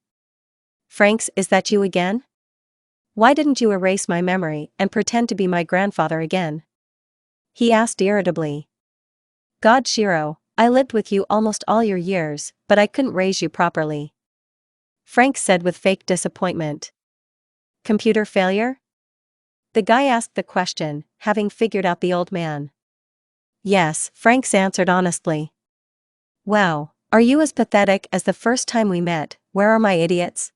"Franks, is that you again? Why didn't you erase my memory and pretend to be my grandfather again?" he asked irritably. "God, Shiro, I lived with you almost all your years, but I couldn't raise you properly," Franks said with fake disappointment. "Computer failure?" the guy asked the question, having figured out the old man. "Yes," Franks answered honestly. "Wow, are you as pathetic as the first time we met? Where are my idiots?"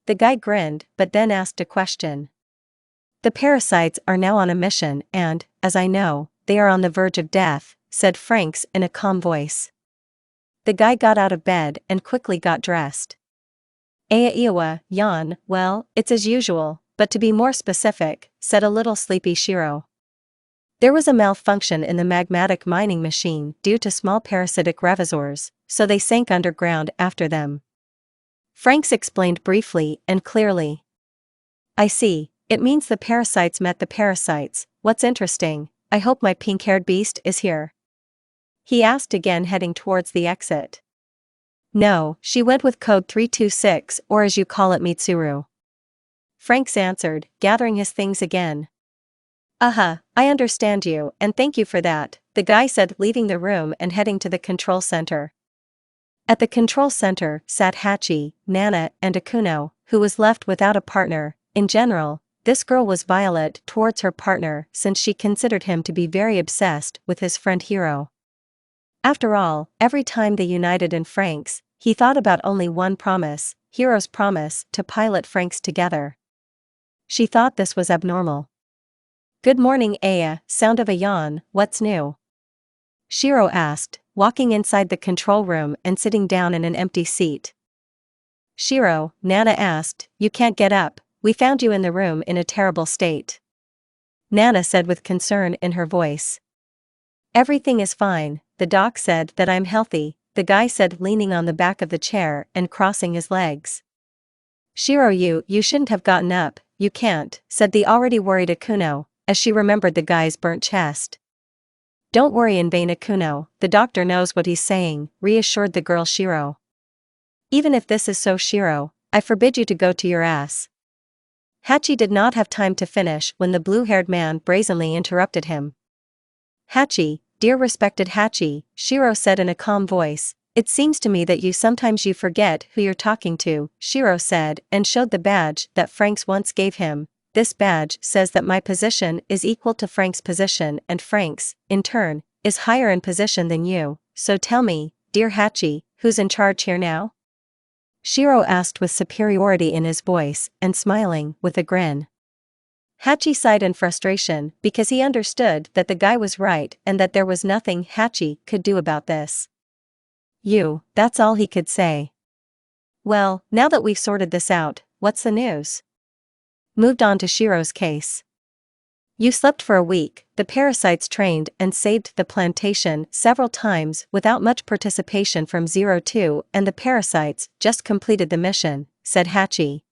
The guy grinned, but then asked a question. "The parasites are now on a mission and, as I know, they are on the verge of death," said Franks in a calm voice. The guy got out of bed and quickly got dressed. "Aya Iwa, yawn, well, it's as usual, but to be more specific," said a little sleepy Shiro. "There was a malfunction in the magmatic mining machine due to small parasitic revisors, so they sank underground after them." Franks explained briefly and clearly. "I see, it means the parasites met the parasites. What's interesting, I hope my pink-haired beast is here?" he asked again, heading towards the exit. "No, she went with code 326, or as you call it, Mitsuru," Franks answered, gathering his things again. I understand you, and thank you for that," the guy said, leaving the room and heading to the control center. At the control center sat Hachi, Nana, and Akuno, who was left without a partner. In general, this girl was violent towards her partner since she considered him to be very obsessed with his friend Hiro. After all, every time they united in Franks, he thought about only one promise, Hiro's promise to pilot Franks together. She thought this was abnormal. "Good morning, Aya," sound of a yawn, "what's new?" Shiro asked, walking inside the control room and sitting down in an empty seat. "Shiro," Nana asked, "you can't get up, we found you in the room in a terrible state," Nana said with concern in her voice. "Everything is fine, the doc said that I'm healthy," the guy said, leaning on the back of the chair and crossing his legs. "Shiro, you shouldn't have gotten up, you can't," said the already worried Akuno, as she remembered the guy's burnt chest. "Don't worry in vain, Akuno, the doctor knows what he's saying," reassured the girl Shiro. "Even if this is so, Shiro, I forbid you to go to your ass." Hachi did not have time to finish when the blue-haired man brazenly interrupted him. "Hachi, dear respected Hachi," Shiro said in a calm voice, "it seems to me that you sometimes forget who you're talking to," Shiro said and showed the badge that Franks once gave him. "This badge says that my position is equal to Frank's position and Frank's, in turn, is higher in position than you, so tell me, dear Hachi, who's in charge here now?" Shiro asked with superiority in his voice and smiling with a grin. Hachi sighed in frustration because he understood that the guy was right and that there was nothing Hachi could do about this. That's all he could say. "Well, now that we've sorted this out, what's the news?" Moved on to Shiro's case. "You slept for a week, the parasites trained and saved the plantation several times without much participation from NaruZeroTwo, and the parasites just completed the mission," said Hachi.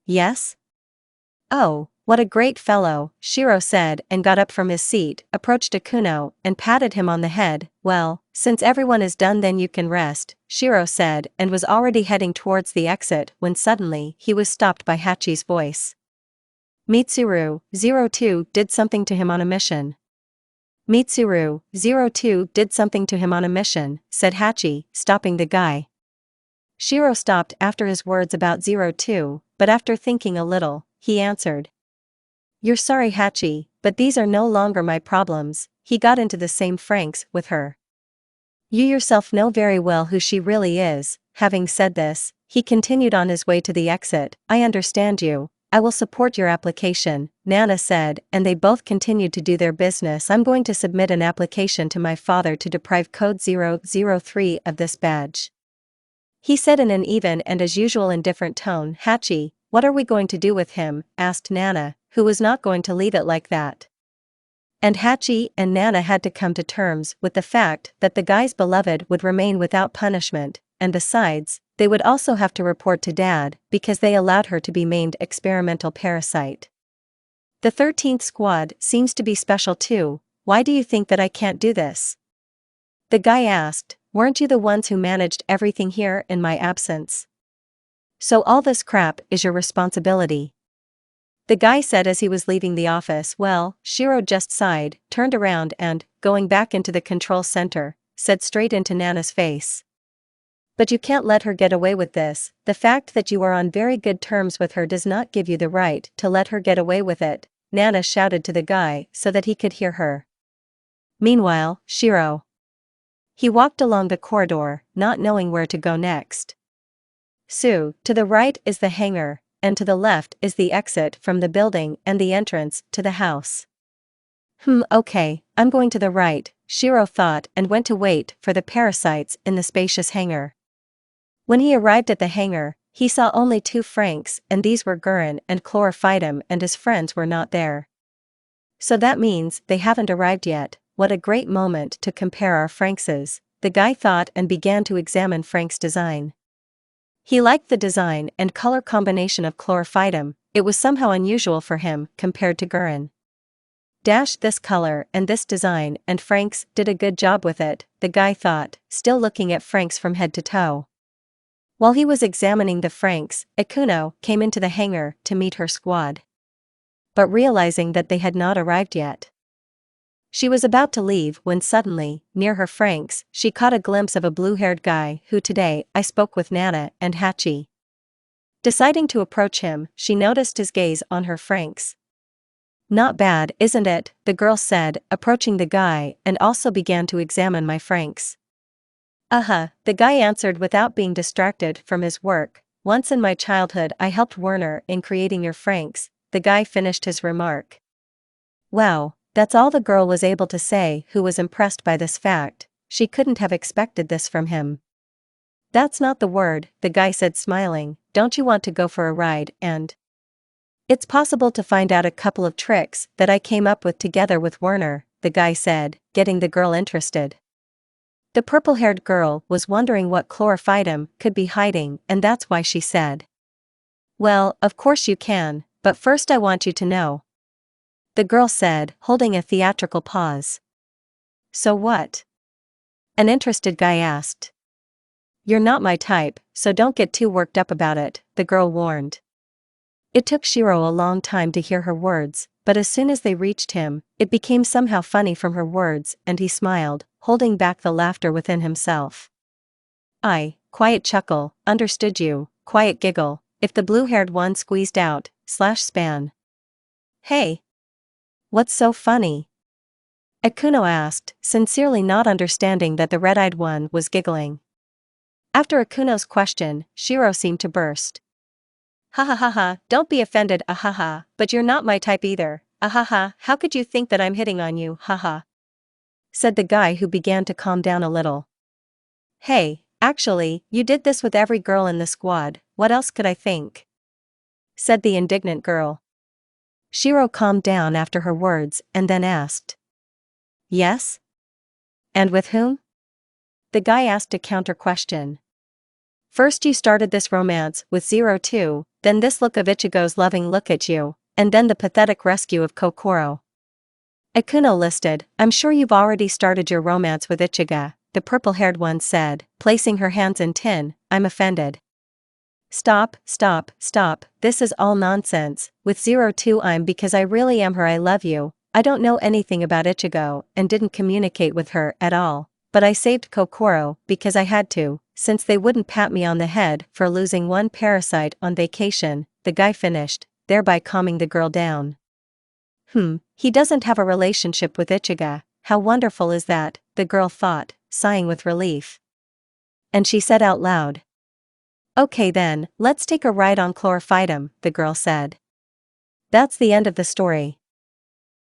"Yes? Oh, what a great fellow," Shiro said and got up from his seat, approached Akuno, and patted him on the head. "Well, since everyone is done then you can rest," Shiro said and was already heading towards the exit when suddenly he was stopped by Hachi's voice. "NaruZeroTwo did something to him on a mission." "NaruZeroTwo did something to him on a mission," said Hachi, stopping the guy. Shiro stopped after his words about NaruZeroTwo, but after thinking a little, he answered. "You're sorry, Hachi, but these are no longer my problems," he got into the same francs with her. You yourself know very well who she really is. Having said this, he continued on his way to the exit. I understand you. I will support your application, Nana said, and they both continued to do their business. I'm going to submit an application to my father to deprive code 003 of this badge, he said in an even and as usual indifferent tone. Hachi, what are we going to do with him? Asked Nana, who was not going to leave it like that. And Hachi and Nana had to come to terms with the fact that the guy's beloved would remain without punishment, and besides, they would also have to report to Dad because they allowed her to be named experimental parasite. The 13th squad seems to be special too. Why do you think that I can't do this? The guy asked. Weren't you the ones who managed everything here in my absence? So all this crap is your responsibility. The guy said as he was leaving the office. Well, Shiro just sighed, turned around and, going back into the control center, said straight into Nana's face. But you can't let her get away with this. The fact that you are on very good terms with her does not give you the right to let her get away with it, Nana shouted to the guy so that he could hear her. Meanwhile, Shiro. He walked along the corridor, not knowing where to go next. To the right is the hangar, and to the left is the exit from the building and the entrance to the house. Okay, I'm going to the right, Shiro thought and went to wait for the parasites in the spacious hangar. When he arrived at the hangar, he saw only 2 francs, and these were Gurren and Chlorophytum, and his friends were not there. So that means they haven't arrived yet. What a great moment to compare our frankses, the guy thought and began to examine Frank's design. He liked the design and color combination of Chlorophytum. It was somehow unusual for him compared to Gurren. This color and this design, and Frank's did a good job with it, the guy thought, still looking at Frank's from head to toe. While he was examining the francs, Ikuno came into the hangar to meet her squad. But realizing that they had not arrived yet, she was about to leave when suddenly, near her francs, she caught a glimpse of a blue-haired guy who today I spoke with Nana and Hachi. Deciding to approach him, she noticed his gaze on her francs. Not bad, isn't it? The girl said, approaching the guy, and also began to examine my francs. The guy answered without being distracted from his work. Once in my childhood I helped Werner in creating your francs, the guy finished his remark. Wow, that's all the girl was able to say, who was impressed by this fact. She couldn't have expected this from him. That's not the word, the guy said smiling. Don't you want to go for a ride and... It's possible to find out a couple of tricks that I came up with together with Werner, the guy said, getting the girl interested. The purple-haired girl was wondering what Chlorophytum could be hiding, and that's why she said, well, of course you can, but first I want you to know. The girl said, holding a theatrical pause. So what? An interested guy asked. You're not my type, so don't get too worked up about it, the girl warned. It took Shiro a long time to hear her words, but as soon as they reached him, it became somehow funny from her words, and he smiled, holding back the laughter within himself. Quiet chuckle, understood you, quiet giggle, if the blue-haired one squeezed out, /span. Hey! What's so funny? Ikuno asked, sincerely not understanding that the red-eyed one was giggling. After Akuno's question, Shiro seemed to burst. Ha, don't be offended, but you're not my type either, how could you think that I'm hitting on you, said the guy, who began to calm down a little. Hey, actually, you did this with every girl in the squad, what else could I think? Said the indignant girl. Shiro calmed down after her words and then asked. Yes? And with whom? The guy asked a counter-question. First you started this romance with NaruZeroTwo, then this look of Ichigo's loving look at you, and then the pathetic rescue of Kokoro. Ikuno listed, I'm sure you've already started your romance with Ichigo, the purple-haired one said, placing her hands in tin. I'm offended. Stop, this is all nonsense, with NaruZeroTwo I'm because I really am her. I love you, I don't know anything about Ichigo and didn't communicate with her at all, but I saved Kokoro because I had to, since they wouldn't pat me on the head for losing one parasite on vacation, the guy finished, thereby calming the girl down. He doesn't have a relationship with Ichigo, How wonderful is that, the girl thought, sighing with relief. And she said out loud. Okay then, let's take a ride on chlorophytum, the girl said. That's the end of the story.